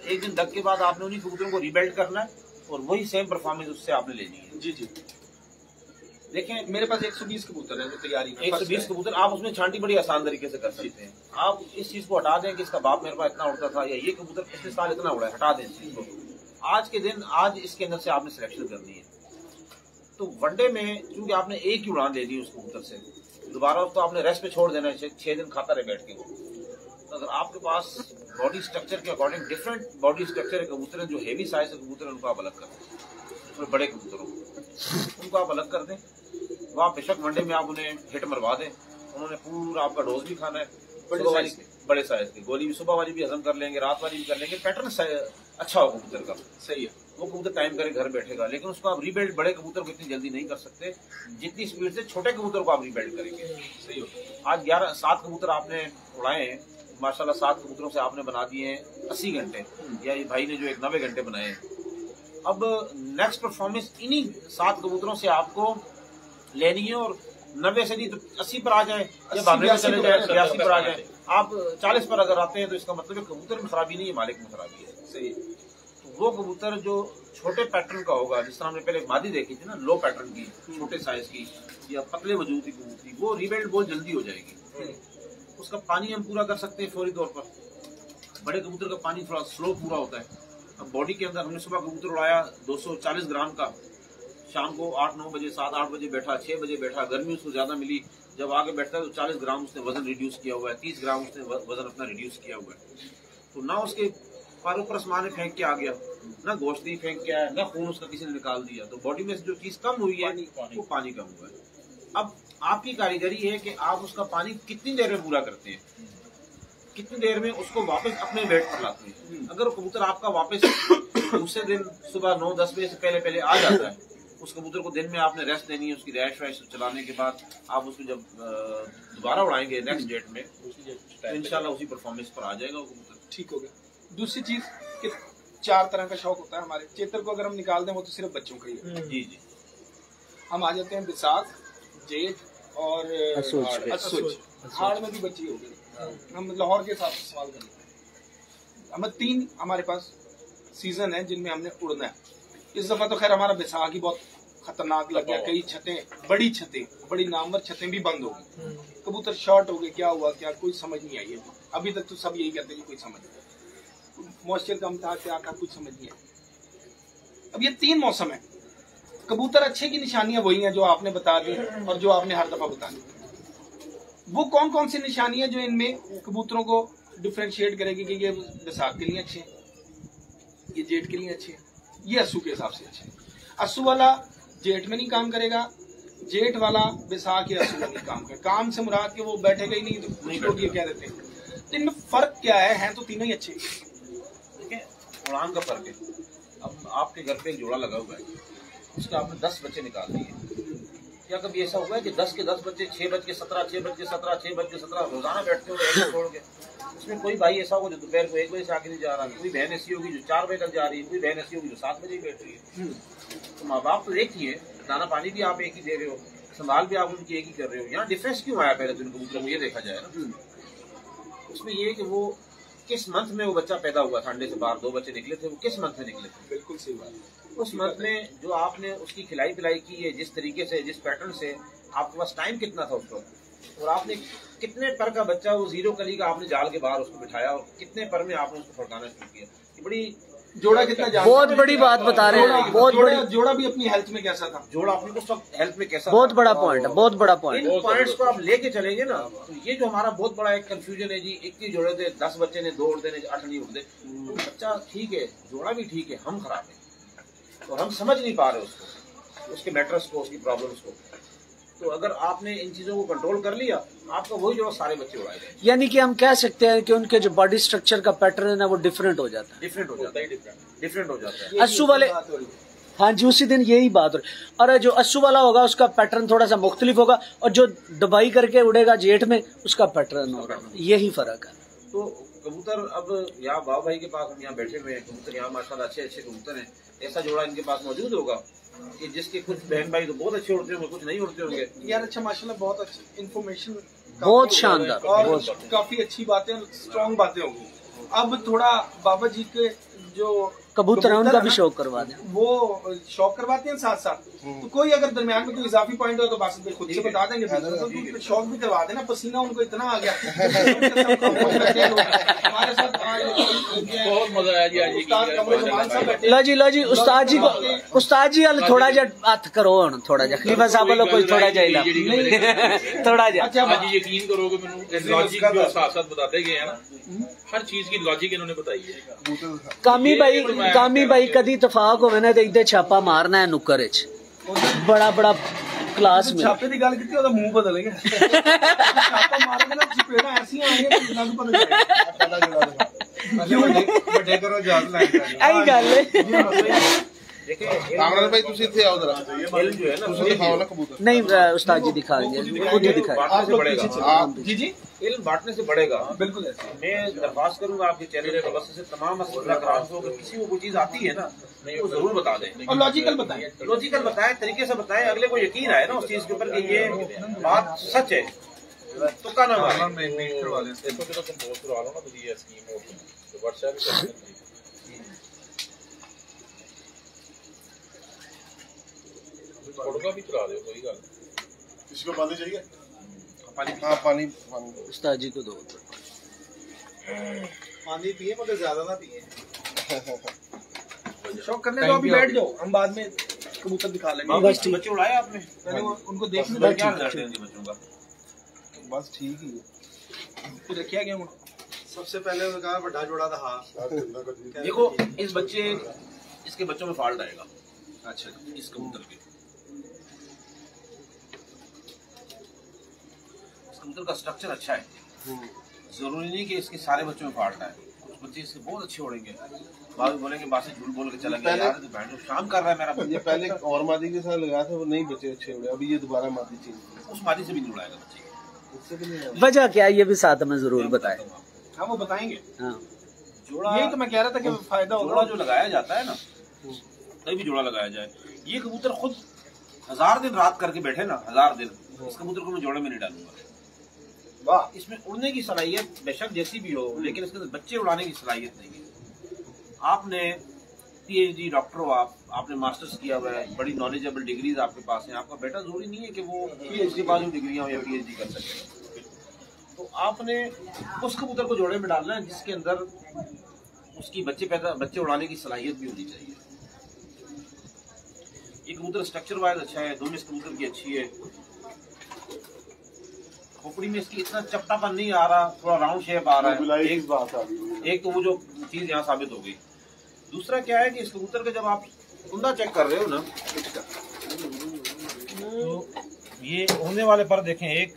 एक दिन डक के बाद आपने उन्हीं कबूतरों को रिबिल्ड करना है और वही सेम परफॉर्मेंस उससे आपने लेनी है। जी जी। देखें मेरे पास 120 कबूतर है तैयारी में, 120 कबूतर आप उसमें छांटी बड़ी आसान तरीके से कर सकते हैं। आप इस चीज को हटा दें कि इसका बाप मेरे पास इतना उड़ता था या ये कबूतर पिछले साल इतना उड़ा है, हटा दें इस चीज को। आज के दिन आज इसके अंदर से आपने सिलेक्शन करनी है। तो वनडे में क्योंकि आपने एक ही उड़ान लेनी है उस कबूतर से, दोबारा उसको आपने रेस्ट पे छोड़ देना है, 6 दिन खाता रहे बैठ के वो। तो अगर आपके पास बॉडी स्ट्रक्चर के अकॉर्डिंग डिफरेंट बॉडी स्ट्रक्चर के कबूतर हैं, जो हेवी साइज के कबूतर हैं उनको आप अलग कर दें, थोड़े बड़े कबूतरों को उनको आप अलग कर दें। वो आप बेशक वनडे में आप उन्हें हिट मरवा दें, उन्होंने पूरा आपका डोज भी खाना है, बड़े साइज की गोली भी सुबह वाली भी हजम कर लेंगे, रात वाली भी कर लेंगे, पैटर्न अच्छा हो कबूतर का, सही है, वो कबूतर टाइम करे घर बैठेगा। लेकिन उसको आप रीबिल्ड बड़े कबूतर को इतनी जल्दी नहीं कर सकते जितनी स्पीड से छोटे कबूतर को आप रीबिल्ड करेंगे, सही हो। आज 7 कबूतर आपने उड़ाए हैं माशाल्लाह, 7 कबूतरों से आपने बना दिए हैं 80 घंटे, या ये भाई ने जो 90 घंटे बनाए हैं। अब नेक्स्ट परफॉर्मेंस इन्हीं 7 कबूतरों से आपको लेनी है और 90 से नहीं तो 80 पर आ जाए या 92 में चले जाए, 82 पर आ जाए। आप 40 पर अगर आते हैं तो इसका मतलब कबूतर में खराबी नहीं है, मालिक में खराबी है, सही। तो वो कबूतर जो छोटे पैटर्न का होगा, जिस तरह हमने पहले मादी देखी थी ना, लो पैटर्न की, छोटे साइज की या पतले वजूद की कबूतरी, वो रीबिल्ड बहुत जल्दी हो जाएगी। उसका पानी हम पूरा कर सकते हैं फौरी तौर पर। बड़े कबूतर का पानी थोड़ा स्लो पूरा होता है। अब बॉडी के अंदर हमने सुबह कबूतर उड़ाया 240 ग्राम का, शाम को 8-9 बजे 7-8 बजे बैठा, 6 बजे बैठा, गर्मी उसको ज्यादा मिली, जब आगे बैठता है तो 40 ग्राम उसने वजन रिड्यूस किया हुआ है, 30 ग्राम उसने वजन अपना रिड्यूस किया हुआ है। तो ना उसके पारों पर आसमान में फेंक के आ गया, ना गोश्त ही फेंक के आया, ना खून उसका किसी ने निकाल दिया। तो बॉडी में से जो चीज कम हुई है वो पानी कम हुआ है। अब आपकी कारीगरी है कि आप उसका पानी कितनी देर में पूरा करते हैं, कितनी देर में उसको वापस अपने वेट पर लाते हैं। अगर कबूतर आपका वापस दूसरे दिन सुबह 9-10 बजे से पहले आ जाता है, उस कबूतर को दिन में आपने रेस्ट देनी है, उसकी रैश वैश चलाने के बाद आप उसको जब दोबारा उड़ाएंगे नेक्स्ट डेट में तो इंशाल्लाह उसी परफॉर्मेंस पर आ जाएगा वो कबूतर, ठीक हो गया। दूसरी चीज कि 4 तरह का शौक होता है हमारे। चेतर को अगर हम निकाल दें वो तो सिर्फ बच्चों का ही है। जी जी। हम आ जाते हैं बैसाख, जेठ और असुज। हाड़ में भी बच्ची हो गई। हम लाहौर के हिसाब से सवाल कर लेते हैं। हमें 3 हमारे पास सीजन है जिनमें हमने उड़ना है। इस दफा तो खैर हमारा बैसाख ही बहुत खतरनाक लग गया। कई छतें, बड़ी नामवर छतें भी बंद हो गई, कबूतर शॉर्ट हो गए। क्या हुआ, क्या कोई समझ नहीं आई है। अभी तक तो सब यही कहते हैं कि कोई समझ नहीं, मॉइस्चर कम था, क्या कुछ समझ नहीं आई। अब ये 3 मौसम है। कबूतर अच्छे की निशानियां वही हैं जो आपने बता दी और जो आपने हर दफा बता दी। वो कौन कौन सी निशानियां जो इनमें कबूतरों को डिफ्रेंशिएट करेगी कि ये बैसाख के लिए अच्छे हैं, ये जेठ के लिए अच्छे हैं, ये अस्सू के हिसाब से अच्छे हैं। अस्सू वाला जेठ में नहीं काम करेगा, जेठ वाला बैसाख या अस्सू में नहीं काम करेगा। काम से मुराद के वो बैठेगा ही नहीं, तो कुछ लोग ये कह देते हैं। तो इनमें फर्क क्या है तो तीनों ही अच्छे। ठीक है, उड़ान का फर्क है। अब आपके घर पे एक जोड़ा लगा हुआ है, उसके आपने 10 बच्चे निकाल दिए। क्या कभी ऐसा हुआ है कि 10 के 10 बच्चे 6 बज के 17, 6 बज के 17, 6 बज के 17 रोजाना बैठते हो छोड़ के? उसमें कोई भाई ऐसा होगा जो दोपहर को 1 बजे से आगे नहीं जा रहा, कोई बहन ऐसी होगी जो 4 बजे तक जा रही है, कोई बहन ऐसी होगी जो 7 बजे बैठ रही है। तो माँ बाप तो एक ही है, दाना पानी भी आप एक ही दे रहे हो, संभाल भी आप उनकी एक ही कर रहे हो। यहाँ डिफरेंस क्यों आया पहले दिन कबूतरों को, ये देखा जाए ना। उसमें ये कि वो किस मंथ में वो बच्चा पैदा हुआ था, अंडे से बाहर 2 बच्चे निकले थे, वो किस मंथ में निकले थे। बिल्कुल सही बात। उस मंथ में जो आपने उसकी खिलाई पिलाई की है, जिस तरीके से, जिस पैटर्न से, आपके पास टाइम कितना था उसको, और आपने कितने पर का बच्चा वो 0 कली का आपने जाल के बाहर उसको बिठाया और कितने पर में आपने उसको फड़काना शुरू किया। ये बड़ी जोड़ा कितना बहुत बड़ी बात बता रहे हैं। बहुत बड़ी जोड़ा भी अपनी हेल्थ में कैसा था, जोड़ा अपनी उस वक्त हेल्थ में कैसा, बहुत बड़ा पॉइंट है, बहुत बड़ा पॉइंट। इन पॉइंट्स को आप लेके चलेंगे ना, तो ये जो हमारा बहुत बड़ा एक कंफ्यूजन है जी, 21 जोड़े थे, 10 बच्चे ने 2 उड़ देने, 8 नहीं उड़ दे। तो बच्चा ठीक है, जोड़ा भी ठीक है, हम खराब है और हम समझ नहीं पा रहे उसको, उसके मैटर्स को, उसकी प्रॉब्लम्स को। तो अगर आपने इन चीजों को कंट्रोल कर लिया, आपका वही जो सारे बच्चे उड़ाए गए। यानी कि हम कह सकते हैं कि उनके जो बॉडी स्ट्रक्चर का पैटर्न है ना, वो डिफरेंट हो जाता है, डिफरेंट हो जाता है। अस्सू वाले, हाँ जी, उसी दिन यही बात हो रही। और जो अस्सू वाला होगा उसका पैटर्न थोड़ा सा मुख्तलिफ होगा, और जो दबाई करके उड़ेगा जेठ में उसका पैटर्न होगा, यही फर्क है। तो कबूतर अब यहाँ बाबा भाई के पास हम यहाँ बैठे हुए हैं, कबूतर यहाँ माशाल्लाह अच्छे अच्छे कबूतर हैं। ऐसा जोड़ा इनके पास मौजूद होगा कि जिसके कुछ बहन भाई तो बहुत अच्छे उड़ते होंगे, कुछ नहीं उड़ते होंगे। यार अच्छा माशाल्लाह बहुत अच्छी इन्फॉर्मेशन, बहुत शानदार और काफी अच्छी बातें, स्ट्रॉन्ग बातें होंगी। अब थोड़ा बाबा जी के जो कबूतर है उनका भी शौक करवा दें, वो शौक करवाते हैं साथ साथ। तो कोई अगर दरमियान में कोई इजाफी पॉइंट हो तो बस खुद से बता देंगे, तो शौक भी करवा देना। पसीना उनको इतना आ गया हमारे साथ बहुत मजा आया जी आज। लो जी उस्ताद जी हल थोड़ा जा हथ करो हुण, थोड़ा जा खलीफा साहब वालों कोई थोड़ा जा हिला थोड़ा जा। आज यकीन करोगे मैंने लॉजिक जो साथ साथ बताते गए हैं ना, हर चीज की लॉजिक इन्होंने बताई है। कामी भाई कदी इतफाक होवे ना ते इधर छापा मारना है नुक्कर च, बड़ा बड़ा क्लास में छापे की गल की ओदा मुंह बदल गया। छापा मारने ना चपेड़ा ऐसी आएंगे तो लग पड़ जाएगा। ਵੱਡੇ ਕਰੋ ਜਾਦ ਲੈਣ आई गल है। ਕਾਮਰਾਨ ਭਾਈ ਤੁਸੀਂ ਇੱਥੇ ਆਓ ਜਰਾ, इल्म जो है ना ਤੁਸੀਂ ਦਿਖਾਓ ਨਾ ਕਬੂतर। नहीं उस्ताद जी दिखाएंगे, खुद ही दिखाएंगे। बांटने से बढ़ेगा। जी जी इल्म बांटने से बढ़ेगा। बिल्कुल ऐसे। मैं दरख्वास्त करूंगा आपके चैनल के वजह से तमाम करार को, अगर किसी को कोई चीज आती है ना वो जरूर बता दें और लॉजिकल बताएं, लॉजिकल बताएं, तरीके से बताएं, अगले को यकीन आए ना उस चीज के ऊपर कि ये बात सच है। तो का नाम है मीट करवा लें। इसको तो तुम पोस्ट करवा लो ना, तो ये स्कीम हो तो व्हाट्सएप फोटो भी चला दो, कोई गल किसी को पानी चाहिए? हाँ पानी उस्ताद जी को दो। पानी पिए मगर ज्यादा ना पिए। शौक करने दो, अभी बैठ जाओ, हम बाद में कबूतर दिखा लेंगे। बस ठीक। बच्चे उड़ाए आपने? पहले उनको देखने बस क्या करते हैं बच्चों का? बस ठीक ही है। तो देखिए क्या सबसे पहले उन्होंने कहा बड़ा जोड़ा था। हाँ देखो इस बच्चे, इसके बच्चों में फॉल्ट आएगा। अच्छा, इस कबूतर के कबूतर का स्ट्रक्चर अच्छा है, जरूरी नहीं कि इसके सारे बच्चों में फॉल्ट आए। कुछ बच्चे इससे बहुत अच्छे उड़ेंगे, बाद में बोलेंगे बात से झूठ बोल के चला गया यार, तो बैठ शाम कर रहा है मेरा। ये पहले और मादी के साथ लगाया था, वो नहीं बच्चे अच्छे उड़े, अभी ये दोबारा मादी चाहिए। उस मादी से भी नहीं उड़ाएगा बच्चे। उससे भी नहीं। वजह क्या है ये भी साथ में जरूर बताएं। हाँ वो बताएंगे। हाँ जोड़ा यही तो मैं कह रहा था कि फायदा होगा। जोड़ा जो लगाया जाता है ना, कहीं भी जोड़ा लगाया जाए, ये कबूतर खुद 1000 दिन रात करके बैठे ना, 1000 दिन, इस कबूतर को मैं जोड़े में नहीं डालूंगा। वाह, इसमें उड़ने की सलाहियत बेशक जैसी भी हो, लेकिन इसके अंदर बच्चे उड़ाने की सलाहियत नहीं है। आपने पीएचडी डॉक्टर हो, आपने मास्टर्स किया हुआ है, बड़ी नॉलेजेबल डिग्रीज आपके पास हैं, आपका बेटा जरूरी नहीं है कि वो पीएचडी बाद में डिग्रियां हो या पीएचडी कर सके। तो आपने उस कबूतर को जोड़े में डालना है जिसके अंदर उसकी बच्चे उड़ाने की सलाहियत भी होनी चाहिए। ये कबूतर स्ट्रक्चर वाइज अच्छा है, दोनों इस कबूतर की अच्छी है। खोपड़ी में इसकी इतना चपटापन नहीं आ रहा, थोड़ा राउंड शेप आ रहा है। एक तो वो जो चीज यहाँ साबित हो गई। दूसरा क्या है कि इस कबूतर का जब आप कुंडा चेक कर रहे हो ना, तो ये होने वाले पर देखें, 1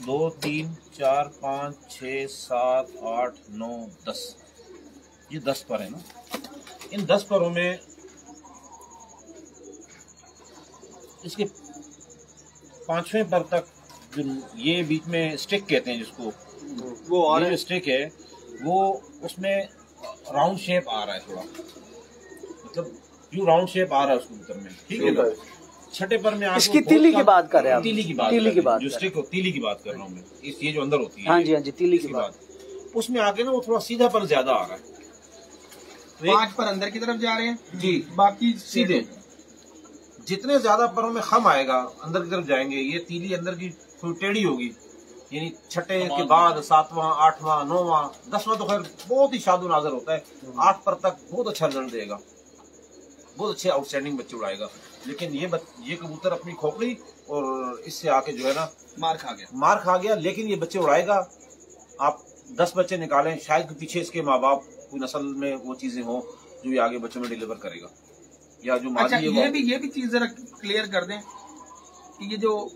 2 3 4 5 6 7 8 9 10, ये 10 पर है ना। इन 10 परों में इसके 5वें पर तक जो ये बीच में स्टिक कहते हैं जिसको, वो और जो स्टिक है वो उसमें राउंड शेप आ रहा है, थोड़ा मतलब यूं राउंड शेप आ रहा है उस कबूतर में, ठीक है ना। छठे पर में इसकी तीली की बात कर रहे हैं, तीली की बात जो स्टिक हो, तीली की बात कर रहा हूँ मैं, इस ये जो अंदर होती है। हाँ जी हाँ जी, तीली की बात। उसमें आगे ना वो थोड़ा सीधा पर ज्यादा आ रहा है, 5 पर अंदर की तरफ जा रहे हैं जी, बाकी सीधे। जितने ज्यादा परों में खम आएगा अंदर की तरफ जाएंगे, ये तीली अंदर की थोड़ी टेढ़ी होगी, यानी छठे के बाद 7वां 8वां 9वां 10वां तो खैर बहुत ही शादो नाजर होता है, 8 पर तक बहुत अच्छा रिजल्ट देगा, बहुत अच्छे आउटस्टैंडिंग बच्चे उड़ाएगा। लेकिन ये कबूतर अपनी खोपड़ी और इससे आके जो है ना मार खा गया, लेकिन ये बच्चे उड़ाएगा। आप 10 बच्चे निकालें, शायद पीछे इसके माँ बाप कोई नस्ल में वो चीजें हो जो ये आगे बच्चों में डिलीवर करेगा, या जो अच्छा, ये भी चीज जरा क्लियर कर दें कि ये जो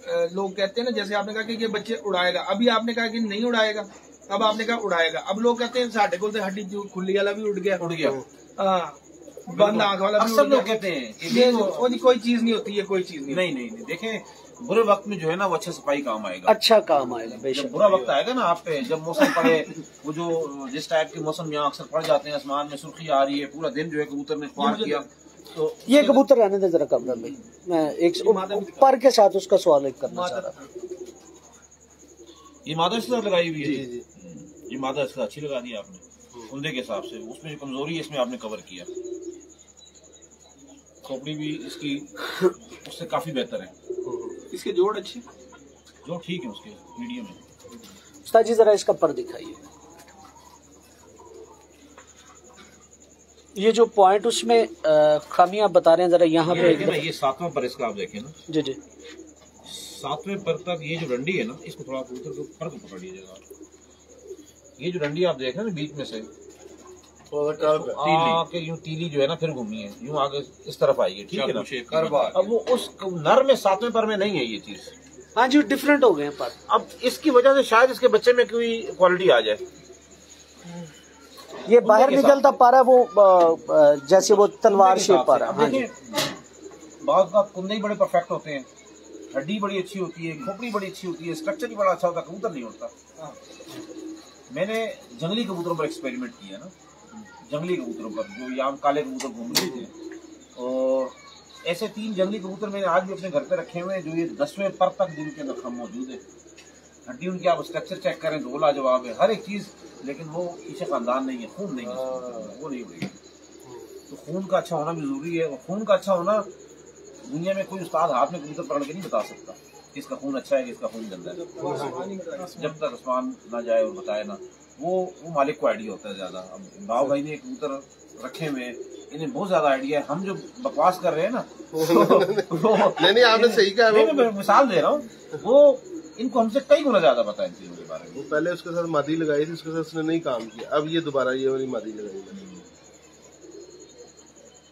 लोग कहते हैं ना, जैसे आपने कहा कि ये बच्चे उड़ाएगा, अभी आपने कहा कि नहीं उड़ाएगा, अब आपने कहा उड़ाएगा। अब लोग कहते हैं साढ़े को हड्डी जो खुली वाला भी उड़ गया, बंद आंख वाला भी। अक्सर लोग कहते हैं कि कोई चीज नहीं होती है, कोई चीज नहीं। नहीं, देखें बुरे वक्त में जो है ना वो अच्छा सफाई काम आएगा। अच्छा काम आएगा जब बेशक। बुरा वक्त आएगा ना आप पे, जब मौसम पड़े, वो जो जिस टाइप के मौसम यहाँ अक्सर पड़ जाते हैं, आसमान में सुर्खी आ रही है, पूरा दिन जो है कबूतर ने ख्वार किया, तो ये कबूतर रहने दे जरा कमरा में, मैं एक पर के साथ उसका सवाल एक करना चाह रहा था। ये मादा इसके साथ लगाई हुई है, ये मादा इसका अच्छी लगा दी आपने उमदे के हिसाब से। उसमें जो कमजोरी है इसमें आपने कवर किया। खोपड़ी भी इसकी उससे काफी बेहतर है। इसके जोड़ अच्छी, जो ठीक है उसके मीडियम है। उस्ताद जी जरा इसका पर दिखाइए। ये जो पॉइंट उसमें खामियां बता रहे हैं जरा यहाँ पे ये 7वां पर इसका आप देखें ना जी जी, 7वें पर तक ये जो डंडी है ना, इसको थोड़ा कबूतर के ऊपर को पकड़ लीजिएगा। ये जो डंडी आप देख रहे हैं ना बीच में से आके यूं तीली जो है ना फिर घूमी है, यूं आगे इस तरफ आई है, ठीक है ना। अब वो उस नर में 7वें पर में नहीं है ये चीज। हाँ जी, डिफरेंट हो गए पर। अब इसकी वजह से शायद इसके बच्चे में कोई क्वालिटी आ जाए। ये बाहर निकलता पारा वो जैसे वो तलवार शेप पारा। हाँ जी, बात का कुंदे ही बड़े परफेक्ट होते हैं, हड्डी बड़ी अच्छी होती है, खोपड़ी बड़ी अच्छी होती है, स्ट्रक्चर ही बड़ा अच्छा होता है, कबूतर नहीं होता। मैंने जंगली कबूतरों पर एक्सपेरिमेंट किया ना, जंगली कबूतरों पर जो यहाँ काले कबूतर घूम रहे थे, और ऐसे 3 जंगली कबूतर मैंने आज भी अपने घर पे रखे हुए हैं, जो ये 10वें पर तक जिनके अंदर खम मौजूद है। हड्डी उनकी आप स्ट्रक्चर चेक करें तो लाजवाब है, हर एक चीज, लेकिन वो पीछे खानदान नहीं है, खून नहीं है, वो नहीं उड़ेगी। तो खून का अच्छा होना भी जरूरी है, और खून का अच्छा होना दुनिया में कोई उस्ताद हाथ में कबूतर पकड़ के नहीं बता सकता किसका खून अच्छा है किसका खून गंदा है। जब तक आसमान ना जाए और बताए ना, वो मालिक को आइडिया होता है ज्यादा। अब बाव भाई ने कबूतर रखे हुए, इन्हें बहुत ज्यादा आइडिया है। हम जो बकवास कर रहे हैं ना नहीं आपने सही कहा। मैं मिसाल दे रहा हूँ, वो इनको हमसे कई गुना ज्यादा पता है इन चीजों के बारे में। वो पहले उसके साथ मादी लगाई थी, उसके साथ उसने नहीं काम किया, अब ये दोबारा ये वाली मादी लगाई।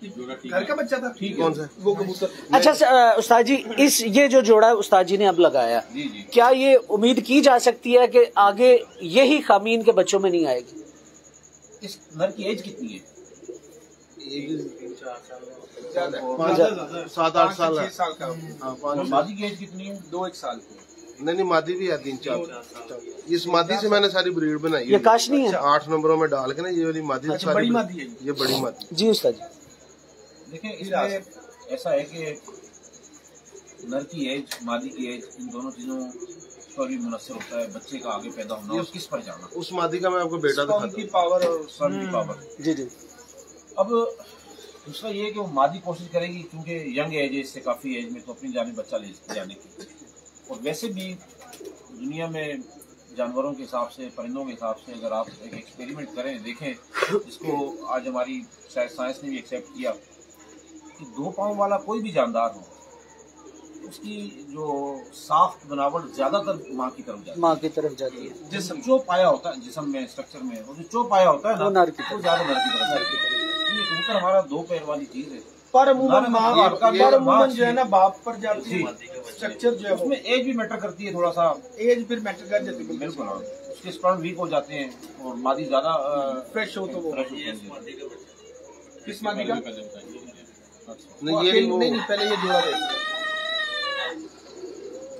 घर का बच्चा था, ठीक कौन सा वो कबूतर। अच्छा उस्ताद जी, इस ये जो जोड़ा उस्ताद जी ने अब लगाया, जी जी, क्या ये उम्मीद की जा सकती है कि आगे यही खामी इनके बच्चों में नहीं आएगी? इस नर की एज कितनी है? 7-8 साल है। 6 साल का। हाँ, मादी की एज कितनी है? 2-1 साल की। नहीं मादी भी है 3-4। इस मादी से मैंने सारी ब्रीड बनाई। ये काश नहीं है? 8 नंबरों में डाल के ना, ये वाली मादी। अच्छा, बड़ी मादी है ये, बड़ी मादी। जी उस्ताद जी, देखिए इसमें ऐसा है कि नर की एज, मादी की एज, इन दोनों चीजों पर भी मुनसर होता है बच्चे का आगे पैदा होना और किस पर जाना। उस मादी का मैं आपको बेटा दिखाता हूं। पावर और सन की पावर। जी जी। अब दूसरा ये है कि वो मादी कोशिश करेगी, क्योंकि यंग एज है, इससे काफी एज में, तो अपनी जाने बच्चा ले जाने की। और वैसे भी दुनिया में जानवरों के हिसाब से, परिंदों के हिसाब से अगर आप एक एक्सपेरिमेंट करें, देखें, जिसको आज हमारी साइंस ने भी एक्सेप्ट किया कि 2 पाँव वाला कोई भी जानदार हो, उसकी जो साफ्ट बनावट ज्यादातर माँ की तरफ जाती है। माँ की तरफ जाती है। जिसम चोप आया होता है जिसम में, स्ट्रक्चर में, वो जो चोप आया होता है ना, वो नर की वो ज्यादा नर की तरफ जाती है। ये कबूतर हमारा 2 पैर वाली चीज है, पर अमूमन माँ जो है ना बाप पर जाती जी। है। स्ट्रक्चर जो है उसमें एज भी मैटर करती है थोड़ा सा, एज फिर मैटर कर जाती है। बिल्कुल। उसके स्पर्म वीक हो जाते हैं, और मादी ज्यादा फ्रेश हो तो वो फ्रेश होती है। किस मादी का? नहीं ये वो नहीं पहले ये जोड़ा देखते हैं।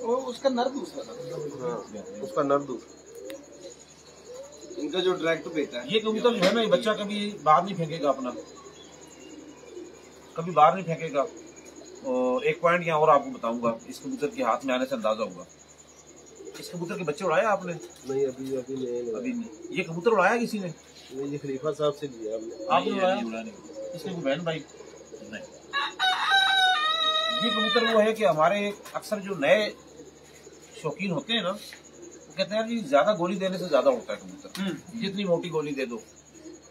वो उसका नर दूसरा था। हाँ, उसका नर दूसरा। इनका जो डायरेक्ट बेटा है, ये कबूतर जो है ना, ये बच्चा कभी बाहर नहीं फेंकेगा अपना, कभी बाहर नहीं फेंकेगा। और एक पॉइंट यहाँ और आपको बताऊंगा, इस कबूतर के हाथ में आने से अंदाजा होगा। इस कबूतर के बच्चे उड़ाया आपने? नहीं अभी नहीं। ये कबूतर उड़ाया किसी ने? ये खलीफा साहब से लिया आपने उड़ाया? इसके कोई बहन भाई नहीं। ये कबूतर वो है कि हमारे अक्सर जो नए शौकीन होते हैं ना, वो कहते हैं कि ज्यादा गोली देने से ज्यादा उड़ता है कबूतर, जितनी मोटी गोली दे दो।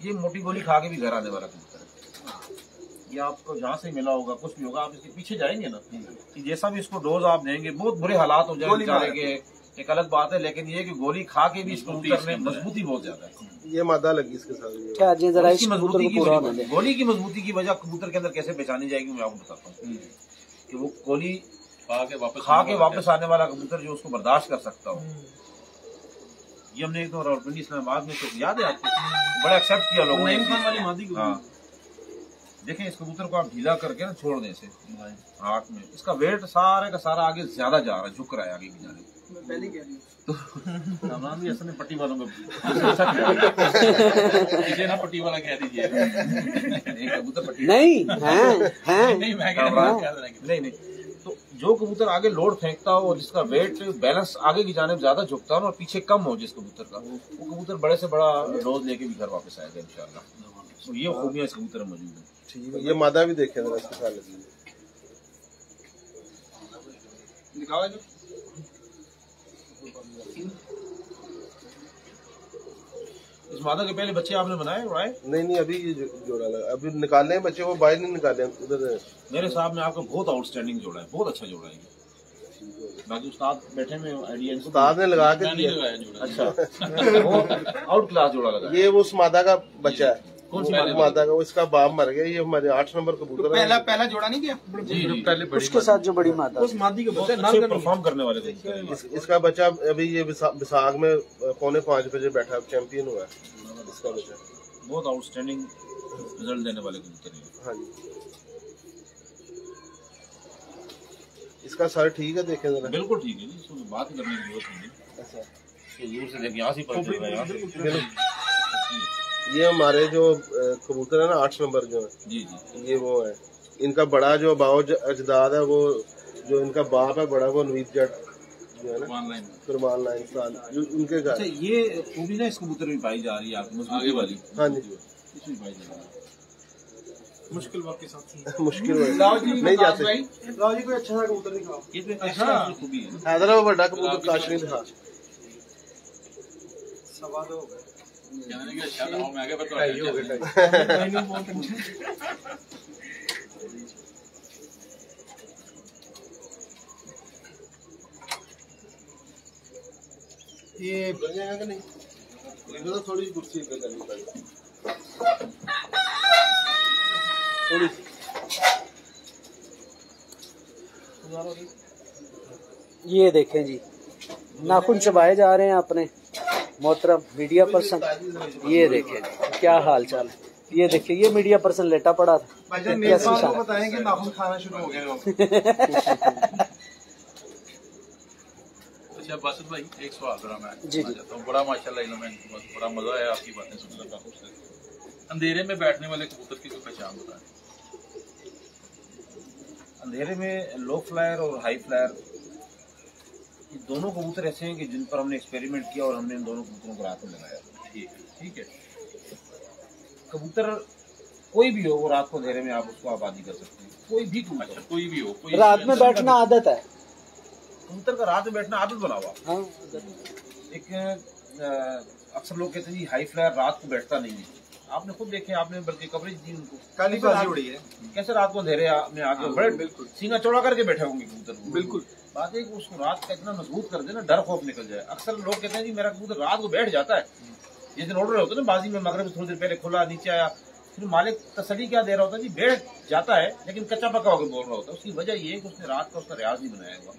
ये मोटी गोली खा के भी घर आने वाला कबूतर है। ये आपको जहाँ से मिला होगा, कुछ भी होगा, आप इसके पीछे जाएंगे ना, कि जैसा भी इसको डोज आप देंगे, बहुत बुरे हालात हो जाएंगे बेचारे के, एक अलग बात है। लेकिन ये कि गोली खा के भी इस कबूतर में मजबूती बहुत ज्यादा है। ये मादा लगी इसके साथ। क्या जी जरा इस मजबूती कबूतर को पूरा होने की, दें। गोली की मजबूती की वजह कबूतर के अंदर कैसे पहचानी जाएगी, मैं आपको बताता हूँ। कि वो गोली खा के वापस आने वाला कबूतर जो उसको बर्दाश्त कर सकता हो। ये हमने एक तो रावलपिंडी इस्लामाबाद में, तो याद है आपको, बड़ा एक्सेप्ट किया लोगों ने। वाली मादी को। हाँ, देखें इस कबूतर को आप ढीला करके ना छोड़ दें इसे हाथ में, इसका वेट सारे का सारा आगे ज्यादा जा रहा है, झुक रहा है आगे की जाने। तो सामान भी असल में पट्टी वालों को इसे ना पट्टी वाला कह दीजिए। कबूतर पट्टी नहीं नहीं। तो जो कबूतर आगे लोड फेंकता हो और जिसका वेट बैलेंस आगे की जाने ज्यादा झुकता हो और पीछे कम हो जिस कबूतर का, वो कबूतर बड़े से बड़ा डोज लेके भी घर वापस आएगा इंशाल्लाह। तो ये खूबियां इस कबूतर में मौजूद है। ठीक है, ये मादा भी देखे जरा इसके साथ लगी दिखाओ। इस मादा के पहले बच्चे आपने बनाए राइट? नहीं अभी ये जोड़ा लगा, अभी निकाले हैं बच्चे, वो बाहर नहीं निकाले उधर। मेरे साहब में आपका बहुत आउटस्टैंडिंग जोड़ा है, बहुत अच्छा जोड़ा है। बाकी उस्ताद बैठे में आइडिया उस्ताद ने लगा के नहीं लगाया जोड़ा। अच्छा आउट क्लास जोड़ा लगा। ये वो उस मादा का बच्चा है। कौन सी मादा का? वो इसका बाप मर गया। ये हमारे 8 नंबर कबूतर पहला जोड़ा नहीं दिया पहले उसके साथ जो बड़ी मादा उस मादी के बच्चे नर परफॉर्म करने वाले थे। इसका बच्चा अभी ये विसाख में 4:45 बजे बैठा, चैंपियन हुआ है इसका बच्चा। बहुत आउटस्टैंडिंग रिजल्ट देने वाले कबूतर हैं। हाँ जी, इसका सर ठीक है, देखें जरा। बिल्कुल ठीक है जी, इसको बात करने की जरूरत नहीं। अच्छा दूर से देखिए, यहाँ से पता चल रहा है। ये हमारे जो कबूतर है ना 8 नंबर जो है जी जी, ये वो है। इनका बड़ा जो बाओ अजदाद है, वो जो इनका बाप है बड़ा, वो नवीद जट जो है ना कुरबान लाइन साल उनके घर। अच्छा ये खूबी ना इस कबूतर में पाई जा रही है आपकी मजबूती वाली। हाँ जी, इसमें पाई जा रही है। मुश्किल वक्त के साथ मुश्किल नहीं जाते। राव जी कोई अच्छा सा कबूतर दिखाओ। ये तो अच्छा खूबी है। हैदराबाद बड़ा कबूतर काश नहीं दिखा। सवा दो हो गए। कहने के शायद हम आगे बता ये बन जाएगा कि नहीं? तो थोड़ी कुर्सी पे करनी पड़ेगी, थोड़ी। ये देखें जी, नाखून चबाए जा रहे हैं अपने मोहतरम मीडिया पर्सन। ये देखें क्या हाल चाल है। ये देखिए, ये मीडिया पर्सन लेटा पड़ा था। बताएं कि नाखून खाना शुरू हो गया। अच्छा बासित भाई, एक सवाल करा मैं जी तो बड़ा माशाल्लाह में बड़ा मजा आया आपकी बातें सुनकर। अंधेरे में बैठने वाले कबूतर की कोई पहचान बताएं। अंधेरे में लो फ्लायर और हाई फ्लायर, ये दोनों कबूतर ऐसे हैं कि जिन पर हमने एक्सपेरिमेंट किया और हमने इन दोनों कबूतरों को रात में लगाया। ठीक है। कबूतर कोई भी हो, वो रात को अंधेरे में आप उसको आबादी कर सकते हैं, कोई भी कबूतर। अच्छा, कोई भी हो, कोई रात में बैठना आदत है कबूतर का, रात में बैठना आदत बना हुआ। हाँ। एक अक्सर लोग कहते हैं जी हाई फ्लायर रात को बैठता नहीं है। आपने खुद देखे, आपने बल्कि कवरेज दी उनको, काली बाजी उड़ी है कैसे रात को अंधेरे में आगे बड़े बिल्कुल सीना चौड़ा करके बैठे होंगे कबूतर। बिल्कुल बात है कि उसको रात का इतना मजबूत कर देना, डर खौफ निकल जाए। अक्सर लोग कहते हैं जी मेरा कबूतर रात को बैठ जाता है। जिस दिन ऑर्डर होता है ना बाजी में, मगरब में थोड़ी देर पहले खुला नीचे आया, फिर मालिक तसली क्या दे रहा होता है जी बैठ जाता है, लेकिन कच्चा पक्का होकर बोल रहा होता है। उसकी वजह ये है कि उसने रात का उसका रियाज नहीं बनाया हुआ।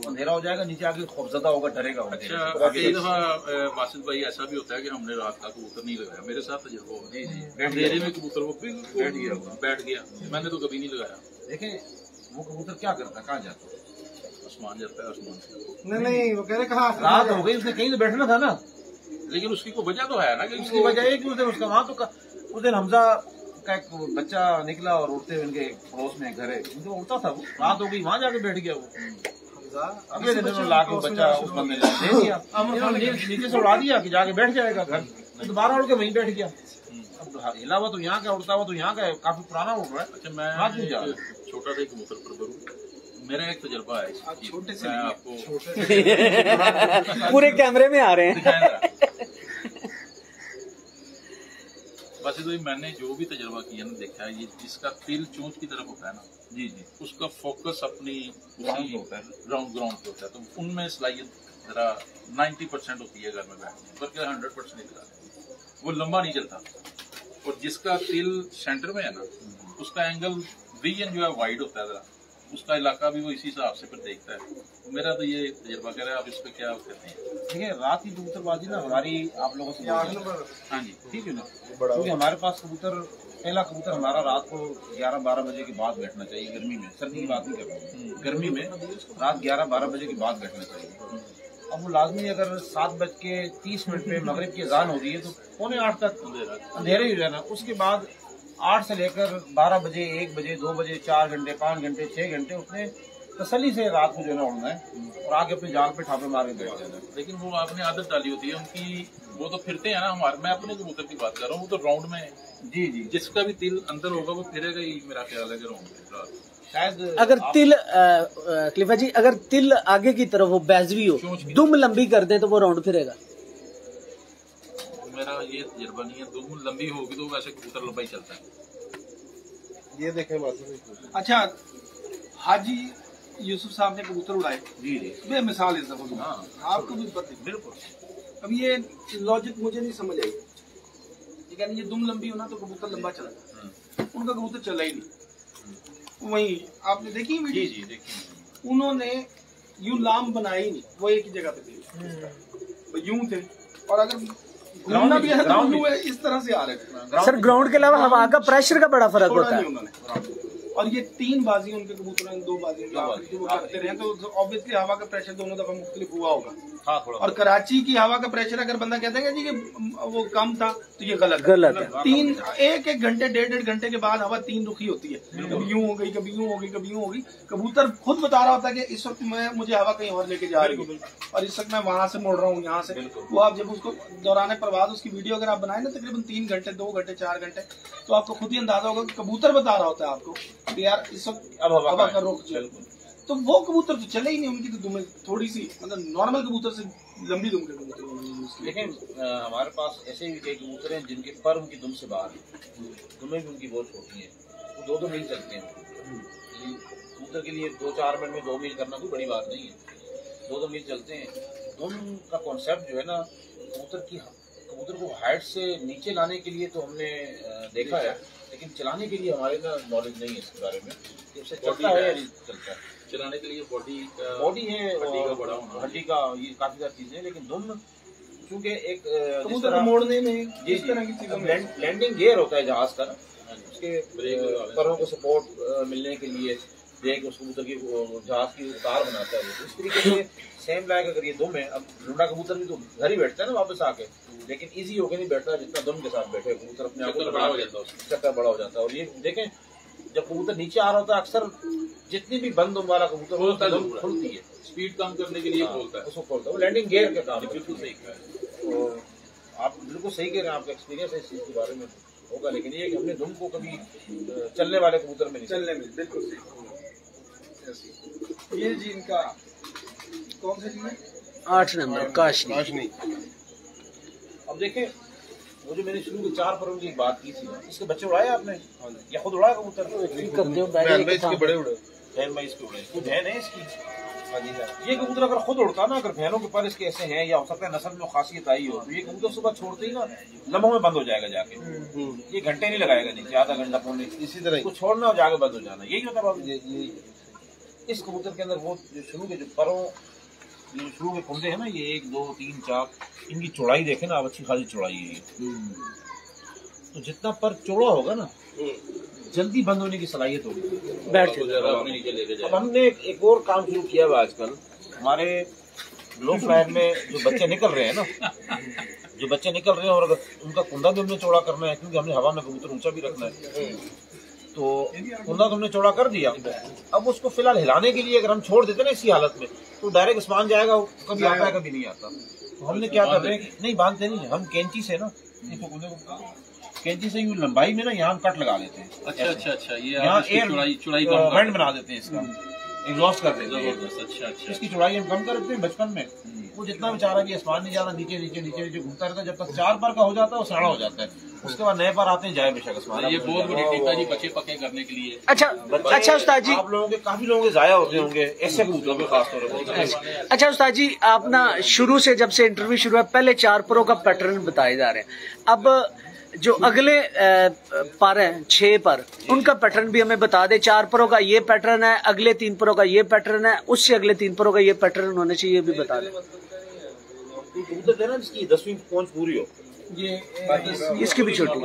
अंधेरा हो जाएगा, नीचे आके खौफजदा होगा, डरेगा। अच्छा कई दफा बासित भाई ऐसा भी होता है कि हमने रात का कबूतर नहीं लगाया, मेरे साथ तजुर्बा हो गया, अंधेरे में कबूतर वो बैठ गया, मैंने तो कभी नहीं लगाया। देखें वो कबूतर क्या करता है, कहाँ जाता है? आसमान जाता है, आसमान से। नहीं वो कह रहे कहा रात हो गई, उसने कहीं तो बैठना था ना। लेकिन उसकी कोई वजह तो है ना कि उसकी वजह है कि उस दिन उसका वहां तो उस दिन हमजा का एक बच्चा निकला और उड़ते हुए उनके पड़ोस में घर है, उनको उड़ता था, वो रात हो गई, वहां जाके बैठ गया वो। अगले दिन उन्होंने ला के बच्चा उस बंदे ने दे दिया, नीचे से उड़ा दिया कि जाके बैठ जाएगा घर। दोबारा उड़ के वहीं बैठ गया। अब हिला हुआ तो यहाँ का, उड़ता हुआ तो यहाँ का, काफी पुराना उड़ रहा है। अच्छा मैं छोटा सा कबूतर पर करूँ, मेरा एक तजुर्बा है छोटे से, आपको पूरे कैमरे में आ रहे हैं। वैसे तो मैंने जो भी तजुर्बा किया ना, देखा है ये जिसका तिल चोंच की तरफ होता है ना जी, उसका फोकस अपनी ग्राउंड होता है, ग्राउंड पे होता है, तो उनमें सलाहियत जरा 90% होती है घर में बैठने, बल्कि 100% नहीं दिखाते, वो लंबा नहीं चलता। और जिसका तिल सेंटर में है ना, उसका एंगल विजन जो है वाइड होता है, जरा उसका इलाका भी वो इसी हिसाब से फिर देखता है। मेरा तो ये तजुर्बा कह रहा है, आप इस पे क्या कहते हैं? देखिए रात की कबूतरबाजी ना हमारी आप लोगों से, हाँ जी ठीक है ना, क्योंकि हमारे पास कबूतर पहला कबूतर हमारा रात को 11-12 बजे के बाद बैठना चाहिए गर्मी में, सर्दी की बात नहीं कर रहा हूँ, गर्मी में रात 11-12 बजे के बाद बैठना चाहिए। अब वो लाजमी अगर 7:30 पे मगरिब की अजान हो रही है तो 7:45 तक अंधेरे ही रहना, उसके बाद 8 से लेकर 12 बजे, 1 बजे, 2 बजे, 4 घंटे, 5 घंटे, 6 घंटे उसने तसल्ली से रात को जो है ना उड़ना है और आगे अपने जाल पे ठापे मार के बैठ जाना है। लेकिन वो आपने आदत डाली होती है उनकी, वो तो फिरते हैं ना हमारे, मैं अपने कबूतर की बात कर रहा हूँ, वो तो राउंड में जी जी जिसका भी तिल अंदर होगा वो फिरेगा ही, मेरा ख्याल है कि राउंड में शायद। अगर तिल खलीफा जी अगर तिल आगे की तरफ हो, बैजवी हो, दुम लंबी कर दे तो वो राउंड फिरेगा। मेरा ये तजर्बा नहीं है, दुम लंबी होगी तो वैसे कबूतर लंबा ही चलता है। ये देखें बात। अच्छा, हाजी यूसुफ साहब ने कबूतर उड़ाए, जी जी बेमिसाल इस दफा। हाँ, आपको भी पता है। बिल्कुल। अब ये लॉजिक मुझे नहीं समझ आई। ये कहने ये दुम लंबी होना तो कबूतर लंबा चलता, उनका कबूतर चला ही नहीं। वही आपने देखी वीडियो? जी जी देखिए, उन्होंने यूं लाम बनाई नहीं, वो एक ही जगह पे थे, यूं थे, और अगर घूमना भी है तो उल्लू है, इस तरह से आ रहे थे। सर ग्राउंड के अलावा हवा का प्रेशर का बड़ा फर्क होता है। उन्होंने और ये 3 बाजी उनके कबूतर हैं, 2 बाजी जो वो करते रहे, तो ऑब्वियसली हवा का प्रेशर दोनों दफा मुख्तलिफ हुआ होगा। हाँ, थोड़ा। और कराची की हवा का प्रेशर अगर बंदा कहता है जी कि वो कम था तो ये गलत है। 1-1 घंटे 1.5 घंटे के बाद हवा 3 रुखी होती है, कभी यूं हो गई, कभी यूं हो गई, कभी यूं हो गई। कबूतर खुद बता रहा होता है कि इस वक्त मुझे हवा कहीं और लेके जा रही है और इस वक्त मैं वहां से मुड़ रहा हूँ, यहाँ से। वो आप जब उसको दौरान परवाज उसकी वीडियो अगर आप बनाए ना तकरीबन 3 घंटे, 2 घंटे, 4 घंटे, तो आपको खुद ही अंदाजा होगा कि कबूतर बता रहा होता है आपको कि यार इस वक्त अब हवा का रुख जो है। तो वो कबूतर तो चले ही नहीं, उनकी तो दुमें थोड़ी सी मतलब नॉर्मल कबूतर से लंबी दुम के कबूतर। लेकिन हमारे पास ऐसे भी कई कबूतर हैं जिनके पर उनकी दुम से बाहर है, दुमें भी उनकी बहुत छोटी हैं, वो 2-2 मील चलते हैं। कबूतर के लिए 2-4 मिनट में 2 मील करना कोई बड़ी बात नहीं है, 2-2 मील चलते हैं। दुम का कॉन्सेप्ट जो है ना, कबूतर को हाइट से नीचे लाने के लिए तो हमने देखा है, लेकिन चलाने के लिए हमारे ना नॉलेज नहीं है इसके बारे में, उससे चलता है या नहीं चलता है। चलाने के लिए बॉडी है, हड्डी का बड़ा होना, हड्डी का ये काफी सारी चीजें, लेकिन दुम चूंकि एक कबूतर मोड़ने में इस तरह की चीजों में लैंडिंग गियर होता है जहाज का ना, उसके परों को सपोर्ट मिलने के लिए ब्रेक उस कबूतर की जहाज की उतार बनाता है। इस तरीके से सेम लाइक अगर ये दुम है, अब लुंडा कबूतर भी तो घर ही बैठता है ना वापस आके, लेकिन इजी होकर नहीं बैठता जितना दुम के साथ बैठे कबूतर अपने आप को बड़ा हो जाता है, चक्कर बड़ा हो जाता है। और ये देखें जब कबूतर नीचे आ रहा होता है अक्सर जितनी भी बंद दुम वाला कबूतर होता है खुलती है, स्पीड कम करने के लिए खोलता है, उसको खोलता है, वो लैंडिंग गियर का काम। बिल्कुल सही कहा है, तो आप बिल्कुल सही कह रहे हैं, आपका एक्सपीरियंस है इस चीज के बारे में होगा, लेकिन ये कि हमने दुम को कभी चलने वाले कबूतर में नहीं चलने में बिल्कुल सही। ये जी इनका कौन सा जी है? 8 नंबर काशनी। अब देखें वो जो मैंने शुरू में 4 फरवरी की बात की थी, इसके बच्चे उड़ाए आपने या खुद उड़ाया कबूतर? इसके बड़े उड़े, खुद है ना इसकी। ये कबूतर अगर खुद उड़ता ना, अगर भैनों के पर इसके ऐसे हैं या हो सकता है नस्ल में खासियत आई हो, तो ये कबूतर सुबह छोड़ते ही ना लम्हों में बंद हो जाएगा जाके, ये घंटे नहीं लगाएगा नीचे, आधा घंटा पौने, इसी तरह इसको छोड़ना और जाके बंद हो जाना, यही होता है। इस कबूतर के अंदर वो जो शुरू के जो परों शुरू के कुंडे हैं ना, ये 1, 2, 3, 4, इनकी चौड़ाई देखे ना आप, अच्छी खासी चौड़ाई है ये। तो जितना पर चौड़ा होगा ना जल्दी बंद होने की सलाहियत होगी, बैठ जाएगा। अब हमने एक और काम शुरू किया हुआ आजकल, हमारे लो फ्लायर में जो बच्चे निकल रहे हैं ना, जो बच्चे निकल रहे हैं, और अगर उनका कुंदा भी हमने चौड़ा करना है, क्योंकि हमने हवा में कबूतर ऊंचा भी रखना है, तो कुंदा तो हमने चौड़ा कर दिया। अब उसको फिलहाल हिलाने के लिए अगर हम छोड़ देते ना इसी हालत में, तो डायरेक्ट आसमान जाएगा, कभी आता है कभी नहीं आता। तो हमने क्या कर रहे हैं, नहीं बांधते नहीं, हम कैंची से ना कैंची से यूं लंबाई में ना यहाँ कट लगा लेते हैं। अच्छा, ये यहाँ चौड़ाई बैंड बना देते हैं इसका, एग्जॉस्ट कर देते हैं। अच्छा, इसकी चौड़ाई हम कम कर देते हैं। बचपन में वो जितना बेचारा कि आसमान नहीं जाता, नीचे नीचे नीचे नीचे घूमता रहता है, जब तक 4 पर का हो जाता है वो साड़ा हो जाता है, उसके बाद नए पर आते हैं, जाए बेशक आसमान। ये बहुत बड़ी टिप है जी बच्चे पक्के करने के लिए। अच्छा उस्ताद जी, आप लोगों के काफी लोगों के जाया होते होंगे ऐसे कबूतरों के खासतौर पर। अच्छा उस्ताद जी, आप ना शुरू से जब से इंटरव्यू शुरू है पहले 4 परों का पैटर्न बताए जा रहे हैं, अब जो अगले पर हैं 6 पर, उनका पैटर्न भी हमें बता दे। 4 परों का ये पैटर्न है, अगले 3 परों का ये पैटर्न है, उससे अगले 3 परों का ये पैटर्न होने चाहिए, भी बता दे। कबूतर देना जिसकी 10वीं पहुंच पूरी हो, ये इसकी भी छोटी।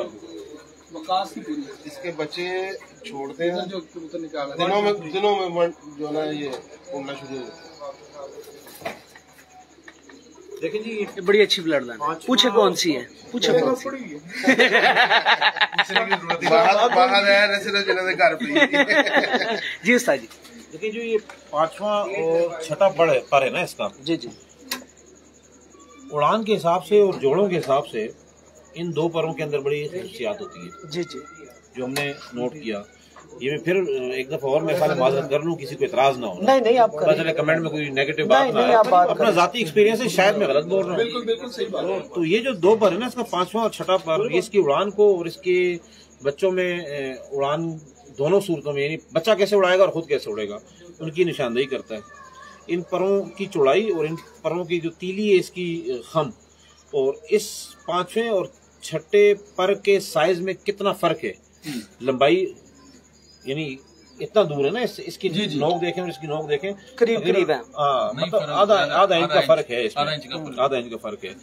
वकास की पूरी इसके बच्चे छोड़ते हैं जो कबूतर निकाल दिनों में जो ना ये उड़ना शुरू हो जाता है। देखिए जी, ये बड़ी अच्छी ब्लड लाइन, पूछे कौन सी है, पूछे कौन सी बाहर है जिन्होंने घर पे जी उस्ताद जी। देखिए जो ये 5वां और 6ठा पर है ना इसका, जी जी, उड़ान के हिसाब से और जोड़ों के हिसाब से इन 2 परों के अंदर बड़ी खसूसियात होती है जी जी, जो हमने नोट किया। ये मैं फिर एक दफा और मैं माजरत कर लूं, किसी को इतराज ना हो। नहीं आप चले कमेंट में कोई नेगेटिव बात ना आए, अपना जाती एक्सपीरियंस है, शायद मैं गलत बोल रहा हूँ। बिल्कुल बिल्कुल सही बात। तो ये जो 2 पर है ना, इसका 5वां और 6ठा पर, ये इसकी उड़ान को और इसके बच्चों में उड़ान दोनों सूरतों में, यानी बच्चा कैसे उड़ाएगा और खुद कैसे उड़ेगा, उनकी निशानदेही करता है। इन परों की चौड़ाई और इन परों की जो तीली है इसकी खम, और इस 5वें और 6ठे पर के साइज में कितना फर्क है, लंबाई यानी इतना दूर है ना, इसकी नोक देखें और इसकी नोक देखें, करीब करीब है, मतलब आधा इंच का फर्क है इसमें, आधा इंच का फर्क है।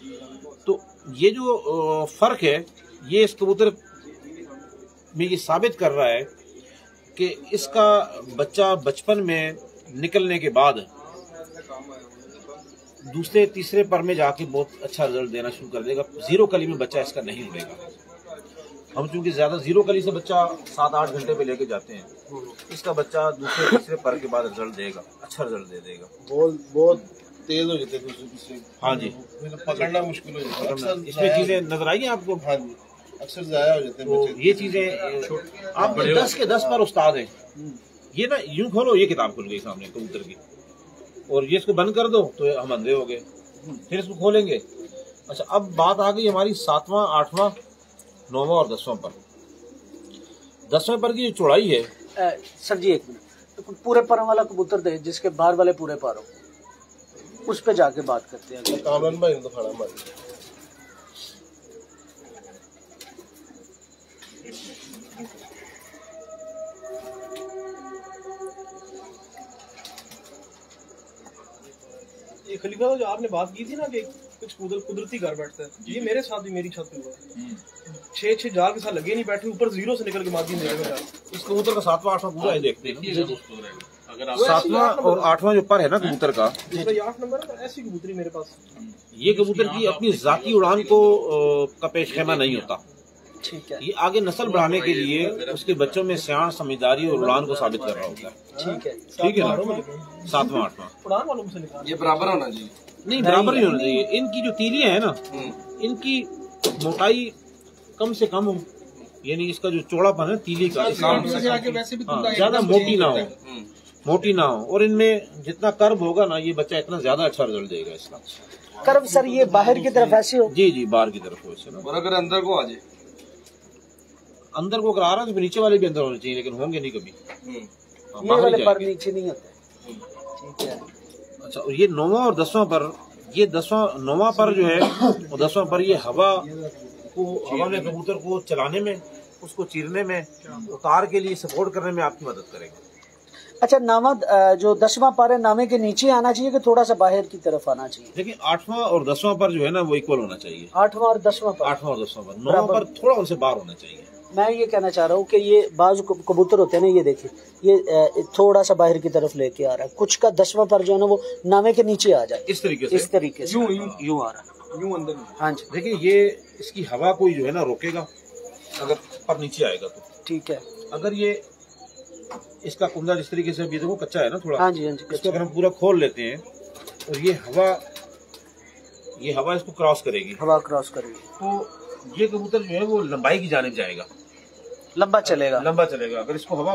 तो ये जो फर्क है, ये इस कबूतर में ये साबित कर रहा है कि इसका बच्चा बचपन में निकलने के बाद दूसरे तीसरे पर में जाके बहुत अच्छा रिजल्ट देना शुरू कर देगा। 0 कली में बच्चा इसका नहीं उड़ेगा। हम चूंकि ज्यादा 0 कली से बच्चा 7-8 घंटे पे लेके जाते हैं, इसका बच्चा दूसरे तीसरे पर के बाद रिजल्ट देगा, अच्छा रिजल्ट दे देगा। बहुत तेज हो जाते हैं। हाँ जी, पकड़ना मुश्किल हो जाता है। इसमें चीजें नजर आई आपको? हाँ जी, अक्सर जाया हो जाते हैं। तो ये चीजें आप 10 के 10 पर उस्ताद हैं। ये ना यूं खोलो, ये किताब खुल गई सामने कबूतर की, और ये इसको बंद कर दो तो हम अंधे हो गए। फिर इसको खोलेंगे। अच्छा, अब बात आ गई हमारी 7वां, 8वां, 9वां और 10वां पर। 10वें पर की जो चौड़ाई है, सर जी एक मिनट, तो पूरे पर वाला कबूतर दे जिसके बाहर वाले पूरे पर हो, उस पे जाके बात करते हैं। कामरान भाई तो खड़ा हमारे ये खलीफा जो आपने बात की थी ना कि कुछ कुदरती घर बैठता है, ये मेरे साथ भी मेरी छत पे हुआ। 6 जाल के साथ लगे नहीं बैठे, ऊपर 0 से निकल के मादी मेरे में। इस कबूतर का 7वां 8वां पूरा है, देखते हैं। अगर 7वां और 8वां जो पर है ना कबूतर का, 8 नंबर है, ऐसी कबूतरी मेरे पास। ये कबूतर की अपनी जाती उड़ान को का पेश खेमा नहीं होता। ठीक है, ये आगे नस्ल बढ़ाने के लिए उसके बच्चों में सियाण, समझदारी और उड़ान को साबित कर रहा होता है। ठीक है, ठीक है ना। 7वां 8वां उड़ान वालों से निकाल, ये बराबर होना चाहिए। नहीं, बराबर नहीं होना चाहिए। इनकी जो तीलियां है ना, इनकी मोटाई कम से कम हो, यानी इसका जो चौड़ापन है तीली का, ज्यादा मोटी ना हो, मोटी ना हो। और इनमें जितना कर्व होगा ना, ये बच्चा इतना ज्यादा अच्छा रिजल्ट देगा इसका। कर्व सर ये बाहर की तरफ ऐसे हो? जी जी, बाहर की तरफ हो ऐसे ना। और अगर अंदर को आ जाए, अंदर को अगर आ रहा है तो नीचे वाले भी अंदर होने चाहिए, लेकिन होंगे नहीं कभी। ये वाले पर नीचे नहीं होते। ठीक है। अच्छा, और ये 9वां और 10वां पर, ये 9वां पर जो है और 10वां पर, ये हवा में कबूतर को चलाने में, उसको चीरने में, उतार के लिए सपोर्ट करने में आपकी मदद करेगा। अच्छा, नामा जो 10वां पर है, नामे के नीचे आना चाहिए कि थोड़ा सा बाहर की तरफ आना चाहिए? देखिए, 8वां और 10वां पर जो है ना, वो इक्वल होना चाहिए। 8वां और 10वां पर? 8वां और 10वां पर। 9वां पर थोड़ा उनसे बाहर होना चाहिए। मैं ये कहना चाह रहा हूँ कि ये बाजू कबूतर होते हैं ना, ये देखिए, ये थोड़ा सा बाहर की तरफ लेके आ रहा है, कुछ का 10वां पर जो है ना वो नामे के नीचे आ जाए, इस तरीके से, यूं आ रहा है, यूं अंदर। हाँ जी। देखिए, ये इसकी हवा को जो है ना रोकेगा अगर पर नीचे आएगा तो। ठीक है। अगर ये इसका कुंदा जिस तरीके से, अभी देखो कच्चा है ना थोड़ा, हाँ जी, हाँ जी, इसको अगर हम पूरा खोल लेते हैं और ये हवा इसको क्रॉस करेगी, हवा क्रॉस करेगी, तो ये कबूतर जो है वो लंबाई की जानिब जाएगा, लंबा चलेगा। अगर इसको हवा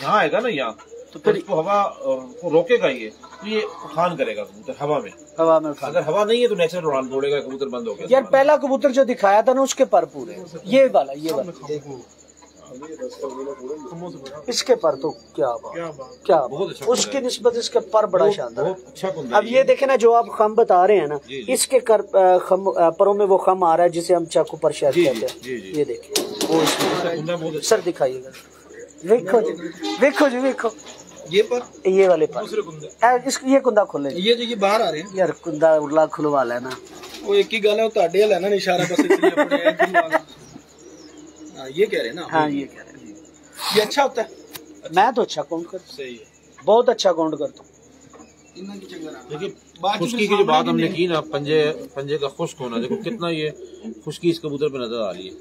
यहाँ आएगा ना, यहाँ, तो फिर इसको हवा को रोकेगा ये, तो ये उठान करेगा कबूतर हवा में उठान। अगर हवा नहीं है तो नेचुरल उड़ान दौड़ेगा, कबूतर बंद हो गया। यार पहला कबूतर जो दिखाया था ना, उसके पर पूरे, ये वाला इसके पर तो क्या बहुत अच्छा, उसकी निस्बत इसके पर बड़ा शानदार। अच्छा। अब ये देखे ना, जो आप खम बता रहे हैं ना, इसके परों में वो खम आ रहा है जिसे हम चाकू पर शायद कहते हैं। ये देखिए, वो इसमें सर दिखाइएगा, देखो जी, देखो ये वाले पर, ये कुंदा खोले, ये बाहर आ रहे हैं यार, कुंदा उड़ला खुलवा लेना। वो एक ही गल है, ਤੁਹਾਡੇ ਲੈਣਾ ਇਸ਼ਾਰਾ ਬਸ ਇੱਥੇ ਆਪਣੇ ये कह रहे हैं ना। हाँ ये कह रहे हैं। ये अच्छा होता है। मैं तो अच्छा काउंट करता हूँ, सही है, बहुत अच्छा काउंट करता हूँ। देखिए खुश्की की जो बात हमने की ना, पंजे का खुश्क होना, देखो कितना ये खुश्की इस कबूतर पे नजर आ रही है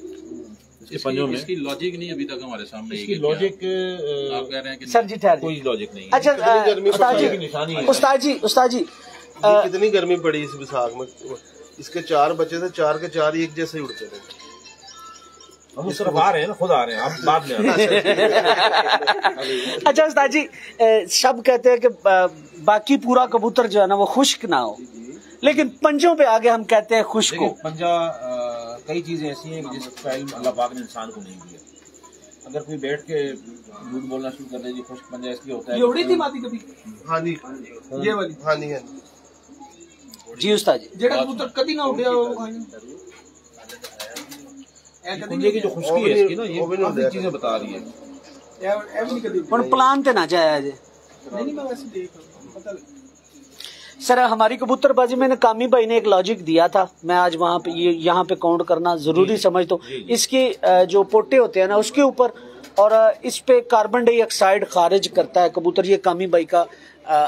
इसके पंजों में। इसकी लॉजिक नहीं अभी तक हमारे सामने। इसकी लॉजिक आप कह रहे हैं कि सर जी ठहर कोई लॉजिक नहीं है। अच्छा उस्ताद जी कितनी गर्मी पड़ी इस विसाख में। इसके 4 बच्चे थे, 4 के 4 एक जैसे ही उड़ते थे। हम उस तरफ आ रहे हैं ना, खुद आ रहे हैं, आप बाद में अच्छा उस्ताद जी, सब कहते हैं कि बाकी पूरा कबूतर जो है ना वो खुश्क ना हो, लेकिन पंजों पे आगे हम कहते हैं खुश्क हो। पंजा कई चीजें ऐसी हैं कि जिसका इल्म अल्लाह पाक ने इंसान को नहीं दिया। अगर कोई बैठ के झूठ बोलना शुरू कर दे जी खुश्क पंजा इसलिए होता है। ये उड़ी थी माती कभी? हाँ जी, ये वाली? हाँ जी, हाँ जी उस्ताद जी। जेड़ा कबूतर कभी ना उड़े पंजे की जो खुश्की है इसकी ना, ये काफी चीजें बता रही है। पर प्लान ते ना जाया जे नहीं, मैं वैसे देख रहा हूं, पता लगा। सर हमारी कबूतरबाजी में कामी भाई ने एक लॉजिक दिया था, मैं आज वहाँ पे यहाँ पे काउंट करना जरूरी समझता हूँ। इसके जो पोटे होते हैं ना उसके ऊपर, और इस पे कार्बन डाइऑक्साइड खारिज करता है कबूतर। ये कामी भाई का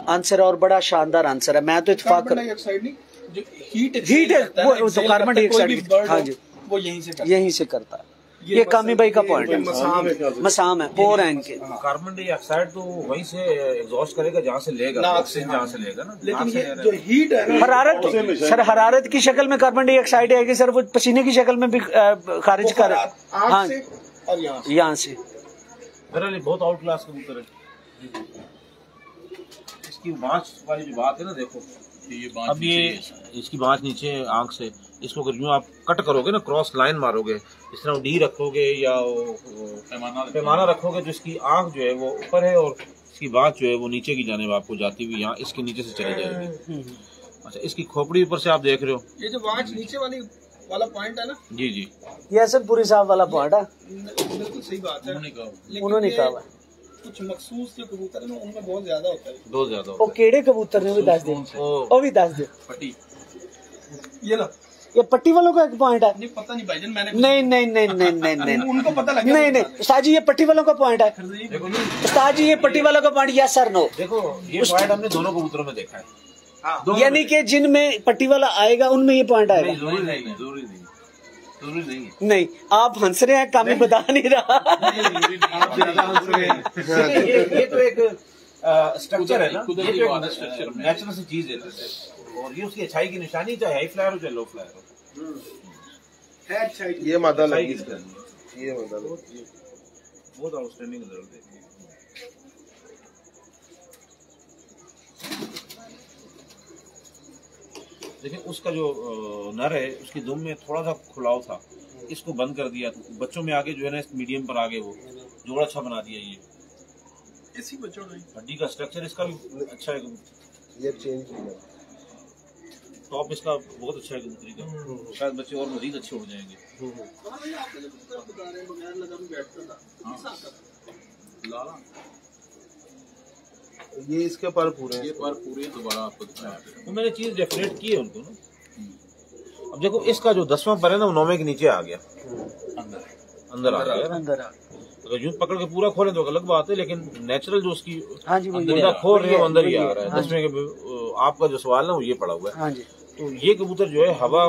आंसर है और बड़ा शानदार आंसर है। मैं तो इत्तेफाक कार्बन डाइऑक्साइड नहीं, जो हीट है वो तो कार्बन डाइऑक्साइड, हाँ जी, वो यहीं से करता है। ये कामी भाई का पॉइंट है, मसाम है, पोर है इनके। कार्बन डाइऑक्साइड तो वहीं से एग्जॉस्ट करेगा जहाँ से लेगा, ऑक्सीजन जहाँ से लेगा ना। लेकिन ये जो हीट है ना, हरारत, सर हरारत की शक्ल में कार्बन डाइऑक्साइड आएगी सर, वो पसीने की शक्ल में भी खारिज कर, हाँ यहाँ से। मेरे लिए बहुत आउट क्लास कबूतर है। इसकी बाँच वाली जो बात है ना, देखो अब ये इसकी बाँच नीचे आंख से, इसको अगर यूँ आप कट करोगे ना, क्रॉस लाइन मारोगे, इस तरह डी रखोगे या पैमाना रखोगे, तो इसकी आंख जो है वो ऊपर है और इसकी बाँच जो है वो नीचे की जाने आपको जाती हुई यहाँ इसके नीचे से चली जाएगी। अच्छा, इसकी खोपड़ी ऊपर से आप देख रहे हो, ये जो बाँच नीचे वाला पॉइंट है ना, जी जी, ये असलपुरी साहब वाला पॉइंट है। बिल्कुल सही बात है। उन्होंने कहा कुछ मखसूस जो कबूतर है ना उनमें बहुत ज्यादा होता है, बहुत ज्यादा। वो केड़े कबूतर ने भी दस दे, वो भी दस दे। पट्टी, ये लो, ये पट्टी वालों का एक पॉइंट है। नहीं पता नहीं भाईजान, मैंने नहीं उनको पता लगा। नहीं उस्ताद जी, ये पट्टी वालों का पॉइंट है। उस्ताद जी, ये पट्टी वालों का पॉइंट, यस सर नो। देखो ये पॉइंट हमने दोनों कबूतरों में देखा है, यानी कि जिनमें पट्टी वाला आएगा उनमें ये पॉइंट आएगा। जरूरी नहीं। नहीं, आप हंस रहे हैं, कामी बता नहीं रहा। ये तो एक स्ट्रक्चर है ना, ये तो नेचुरल सी चीज है, और ये उसकी अच्छाई की निशानी, चाहे हाई फ्लायर हो चाहे लो फ्लायर हो। ये मादा लगी, ये मादा लगी, बहुत आउटस्टैंडिंग रिजल्ट है। लेकिन उसका जो नर है उसकी दुम में थोड़ा सा खुलाव था, इसको बंद कर दिया, तो बच्चों में आगे जो है ना इस मीडियम पर आगे वो जोड़ा अच्छा बना दिया। ये इसी बच्चों ने हड्डी का स्ट्रक्चर इसका भी अच्छा है, ये चेंज किया, टॉप इसका बहुत अच्छा है कबूतरी का, शायद बच्चे और मजीद अच्छे हो जाएंगे। लाला ये इसके पर पूरे, ये पर पूरे दोबारा आपको दिखाया, तो मैंने चीज डेफिनेट की है उनको ना। अब देखो इसका जो 10वां पर है ना वो 9वें के नीचे आ गया, अंदर आ गया। अगर यूं पकड़ के पूरा खोले तो अलग बात है, लेकिन नेचुरल जो उसकी खोल रहे हो अंदर ही आ रहा है। 10वें के आपका जो सवाल है वो ये पड़ा हुआ है। तो ये कबूतर जो है हवा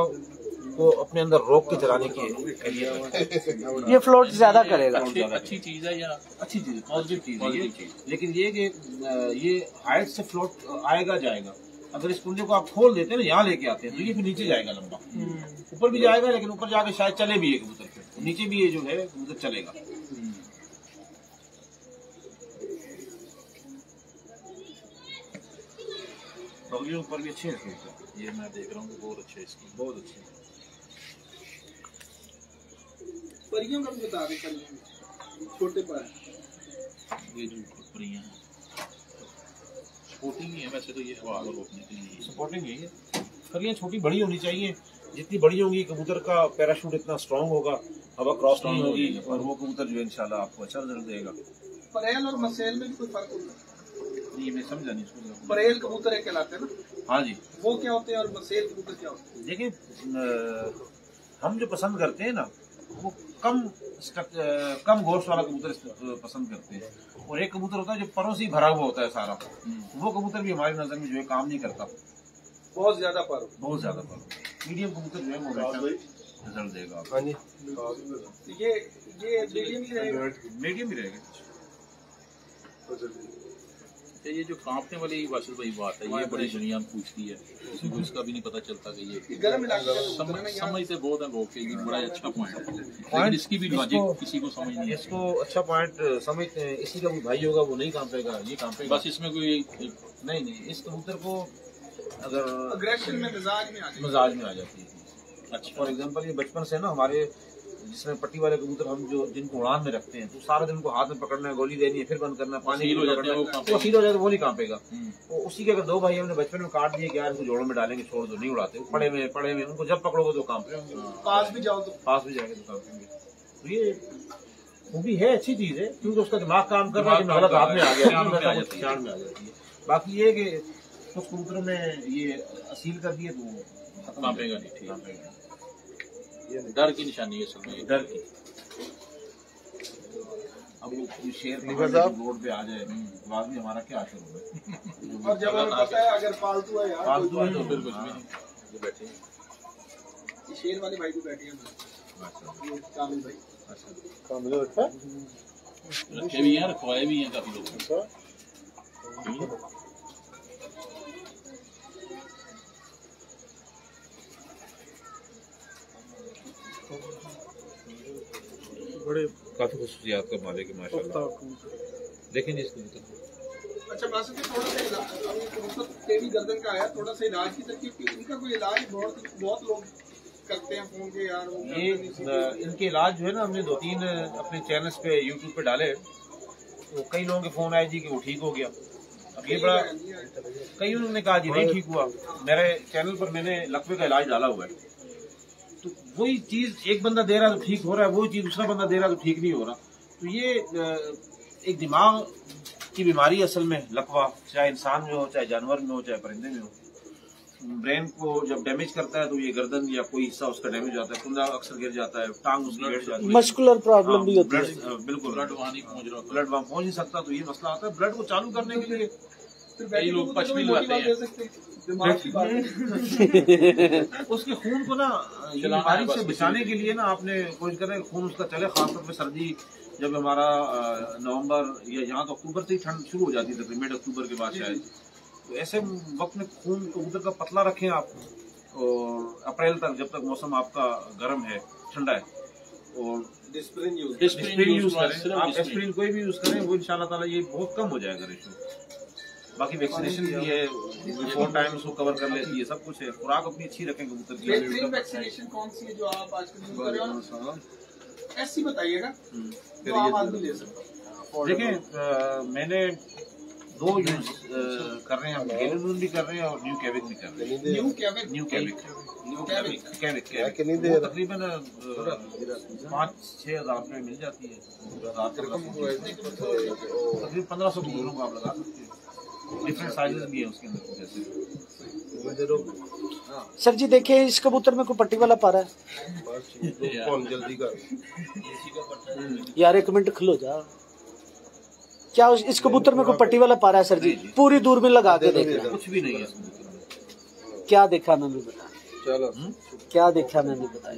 को अपने अंदर रोक के चलाने की ये फ्लोट ज्यादा करेगा। अच्छी चीज है या अच्छी चीज, पॉजिटिव चीज है ये। लेकिन ये कि ये हाइट से फ्लोट आएगा जाएगा। अगर इस कुंडे को आप खोल देते हैं ना, यहाँ लेके आते हैं, तो ये फिर नीचे जाएगा लंबा, ऊपर भी जाएगा, लेकिन ऊपर जाके शायद चले भी ये कबूतर, फिर नीचे भी ये जो है कबूतर चलेगा। बगलियों ऊपर भी अच्छे हैं, ये मैं देख रहा हूँ बहुत अच्छे, इसकी बहुत अच्छे। परियों का भी बता दें, छोटे पर ये जो परियां हैं सपोर्टिंग ही है, वैसे तो ये हवा को रोकने के लिए सपोर्टिंग है। परियां छोटी बड़ी होनी चाहिए, जितनी बड़ी होंगी कबूतर का पैराशूट इतना स्ट्रांग होगा, हवा क्रॉस नहीं होगी, और वो कबूतर जो है इंशाल्लाह आपको अच्छा रिजल्ट देगा। परेल और मसेल में भी कोई फर्क होता है? नहीं, मैं समझा नहीं इसको। परेल कबूतर एक कहलाते हैं ना? हाँ जी। वो क्या होते हैं और मसेल कबूतर क्या होते हैं? देखिए हम जो पसंद करते हैं ना वो कम कम गोश्त वाला कबूतर पसंद करते हैं, और एक कबूतर होता है जो परों से भरा हुआ होता है सारा, वो कबूतर भी हमारी नजर में जो है काम नहीं करता, बहुत ज्यादा पर मीडियम कबूतर जो है वो रिजल्ट देगा। हाँ जी, ये मीडियम ही रहेगा। ये जो कांपने वाली वासिल भाई बात है, ये बड़ी दुनिया में पूछती है, किसी को इसका भी नहीं पता चलता कि ये समझते बहुत है लोग, ये बड़ा अच्छा पॉइंट है, लेकिन इसकी भी लॉजिक किसी को समझ नहीं है। इसको अच्छा पॉइंट समझते हैं, इसी का भाई होगा वो नहीं कांपेगा, ये कांपेगा, बस इसमें कोई नहीं। इस कबूतर को अगर अग्रेशन में मिजाज में आ जाती है। अच्छा, फॉर एग्जाम्पल ये बचपन से ना हमारे जिसमें पट्टी वाले कबूतर हम जो जिनको उड़ान में रखते हैं, तो सारा दिन उनको हाथ में पकड़ना है, गोली देनी है, फिर बंद करना है, पानी सील हो जाता है, वो सील हो जाता है, वो नहीं कांपेगा। तो उसी के अगर दो भाई हमने बचपन में काट दिए कि यार इसको जोड़ों में डालेंगे, छोड़ दो, नहीं उड़ाते, पड़े में उनको जब पकड़ोगे तो कांपेंगे, पास भी जाओगे तो कांपेंगे। तो ये वो भी है, अच्छी चीज है, क्योंकि उसका दिमाग काम कर रहा है, गलत हाथ में आ गया, शान में आ जाती है। बाकी ये कि कुछ कबूतरों में ये असील कर दिए तो कांपेगा नहीं, ठीक, डर की निशानी है असल में, डर की। अब वो शेर रोड पे आ जाए बाद में हमारा क्या असर होगा, और जब हमें पता है अगर पालतू है यार, फालतू है तो फिर कुछ भी नहीं। बैठे ये शेर वाले भाई भी बैठे हैं, कामिल भाई रखे भी हैं, रखवाए भी हैं काफी लोग। बड़े काफी खुसूसियात का मालिक है माशाल्लाह। देखेंगे इसको। अच्छा मासूम जी, थोड़ा सा मतलब तेरी गर्दन का आया, थोड़ा सा इलाज की तरकीब की, इनका कोई इलाज बहुत लोग करते हैं फोन के यार, ये इनके इलाज जो है ना, हमने 2-3 अपने चैनल्स पे यूट्यूब पे डाले, तो कई लोगों के फोन आए जी कि वो ठीक हो गया। अब ये बड़ा, कई उन्होंने कहा जी नहीं ठीक हुआ, मेरे चैनल पर मैंने लकवे का इलाज डाला हुआ है, तो वही चीज एक बंदा दे रहा है तो ठीक हो रहा है, वही चीज दूसरा बंदा दे रहा है तो ठीक नहीं हो रहा। तो ये एक दिमाग की बीमारी असल में लकवा, चाहे इंसान में हो, चाहे जानवर में हो, चाहे परिंदे में हो। ब्रेन को जब डैमेज करता है तो ये गर्दन या कोई हिस्सा उसका डैमेज होता है, कुंदा अक्सर गिर जाता है, टांग उसकी गिर जाती है, मस्कुलर प्रॉब्लम भी होती है, बिल्कुल ब्लड वहाँ नहीं पहुँच नहीं सकता, तो ये मसला आता है। ब्लड को चालू करने के लिए कई लोग पचमी लगाते हैं, उसके खून को ना बीमारी से बचाने के लिए ना आपने कोशिश करें खून उसका चले, खासतौर पे सर्दी जब हमारा नवंबर या यहाँ तो अक्टूबर से ही ठंड शुरू हो जाती है, तकरीबन मिड अक्टूबर के बाद शायद, तो ऐसे वक्त में खून कबूतर का पतला रखें आप, और अप्रैल तक जब तक मौसम आपका गर्म है, ठंडा है, और डिस्प्रिन यूज करें आप, एस्प्रिन कोई भी यूज करें, वो इंशाल्लाह ताला ये बहुत कम हो जाएगा रेशो। बाकी वैक्सीनेशन भी है, 4 टाइम उसको कवर कर लेती है, सब कुछ है। खुराक अपनी अच्छी रखें कबूतर की। वैक्सीनेशन कौन सी है जो आप आजकल यूज कर रहे हो, ऐसी बताइएगा जो आम आदमी ले सकता। देखें मैंने 2 यूज कर रहे हैं, हम गेलून भी कर रहे हैं और न्यू कैविक भी कर रहे हैं। न्यू कैविक तकरीबन 5-6 हज़ार रुपये मिल जाती है, तकरीबन 1500 कबूतरों को आप लगा सकते हैं। डिफरेंट साइजेस भी है उसके अंदर जैसे। सर जी देखिए इस कबूतर में कोई पट्टी वाला पारा है, जल्दी कर यार 1 मिनट खलो जा, क्या इस कबूतर में कोई पट्टी वाला पारा है सर जी? पूरी दूरबीन लगा के देखना, कुछ भी नहीं है। क्या देखा मैं भी बता, चलो क्या देखा मैं भी बता,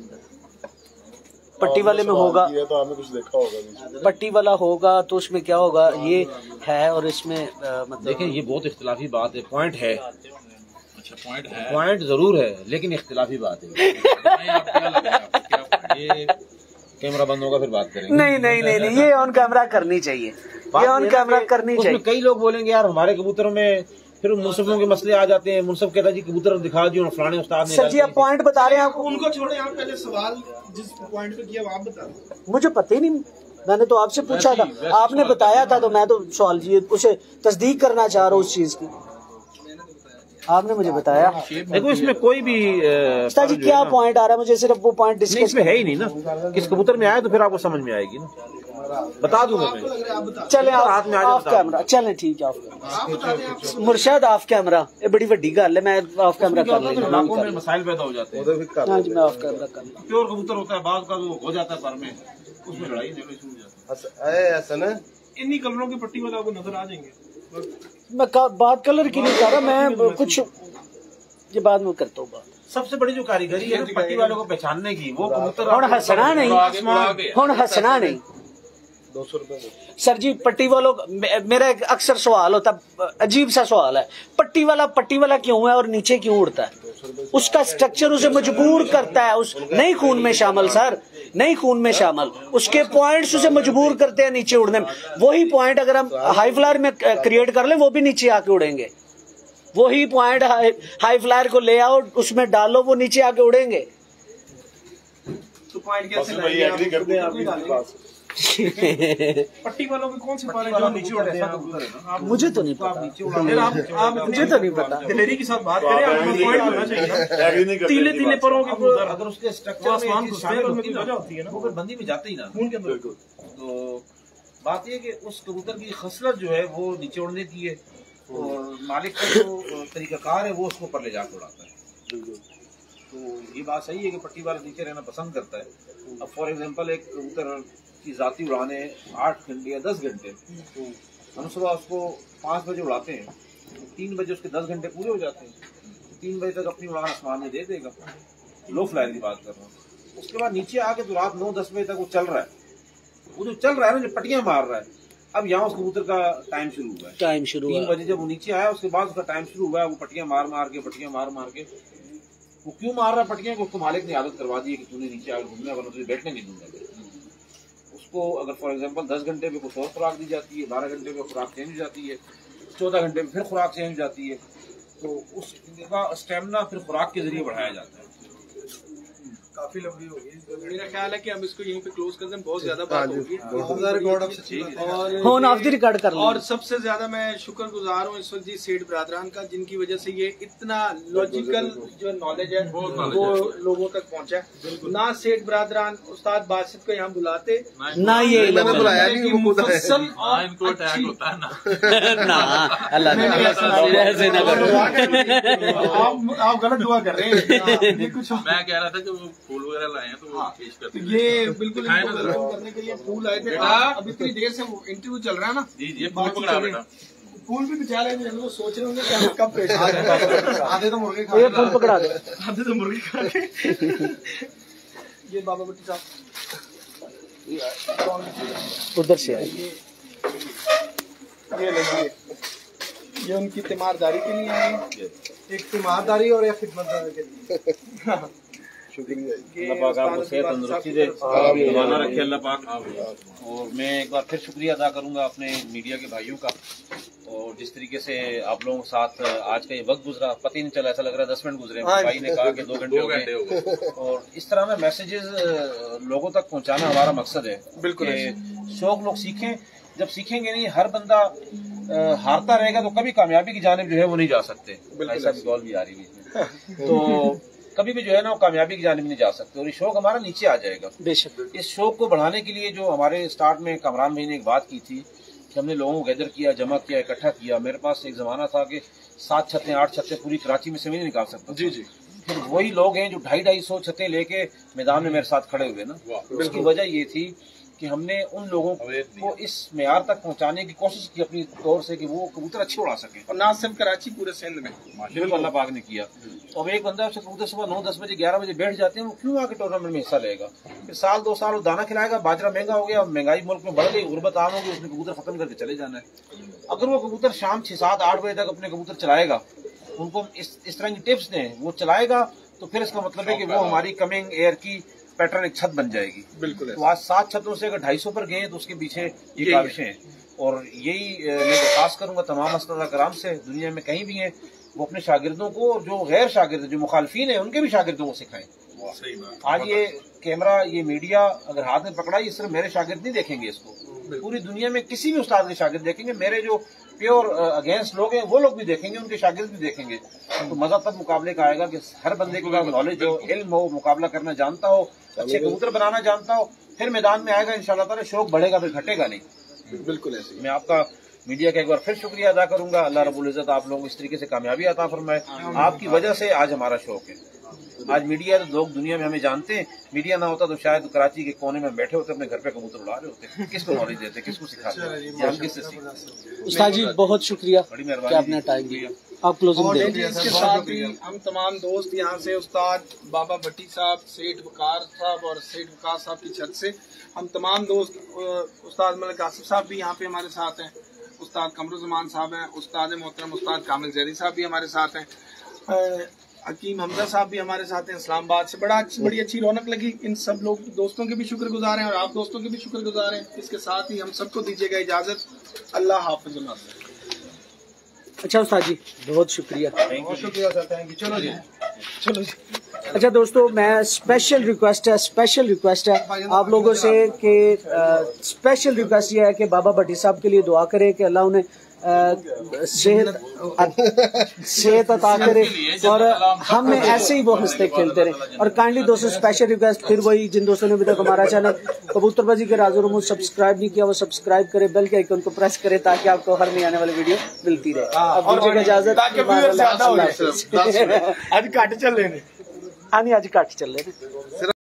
पट्टी वाले में होगा तो आपने कुछ देखा होगा, पट्टी वाला होगा तो उसमें क्या होगा ये है, और इसमें मतलब देखें ये बहुत इख्तिलाफी बात है, पॉइंट है, अच्छा पॉइंट है, पॉइंट जरूर है, लेकिन इख्तिलाफी बात है। ये कैमरा बंद होगा फिर बात करेंगे। नहीं, ये ऑन कैमरा करनी चाहिए, ये ऑन कैमरा करनी चाहिए। कई लोग बोलेंगे यार हमारे कबूतरों में फिर मुनसफों के मसले आ जाते हैं, मुनसफ कहता है जी कबूतर दिखा दियो, फलाने उस्ताद ने। सर जी आप पॉइंट बता रहे हैं, आप उनको छोड़े, आप पहले सवाल जिस पॉइंट पे किया वो आप बता। मुझे पता ही नहीं, मैंने तो आपसे पूछा था, आपने बताया था, तो मैं तो सवाल जी उसे तस्दीक करना चाह रहा हूँ उस चीज की, आपने मुझे बताया। देखो इसमें कोई भी उस्ताद जी क्या पॉइंट आ रहा है, मुझे सिर्फ वो पॉइंट डिस्कस इसमें है ही नहीं ना, किस कबूतर में आया तो फिर आपको समझ में आएगी ना, बता दूंगा मैं। चले ऑफ कैमरा, चले ठीक है मुर्शद ऑफ कैमरा, ये बड़ी वड्डी गल है, मैं ऑफ कैमरा कर लेना, मसाइल पैदा हो जाते हैं। हाँ जी मैं ऑफ कैमरा कर लूँ। प्योर कबूतर होता है, बाद का वो हो जाता है पर में, उसमें लड़ाई नहीं छूट जाती। ऐसा ना इन्हीं कलरों की पट्टी वाला आपको नजर आ जाएंगे। मैं बात कलर की नहीं कर रहा, मैं कुछ ये बाद में करता हूँ बात। सबसे बड़ी जो कारीगरी है पट्टी वालों को पहचानने की, वो कबूतर हुण हंसना नहीं, हुण हंसना नहीं 200 रुपए सर जी। पट्टी वालों मेरा एक अक्सर सवाल होता, अजीब सा सवाल है, पट्टी वाला क्यों है और नीचे क्यों उड़ता है? उसका स्ट्रक्चर उसे मजबूर करता है, उस नहीं खून में शामिल सर, नहीं खून में शामिल, उसके पॉइंट्स उसे मजबूर करते हैं नीचे उड़ने में। वही पॉइंट अगर हम हाई फ्लायर में क्रिएट कर ले, वो भी नीचे आके उड़ेंगे। वही पॉइंट हाई फ्लायर को ले आओ, उसमें डालो, वो नीचे आके उड़ेंगे। तो पॉइंट कैसे पट्टी वालों के कौन से पाले जो नीचे उड़ते हैं? मुझे तो नहीं पता, मुझे तो नहीं पता। दिलेरी के साथ बात करें, आपको पॉइंट होना चाहिए। तीले परों के अंदर अगर उसके स्ट्रक्चर आसमान की वजह होती है ना, वो फिर बंदी में जाते ही ना खून के अंदर। तो बात ये कि उस कबूतर की खसलत जो है वो नीचे उड़ने की है, और मालिक का जो तरीकाकार है वो उसको ऊपर ले जाकर उड़ाता है। तो ये बात सही है कि पट्टी वाला नीचे रहना पसंद करता है। अब फॉर एग्जांपल एक कबूतर की जाती उड़ाने 8 घंटे या 10 घंटे, हम सुबह उसको 5 बजे उड़ाते हैं, 3 बजे उसके 10 घंटे पूरे हो जाते हैं, 3 बजे तक अपनी उड़ान आसमान में दे देगा। लो फ्लायर की बात कर रहा हूँ। उसके बाद नीचे आके तो रात 9-10 बजे तक वो चल रहा है, वो जो चल रहा है ना, जो पट्टियां मार रहा है। अब यहाँ उस कबूतर का टाइम शुरू हुआ है, 3 बजे जब वो नीचे आया उसके बाद उसका टाइम शुरू हुआ है। वो पट्टियां मार मार के वो क्यों मार रहा है पट्टियां? उसको मालिक ने आदत करवा दी है कि तूने नीचे आकर घूमना, वरना तुझे बैठने नहीं दूंगा। उसको अगर फॉर एग्जांपल 10 घंटे में कुछ और खुराक दी जाती है, 12 घंटे में खुराक चेंज हो जाती है, 14 घंटे में फिर खुराक चेंज हो जाती है, तो उसका स्टेमिना फिर खुराक के जरिए बढ़ाया जाता है। काफी लंबी होगी, मेरा ख्याल है कि हम इसको यहीं पे क्लोज कर दें, बहुत ज्यादा बात होगी और सबसे ज्यादा मैं शुक्रगुजार हूँ इस वक्त जी सेठ बरादरान का, जिनकी वजह से ये इतना लॉजिकल जो नॉलेज है वो लोगों तक पहुँचा है। ना सेठ बरादरान उस्ताद बासित को यहाँ बुलाते, ना ये मैंने बुलाया नहीं, वो खुद है। इनको अटैक होता है ना। आप गलत दुआ कर रहे हैं। कुछ मैं कह रहा था कि वो फूल वगैरह लाए हैं तो वो पेश करते हैं। ये बिल्कुल करने के लिए फूल आए थे। अब इतनी देर से इंटरव्यू चल रहा है ना, जी फूल पकड़ा बेटा। फूल भी बेचारे लोग सोच रहे होंगे कि हम कब पेश आधे तो मुर्गे ये फूल पकड़ा दे, आधे तो मुर्गे खा के। ये बाबा भट्टी साहब उधर से ये लगी, ये उनकी तीमारदारी के लिए है, एक तीमारदारी और एक खिदमतदारी के लिए। अल्लाह पाक आपको सेहत तंदुरुस्ती दे, जमाना रखे अल्लाह पाक। और मैं एक बार फिर शुक्रिया अदा करूंगा अपने मीडिया के भाइयों का, और जिस तरीके से आप लोगों के साथ आज का ये वक्त गुजरा, पता ही नहीं चला, ऐसा लग रहा है 10 मिनट गुजरे। भाई ने कहा कि 2 घंटे हो गए। और इस तरह में मैसेजेस लोगों तक पहुंचाना हमारा मकसद है। बिल्कुल शौक लोग सीखें, जब सीखेंगे नहीं, हर बंदा हारता रहेगा तो कभी कामयाबी की जानिब जो है वो नहीं जा सकते। ऐसा भी कॉल भी आ रही है, तो कभी भी जो है ना वो कामयाबी की जानिब नहीं जा सकते, और ये शौक हमारा नीचे आ जाएगा। बेशक इस शौक को बढ़ाने के लिए जो हमारे स्टार्ट में कामरान भाई ने एक बात की थी कि हमने लोगों को गैदर किया, जमा किया, इकट्ठा किया। मेरे पास एक जमाना था कि 7 छतें 8 छतें पूरी कराची में से भी नहीं निकाल सकता। जी फिर वही लोग हैं जो 250-250 छतें लेके मैदान में मेरे साथ खड़े हुए ना। उसकी वजह ये थी कि हमने उन लोगों को इस मेयार तक पहुंचाने की कोशिश की अपनी तौर से कि वो कबूतर अच्छे उड़ा सके, और ना सिर्फ कराची, पूरे सिंध में बिल्कुल अल्लाह पाक ने किया। अब एक बंदा उससे कबूतर सुबह 9-10 बजे 11 बजे बैठ जाते हैं, वो क्यों आके टूर्नामेंट में हिस्सा लेगा? फिर साल 2 साल वो दाना खिलाएगा, बाजरा महंगा हो गया, महंगाई मुल्क में बढ़ गई, गुर्बत आम होगी, उसने कबूतर खत्म करके चले जाना है। अगर वो कबूतर शाम 6-7-8 बजे तक अपने कबूतर चलाएगा, उनको इस तरह की टिप्स दें, वो चलाएगा, तो फिर इसका मतलब है कि वो हमारी कमिंग एयर की पैटर्न एक छत बन जाएगी। बिल्कुल। तो आज 7 छतों से अगर 250 पर गए तो उसके पीछे ये काविशें हैं, और यही मैं खास करूंगा तमाम उस्ताद कराम से, दुनिया में कहीं भी हैं, वो अपने शागिर्दों को, और जो गैर शागिर्द, जो मुखालफीन है, उनके भी शागिर्दों को सिखाएं। आज ये कैमरा, ये मीडिया अगर हाथ में पकड़ा, ये सिर्फ मेरे शागिर्द नहीं देखेंगे इसको, पूरी दुनिया में किसी भी उस्ताद के शागिर्द देखेंगे। मेरे जो प्योर अगेंस्ट लोग हैं वो लोग भी देखेंगे, उनके शागिर्द भी देखेंगे। तो मजा तब मुकाबले का आएगा कि हर बंदे के पास नॉलेज हो, इल्म हो, मुकाबला करना जानता हो, अच्छे कबूतर बनाना जानता हो, फिर मैदान में आएगा इंशाल्लाह ताला, शौक बढ़ेगा, फिर घटेगा नहीं। बिल्कुल ऐसे। मैं आपका मीडिया का एक बार फिर शुक्रिया अदा करूंगा। अल्लाह रब्बुल इज्जत आप लोगों को इस तरीके से कामयाबी अता फरमाए। आपकी वजह से आज हमारा शौक है। आज मीडिया तो लोग दुनिया में हमें जानते हैं, मीडिया ना होता तो शायद कराची के कोने में बैठे होते, अपने घर पे कबूतर उड़ा रहे होते। किसको नॉलेज देते, किसको सिखाते, हम किससे सीखते। उस्ताद जी बहुत शुक्रिया बड़ी कि मेहरबानी, आपने टाइम दिया। आप क्लोजिंग और दे। इसके साथ ही हम तमाम दोस्त यहाँ से उस्ताद बाबा भट्टी साहब, सेठ वकार साहब और सेठ वकार साहब की छत से हम तमाम दोस्त, उस्ताद मलिक आसिफ साहब भी यहाँ पे हमारे साथ हैं, उस्ताद कमरुज़्ज़मान साहब हैं, उस्ताद मोहतरम उस्ताद कामिल ज़ैदी साहब भी हमारे साथ हैं, हकीम हमजा साहब भी हमारे साथ हैं इस्लामाबाद से। बड़ी अच्छी रौनक लगी। इन सब लोग दोस्तों के भी शुक्रगुजार हैं और आप दोस्तों के भी शुक्रगुजार हैं। इसके साथ ही हम सबको दीजिएगा इजाज़त। अल्लाह हाफ़िज़। अच्छा उस्ताद जी बहुत शुक्रिया। बहुत शुक्रिया सर, थैंक यू। चलो जी, चलो जी। अच्छा दोस्तों, मैं स्पेशल रिक्वेस्ट है आप लोगों से कि स्पेशल रिक्वेस्ट ये है कि बाबा भट्टी साहब के लिए दुआ करें कि अल्लाह उन्हें सेहत अता करे और हमें ऐसे ही वो हंसते खेलते रहे। और काइंडली दोस्तों स्पेशल रिक्वेस्ट फिर वही, जिन दोस्तों ने अभी तक हमारा चैनल कबूतरबाजी के राज़ और रमूज़ सब्सक्राइब नहीं किया वो सब्सक्राइब करे, बेल के आइकन को प्रेस करे ताकि आपको हर नई आने वाली वीडियो मिलती रहे। अब दीजिएगा इजाजत। आज घट चल रहे हैं। हाँ नहीं, आज घट चल रहे हैं।